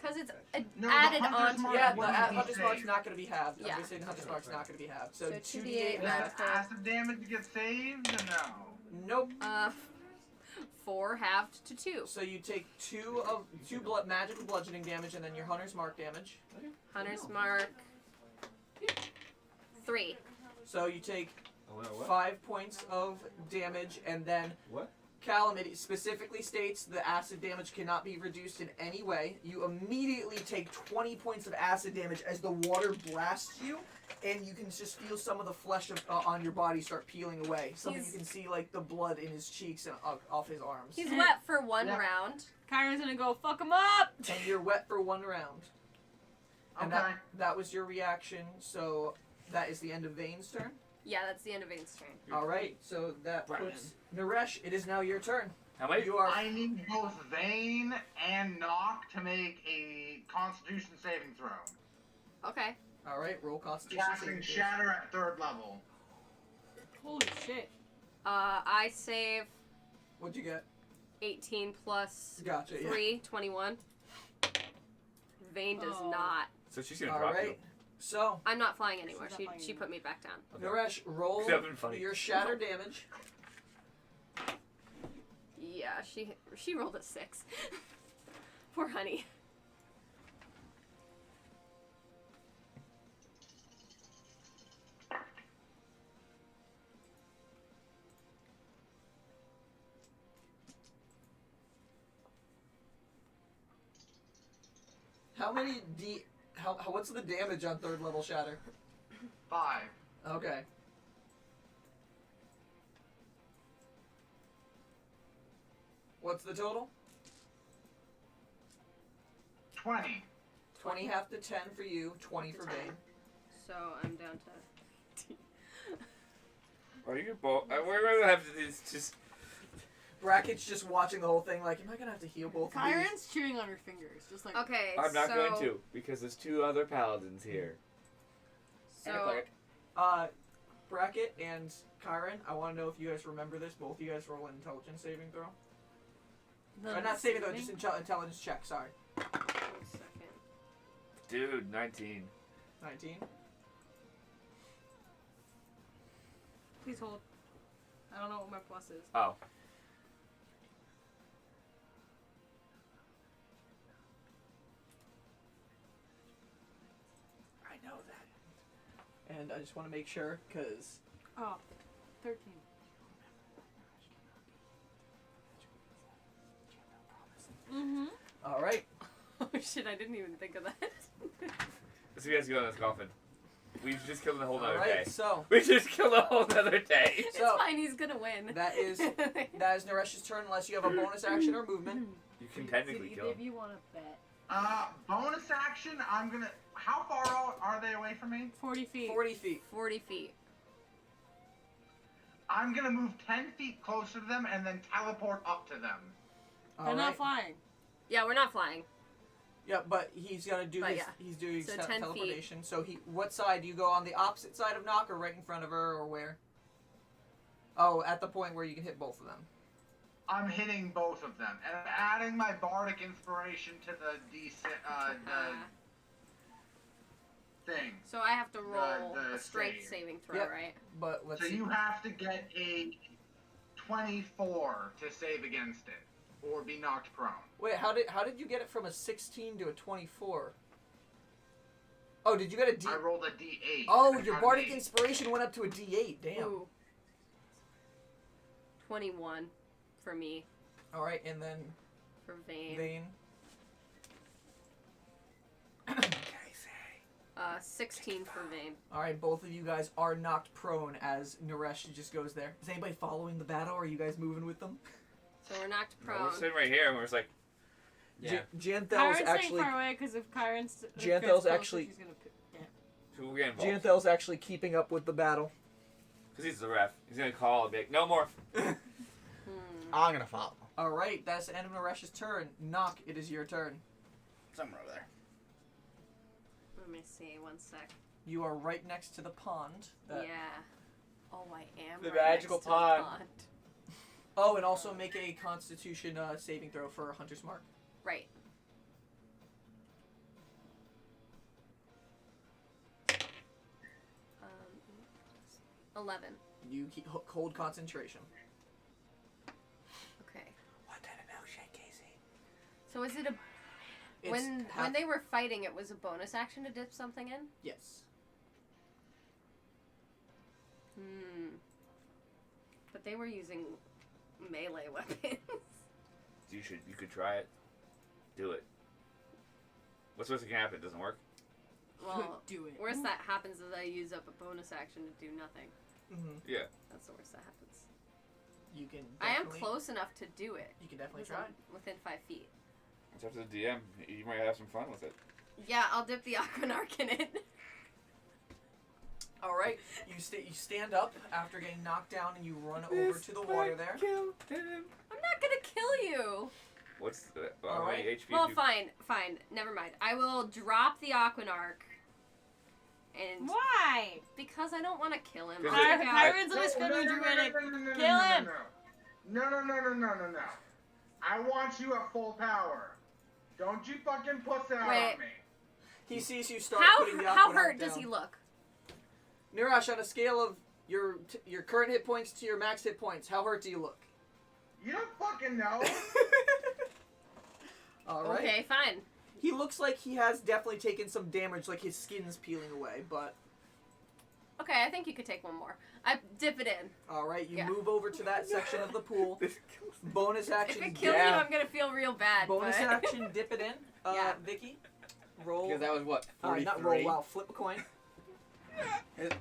Because it's No, the added Hunter's on Mark to Yeah, it. the wouldn't be Hunter's Mark's saved. not gonna be halved. I'm Yeah. gonna say the Hunter's Mark's not gonna be halved. So, So 2d8 2d8 Does halved. the acid damage get saved or no? Nope. 4 halved to 2. So you take two magical bludgeoning damage and then your Hunter's Mark damage. Hunter's Mark. 3. So you take Oh, no, what? 5 points of damage and then What? Callum, it specifically states the acid damage cannot be reduced in any way. You immediately take 20 points of acid damage as the water blasts you, and you can just feel some of the flesh on your body start peeling away. Something you can see like the blood in his cheeks and off his arms. He's wet for 1 Yeah. round. Kyra's gonna go fuck him up. And you're wet for 1 round. And Okay. that was your reaction, so that is the end of Vane's turn. Yeah, that's the end of Vane's turn. Alright, so that puts Naresh, it is now your turn. How many? You are I need both Vane and Knock to make a Constitution saving throw. Okay. alright, roll Constitution Casting saving throws. Shatter at 3rd level. Holy shit. I save What'd you get? 18 plus Gotcha, yeah. 3, 21. Vane does Oh. not. So she's gonna drop you. Alright, so I'm not flying anywhere. She's She not flying she put me back down. Okay. Naresh, roll Could've been funny. your shatter damage. Yeah, she rolled a 6. Poor honey. How many what's the damage on 3rd level shatter? 5. Okay. What's the total? 20. 20 half to 10 for you, 20 for Vane. So I'm down to. Are you both? We're gonna have to just. Bracket's just watching the whole thing like, am I gonna have to heal both of these? Kyron's chewing on her fingers, just like. Okay. I'm not so, going to because there's 2 other paladins here. And a So cleric. Bracket and Kyron, I want to know if you guys remember this. Both of you guys roll an intelligence saving throw. Not saving throw, just intelligence check, sorry. 1 second. Dude, 19. 19. Please hold. I don't know what my plus is. Oh. I know that. And I just want to make sure, because Oh, 13. Mm-hmm. alright. Oh shit! I didn't even think of that. So you guys go in this coffin. We've just killed a whole nother Alright, day. so We just killed a whole nother day. It's So- fine. He's gonna win. that is Naresh's turn unless you have a bonus action or movement. You can technically kill If him. you want to bet. Bonus action, I'm gonna. How far out are they away from me? 40 feet. 40 feet. 40 feet. I'm gonna move 10 feet closer to them and then teleport up to them. They're Alright. not flying. Yeah, we're not flying. Yeah, but he's gonna do But his. yeah. He's doing So his 10 feet. teleportation. So what side do you go on? The opposite side of Knock, or right in front of her, or where? Oh, at the point where you can hit both of them. I'm hitting both of them and I'm adding my bardic inspiration to the thing. So I have to roll The a strength save. saving throw, Yep. right? But let's So see. you have to get a 24 to save against it, or be knocked prone. Wait, how did you get it from a 16 to a 24? Oh, did you get a D? I rolled a D8. Oh, and your got an bardic 8. inspiration went up to a D8. Damn. Ooh. 21 for me. All right, and then For Vane. Vane. 16 for Vane. All right, both of you guys are knocked prone as Naresh just goes there. Is anybody following the battle? Or are you guys moving with them? So we're knocked No, prone. we're sitting right here and we're just like, Yeah. Janthel's Kyron's actually staying far away because if Kyron's Janthel's actually- she's gonna so we're getting involved. Janthel's actually keeping up with the battle. Because he's the ref. He's going to call and be like, no more. Hmm. I'm gonna follow. All right, that's the end of Naresh's turn. Knock, it is your turn. Somewhere over there. Let me see. 1 sec. You are right next to the pond. that- Yeah. Oh, I am. The right magical next to the pond. Oh, and also make a Constitution saving throw for Hunter's Mark. Right. Um, 11. You hold concentration. Okay. What kind of milkshake, Casey? So is it a It's when half- they were fighting? It was a bonus action to dip something in. Yes. But they were using melee weapons. You could try it. Do it. What's supposed to happen? It doesn't work? Well, do it. worst that happens is I use up a bonus action to do nothing. Mm-hmm. Yeah. That's the worst that happens. You can. I am definitely- close enough to do it. You can definitely because try. I'm within 5 feet. It's up to the DM. You might have some fun with it. Yeah, I'll dip the Aquanark in it. All right, you stand up after getting knocked down, and you run over to the water there. Kill him. I'm not gonna kill you. What's the All right. HP? Well, fine. Never mind. I will drop the Aquanark. And Why? because I don't want to kill him. Because I'll it- take out- Pirates of the Screaming Druidic. Kill him. No. I want you at full power. Don't you fucking puss out Wait. on me. He sees you start How putting the how Aquanark hurt down. does he look? Nirash, on a scale of your current hit points to your max hit points, how hurt do you look? You don't fucking know. All right. Okay, fine. He looks like he has definitely taken some damage, like his skin's peeling away, but... Okay, I think you could take one more. I dip it in. Alright, you Yeah. move over to that section of the pool. This kills me. Bonus If action, it kills Yeah. you, I'm gonna feel real bad. bonus but... action, dip it in. Yeah. Vicky, roll... Because that was what? 43? not roll, wow, flip a coin.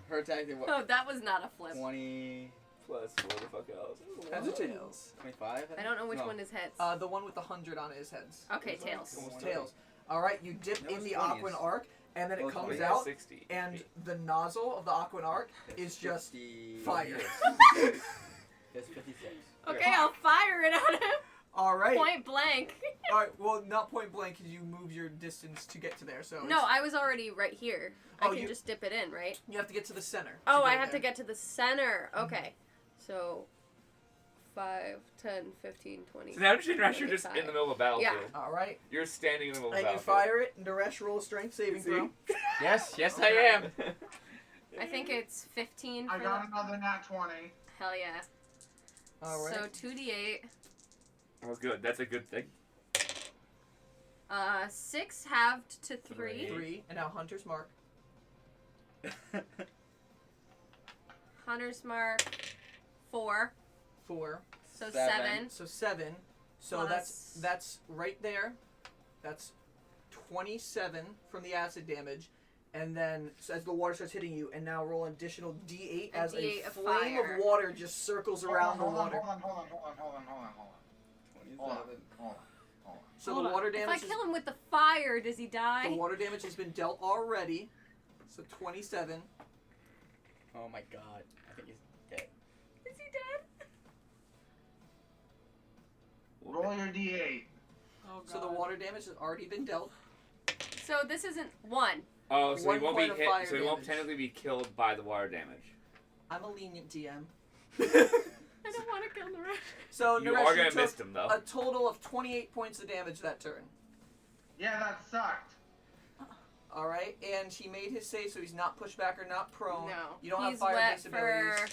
Her attack did what? Oh, that was not a flip. 20, Plus, what the fuck else? Heads or tails? 25? I don't know which No. one is heads. The one with the 100 on it is heads. Okay, tails. It's tails. Alright, you dip That in was the 20s. Aquan Arc, and then it Oh, comes 20s. out, 60. and the nozzle of the Aquan Arc is just 50 fire. That's 56. Okay, I'll fire it at him. Alright. Point blank. Alright, well, not point blank, because you move your distance to get to there, so... No, it's- I was already right here. I Oh, can you- just dip it in, right? You have to get to the center. Oh, I get have to there. get to the center. Okay. So 5, 10, 15, 20. So now, Jinrash, you're just in 25. the middle of a battlefield. Alright, You're standing in the middle of a and you battlefield. fire it, Naresh, roll a strength saving See? throw. Yes, I am. I think it's 15 I for got the... another nat 20. Hell yeah. Alright. So 2d8. Oh, good. That's a good thing. 6 halved to 3. Three. 3, and now Hunter's Mark. Hunter's mark 4. 4. So Seven. 7. So 7. So Plus- that's right there. That's 27 from the acid damage. And then so as the water starts hitting you, and now roll an additional D8 A as D8 a of flame fire. of water just circles around the water. Hold on. So Hold the on. water If I damage is, kill him with the fire, does he the die? water damage has been dealt already. So 27. Oh my god. I think he's dead. Is he dead? Roll your d8. Oh, So the water damage has already been dealt. So this isn't 1. Oh, so One he won't be point of hit. fire So he won't damage. technically be killed by the water damage. I'm a lenient DM. I don't want to kill the rest. So You Naresh, are gonna took miss him though. a total of 28 points of damage that turn. Yeah, that sucked. All right, and he made his save, so he's not pushed back or not prone. No. You don't He's have wet fire-based abilities.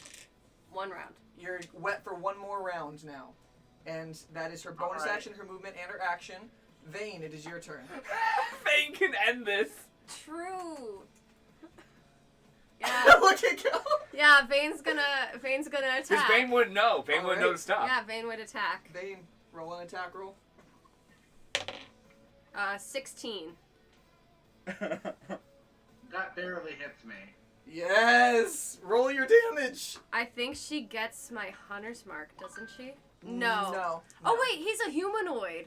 for 1 round. You're wet for one more round now, and that is her bonus All right. action, her movement, and her action. Vayne, it is your turn. Fane can end this. True. Yeah. Look at go. Yeah, Vane's gonna attack. Because Vane wouldn't know. Vane wouldn't know to Alright. stop. Yeah, Vane would attack. Vayne, roll an attack roll. 16. That barely hits me. Yes, roll your damage. I think she gets my hunter's mark, doesn't she? No. No. Oh wait, he's a humanoid.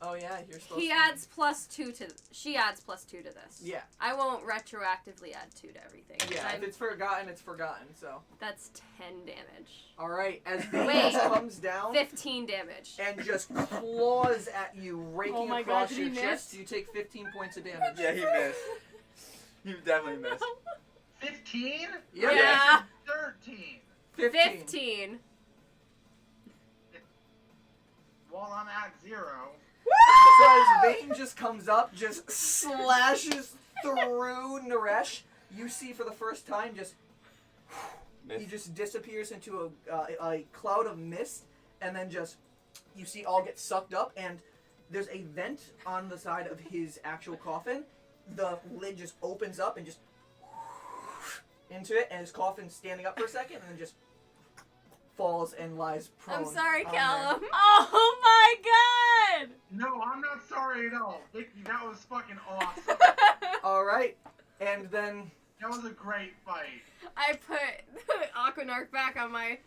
Oh yeah, you're supposed He to. adds +2 to. She adds +2 to this. Yeah. I won't retroactively add 2 to everything. Yeah, if I'm- it's forgotten, it's forgotten. So. That's 10 damage. All right, as the Wait. comes down 15 damage. and just claws at you, raking Oh my across God, did your he chest, miss? you take 15 points of damage. Yeah, he missed. You definitely missed. 15? Yeah. Yeah. 13. 15. 15. While I'm at 0. So as Vayne just comes up, just slashes through Naresh, you see for the first time just he just disappears into a cloud of mist, and then just you see all get sucked up, and there's a vent on the side of his actual coffin. The lid just opens up and just into it, and his coffin's standing up for a second, and then just falls and lies prone. I'm sorry, on there. Callum. Oh my god! No, I'm not sorry at all. Vicky, that was fucking awesome. All right, and then That was a great fight. I put Aquanark back on my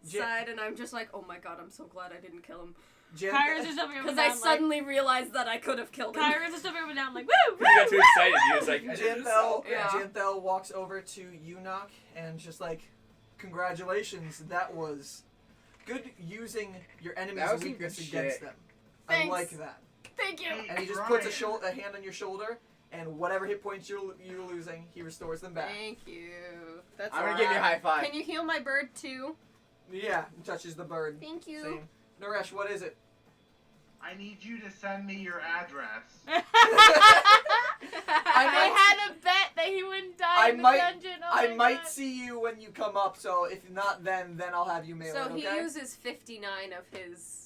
Ja- side, and I'm just like, oh my god, I'm so glad I didn't kill him. Kyra's just jumping up Because and down. I suddenly realized that I could have killed him. Kyra's just jumping up and down like, woo! Because you got too excited. You was like, I did this all. Janthel, Yeah. Janthel walks over to Eunuch and just like, congratulations, that was good using your That enemy's was some weakness good against shit. them. Thanks. I like that. Thank you. And he just puts a hand on your shoulder, and whatever hit points you're losing, he restores them back. Thank you. That's I'm gonna give you a high five. Can you heal my bird too? Yeah, touches the bird. Thank you. Same. Naresh, what is it? I need you to send me your address. I had a bet that he wouldn't die in the dungeon. Oh I my might God. see you when you come up, so if not then I'll have you mail So it, he okay? uses 59 of his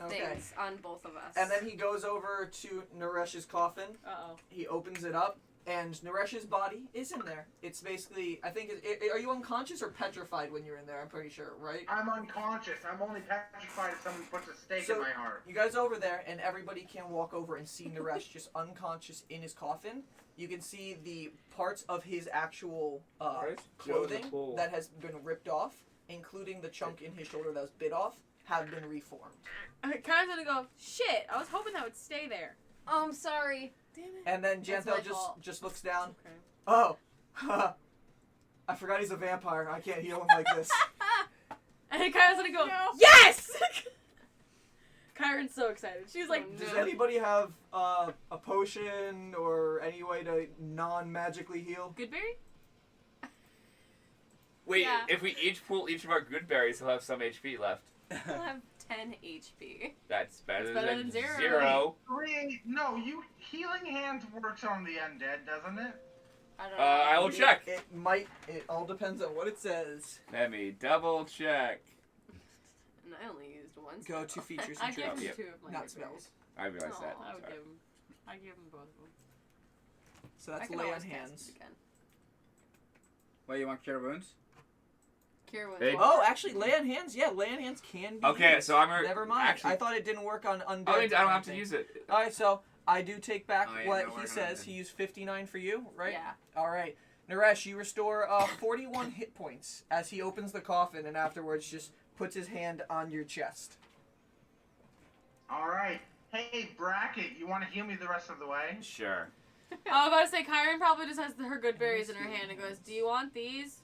Okay. things on both of us. And then he goes over to Naresh's coffin. Uh-oh. He opens it up, and Naresh's body is in there. It's basically, I think, are you unconscious or petrified when you're in there? I'm pretty sure, right? I'm unconscious. I'm only petrified if someone puts a stake So- in my heart. You guys over there, and everybody can walk over and see Naresh just unconscious in his coffin. You can see the parts of his actual Where's Joe the clothing Bull? that has been ripped off, including the chunk in his shoulder that was bit off, have been reformed. Kyra's gonna go, shit, I was hoping that would stay there. Oh, I'm sorry. Damn it. And then That's my Janthel fault. just looks down. Okay. Oh, I forgot he's a vampire. I can't heal him like this. And Kyra's gonna go, No. yes! Kyron's so excited. She's like, Oh, Does no. anybody have a potion or any way to non-magically heal? Goodberry? Wait, Yeah. if we each pull each of our good berries, he'll have some HP left. I'll have 10 HP. That's better, It's better than than zero. zero. No, healing hands works on the undead, doesn't it? I don't know. I will check. It might. It all depends on what it says. Let me double check. And I only used one. Go spell. to features I and gave traits, him Yep. 2 of my not Goodberries. spells. I realized that. Aw, I would Sorry. give him. I give him both of them. So I that's can lay on always cast hands. it again. What, you want cure wounds? Cure wounds. Hey. Oh, actually, lay on hands. Yeah, lay on hands can be. Okay, used. so I'm gonna. Never mind. Actually, I thought it didn't work on undead. I don't have to anything. use it. All right, so I do take back Oh, yeah, what no, he we're says. not. He used 59 for you, right? Yeah. All right, Naresh, you restore 41 hit points as he opens the coffin and afterwards just puts his hand on your chest. Alright. Hey, Bracket, you want to heal me the rest of the way? Sure. I was about to say, Kyron probably just has her good berries in her hand and goes, do you want these?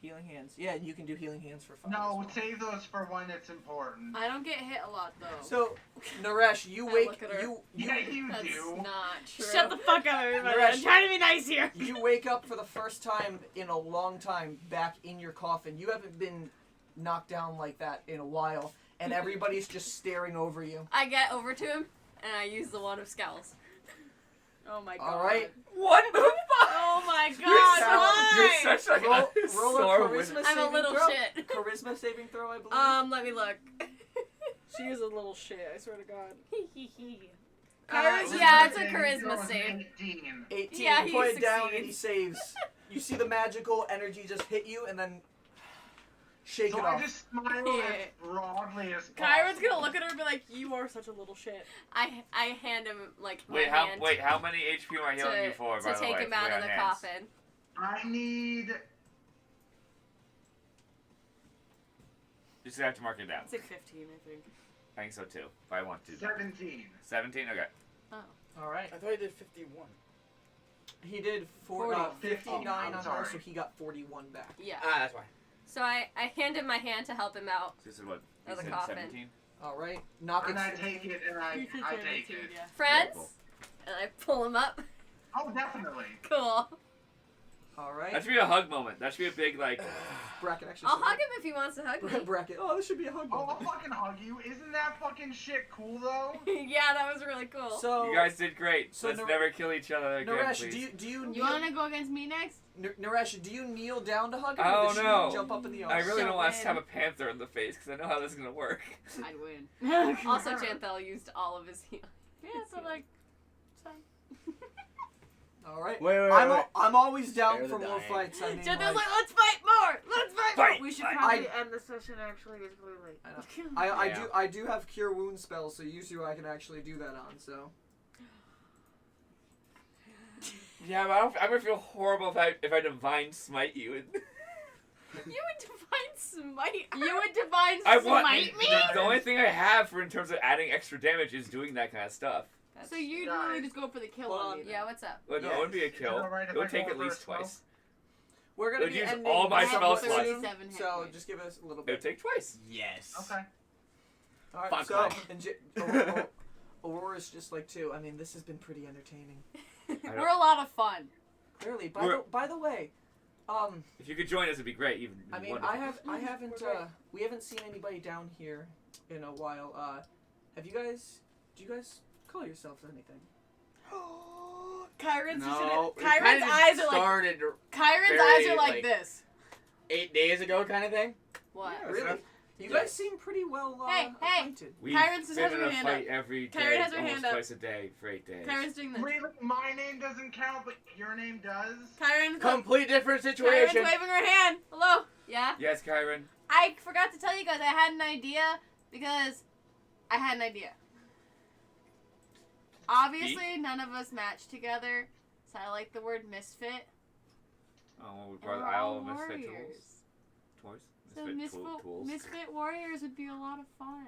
Healing hands. Yeah, you can do healing hands for fun. No, as well. save those for when it's important. I don't get hit a lot, though. So, Naresh, you I wake look at her. you Yeah, you That's do. not true. Shut the fuck up, everybody. Naresh. I'm trying to be nice here. you wake up for the first time in a long time back in your coffin. You haven't been knocked down like that in a while, and everybody's just staring over you. I get over to him and I use the wand of scowls. Oh my god. All right. What the fuck? Oh my god, You're why? You're such like Roll, a roll a sore charisma wizard. I'm a saving little throw. shit. Charisma saving throw, I believe. Let me look. She is a little shit, I swear to god. Yeah, it's a Saving charisma throw is save. 18. 18. Yeah, you he put it down and succeeds. he saves. You see the magical energy just hit you and then shake So it I off. just smile Yeah. as broadly as possible. Kyron's gonna look at her and be like, you are such a little shit. I hand him like my Wait, hand how many HP am I healing you for? to By the take way, him out Lay of on the hands. coffin. I need... Just have to mark it down. It's like 15, I think. I think so too. If I want to. 17. 17. Okay. All right. I thought you did 51. He did 40. 59 I'm on her, sorry. so he got 41 back. Yeah. Ah, that's why. So I hand him my hand to help him out. This is what. Of the you said coffin. 17? All right. Knock it. And I take it, and I take it. Yeah. Friends? Cool. And I pull him up. Oh, definitely. Cool. All That right. should be a hug moment. That should be a big like. Bracket actually. I'll said hug it. him if he wants to hug me. Bracket. Oh, this should be a hug. Oh, I'll moment. fucking hug you. Isn't that fucking shit cool, though? Yeah, that was really cool. So, You guys did great. So Let's Nar- never kill each other again, Naresh, please. do you You kneel, wanna go against me next? Naresh, do you kneel down to hug him, Oh, or does she no. jump up in the I arms? really She'll don't want to win. stab a panther in the face because I know how this is gonna work. I'd win. Also, Janthel used all of his heal. Yeah, so like, it's fine. All right. Wait. I'm always down Spare for the more dying. fights. I mean, Janthel's like, let's fight more! Let's fight Fight! more! We should Fight. probably end the session actually, it's really late. I know. Yeah. I do have cure wound spells, so usually I can actually do that on. So Yeah, but I'm gonna feel horrible if I divine smite you. And You would divine You would divine I want smite me? the only thing I have for in terms of adding extra damage is doing that kind of stuff. That's- So you'd really just go for the kill Hold on on. me then. Yeah, what's up? Well, no, Yeah. it would be a Is it kill. alright if It would I take go at over least a spell? twice. We're gonna Would be use ending all my this spell episode slots. soon, 27 hit so points. just give us a little It would bit. take twice. Yes. Okay. All right, Fuck so right. and Aurora's just like too. I mean, this has been pretty entertaining. We're a lot of fun. Clearly, We're- by the way, If you could join us, it'd be great. Even I mean, wonderful. I haven't we haven't seen anybody down here in a while. Do you guys call yourselves anything? Kyron's No. we Kyron's kinda eyes are like started Kyron's very, eyes are like like- this. 8 days ago, kind of thing. What? Yeah. Really? You Yeah. guys seem pretty well Hey, acquainted. We've Kyron's been has in her a hand fight every day, Kyron has her almost hand up. twice a day for 8 days. Kyron's doing this. Really? My name doesn't count, but your name does? Kyron's Complete different Kyron's situation. waving her hand. Hello. Yeah? Yes, Kyron. I forgot to tell you guys I had an idea because I had an idea. Obviously, none of us match together, so I like the word misfit. Oh, we And brought we're Isle all of Misfit warriors. Toys. So Misfit tools. misfit warriors would be a lot of fun.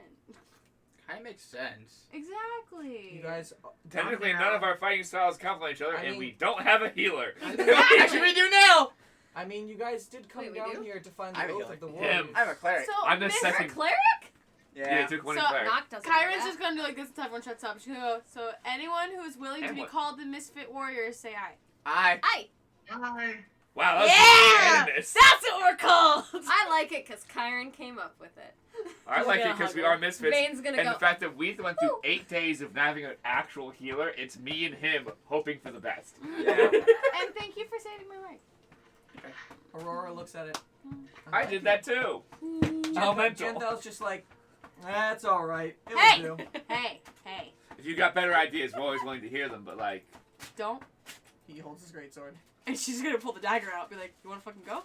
Kind of makes sense. Exactly. You guys. Technically, none of our fighting styles complement each other, I and mean- we don't have a healer. I Actually, we do now. I mean, you guys did come Wait, we down do? here to find I the have a oath of the healer. warriors. Him. I'm a cleric. So I'm the Miss- You're a second. cleric? Yeah, it took one So, in cleric. Knock doesn't do Kyron's that. just gonna do like this until everyone shuts up. She's gonna go, so anyone who is willing to And be what? called the misfit warrior, say aye. Aye. Hi. Wow, that's Yeah! tremendous. That's what we're called! I like it because Kyron came up with it. I like it gonna because hug we her. are misfits. Vane's gonna And go. the fact that we went through Woo. 8 days of not having an actual healer, it's me and him hoping for the best. Yeah. And thank you for saving my life. Aurora looks at it. I did that too. Elemental. Janthel's just like, that's all right. It'll Hey! do. Hey! Hey! If you got better ideas, we're always willing to hear them, but like, Don't. He holds his greatsword. And she's gonna pull the dagger out and be like, you wanna fucking go?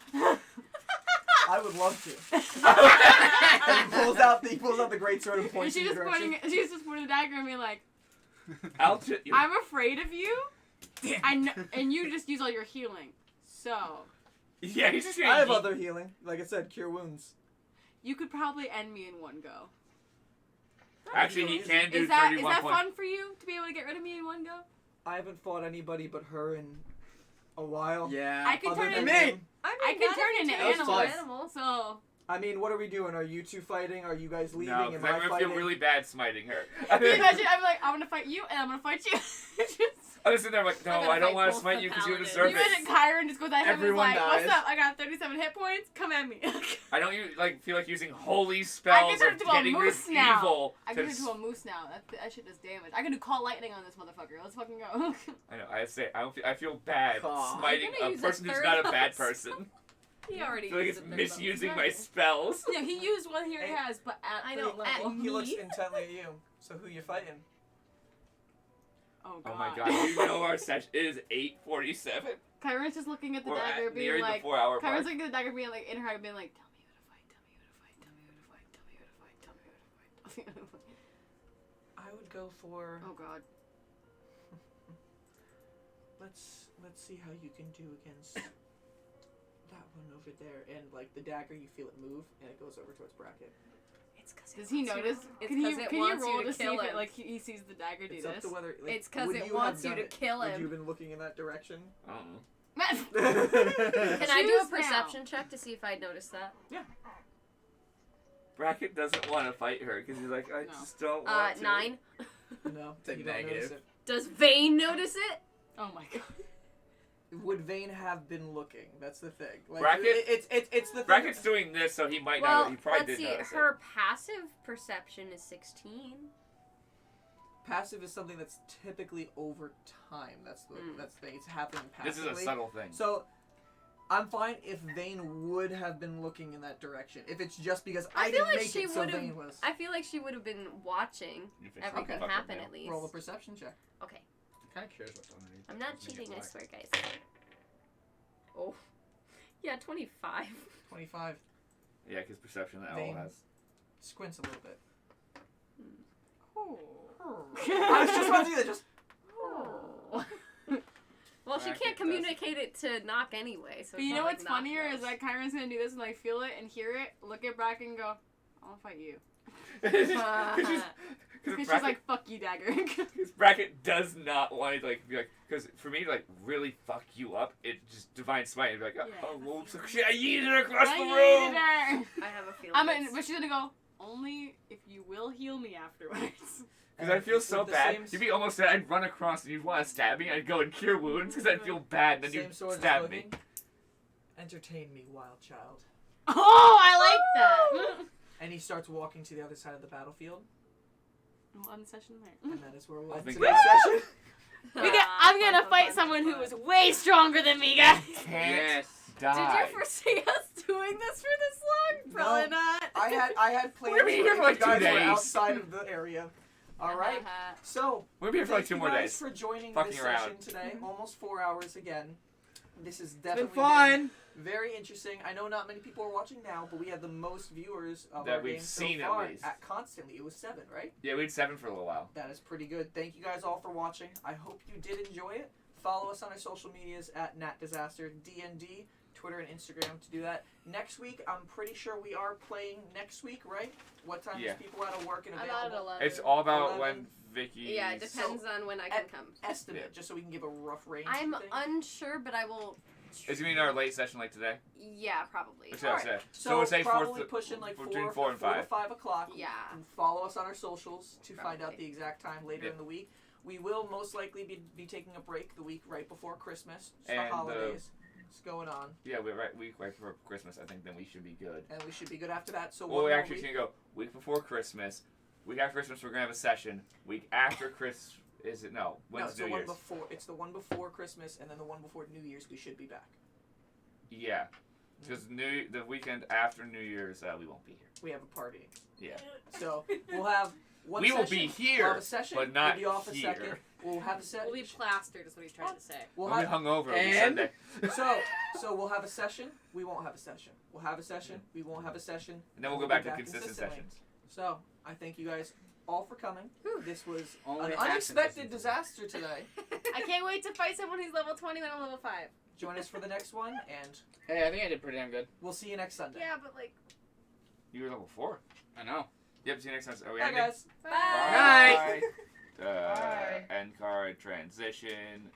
I would love to. And he pulls out the greatsword and And points in she's your just direction. she's just pointing the dagger and being like, I'll you. I'm afraid of you. And you just use all your healing. So, Yeah, he's just gonna I have yeet- other healing. Like I said, cure wounds. you could probably end me in one go. Actually, he can do Is that 31 points. fun for you to be able to get rid of me in one go? I haven't fought anybody but her in a while. Yeah. I can Other turn than into him. I can turn into That was fun. animals. So I mean, what are we doing? Are you two fighting? Are you guys leaving? No, Am because I I'm gonna fighting? feel really bad smiting her. can you imagine? I'm like, I'm gonna fight you, and I'm gonna fight you. I was sitting there like, no, I'm gonna I don't fight want to both smite the you because you paladins. deserve You it. imagine Kyron just goes at him and is Everyone like, what's dies. up? I got 37 hit points. Come at me. I don't feel like using holy spells turn or into a getting rid moose of now. evil. I to can turn into a moose now. That shit does damage. I can do call lightning on this motherfucker. Let's fucking go. I know. I feel bad Aw. smiting I'm gonna a use person a who's third not a bad mouse. person. He I already feel like used it's a third misusing mouse. my spells. yeah, he used one here he Hey, has, but at I third know, level. at He looks Me? intently at you. So who you fighting? Oh Oh my god, you know our session is 8:47. Kyron's just looking at the We're dagger, at near being the like, 4-hour Kyron's mark. looking at the dagger, being like, in her head, being like, tell me who to fight, tell me who to fight, tell me who to fight, tell me who to fight, tell me who to fight. I would go for. Oh god. Let's see how you can do against that one over there. And like the dagger, you feel it move, and it goes over towards Bracket. It's 'cause Does he notice? It's Can you 'cause it can wants you you roll to to see kill if it him. like he sees the dagger do It's up this? to whether. Like, It's 'cause would it you wants have you to done it? kill Would him. you have been looking in that direction? I don't know. Can I do a Choose now. perception check to see if I notice that? Bracket doesn't want to fight her because he's like, I No. just don't want to. 9. No, It's a you don't negative. notice it. Does Vane notice it? Oh my god. Would Vane have been looking? That's the thing. Like, Bracket? It's the thing. Bracket's doing this, so he might Well, not. He probably let's did see. notice it. Her passive perception is 16. Passive is something that's typically over time. That's the thing. It's happening This passively. is a subtle thing. So, I'm fine if Vane would have been looking in that direction. If it's just because I feel didn't like make she it, so would've- Vane was. I feel like she would have been watching You fix everything fuck up happen now. at least. Roll a perception check. Okay. I'm kind of curious what's underneath. I'm not Make it cheating, I black. swear, guys. Oh. Yeah, 25. 25. Yeah, because perception that owl Vane. has. Squints a little bit. Oh. I was just about to do that. Just. Well, Well, she can't communicate it to knock anyway. So But it's you not know like what's knock funnier knows. is that Kyron's gonna do this and like feel it and hear it, look at Bracken and go, I'll fight you. Because Because she's like, fuck you, Dagger. Bracket does not want to like be like, because for me to like really fuck you up, it just divine smite and be like, oh, well, shit, I yeeted her across the room. I have a feeling. But she's gonna go, only if you will heal me afterwards. Because I'd feel With so the bad. same- You'd be almost dead. I'd run across and you'd want to stab me. I'd go and cure wounds because I'd feel bad. And then Same you'd sword as stab looking. me. Entertain me, wild child. Oh, I like that. And he starts walking to the other side of the battlefield, We'll end the session there. and that is where we'll I end think today's session. I'm gonna fight someone who is way stronger than me, guys. Can't Yes. die. Did you foresee us doing this for this long? Probably No. not. I had plans We're gonna be here for like you guys 2 were days. outside of the area. All right. So We'll be here for like thank 2 you more guys days. for joining Fucking this around. session today. Almost 4 hours again. This is It's been definitely fun. very interesting. I know not many people are watching now, but we had the most viewers of That our we've game seen so at far. least. Constantly, it was 7, right? Yeah, we had 7 for a little while. That is pretty good. Thank you guys all for watching. I hope you did enjoy it. Follow us on our social medias at NatDisaster, DND, Twitter and Instagram to do that. Next week, I'm pretty sure we are playing next week, right? What time Yeah. is people out of work and I'm out at available? 11. It's all about 11. when Vicky. Yeah, it depends on when I can come. Estimate, Yeah. just so we can give a rough range. I'm you think? unsure, but I will. Is it mean our late session like today? Yeah, probably. Or should I Alright. say? So we'll say probably 4 pushing like between 4 4 and 4 to 5. 5 o'clock. Yeah. And follow us on our socials to find out Probably. the exact time later Yeah. in the week. We will most likely be taking a break the week right before Christmas. It's And, the holidays. It's going on. Yeah, we're week right before Christmas. I think then we should be good. And we should be good after that. So Well, one we more actually week. can go week before Christmas. Week after Christmas, we're gonna have a session. Week after Chris, is it no? No, When's it's New the one Year's? before. It's the one before Christmas, and then the one before New Year's. We should be back. Yeah, because the weekend after New Year's, we won't be here. We have a party. Yeah. So we'll have one. We will session. be here, We'll have a session. but not we'll be off a here. second. We'll have a set. We'll be plastered, is what he's trying to say. We'll We'll be have hungover on And- Sunday. so we'll have a session. We won't have a session. We'll have a session. We won't have a session. And then we'll We'll go back be to back consistent consistently. sessions. So I thank you guys all for coming. This was Only an half unexpected consistency. disaster today. I can't wait to fight someone who's level 20 when I'm level 5. Join us for the next one, and Hey, I think I did pretty damn good. we'll see you next Sunday. Yeah, but like. You were level 4. I know. Yep. See you next time. Are we Bye, ending? guys. Bye. Bye. Bye. End card transition.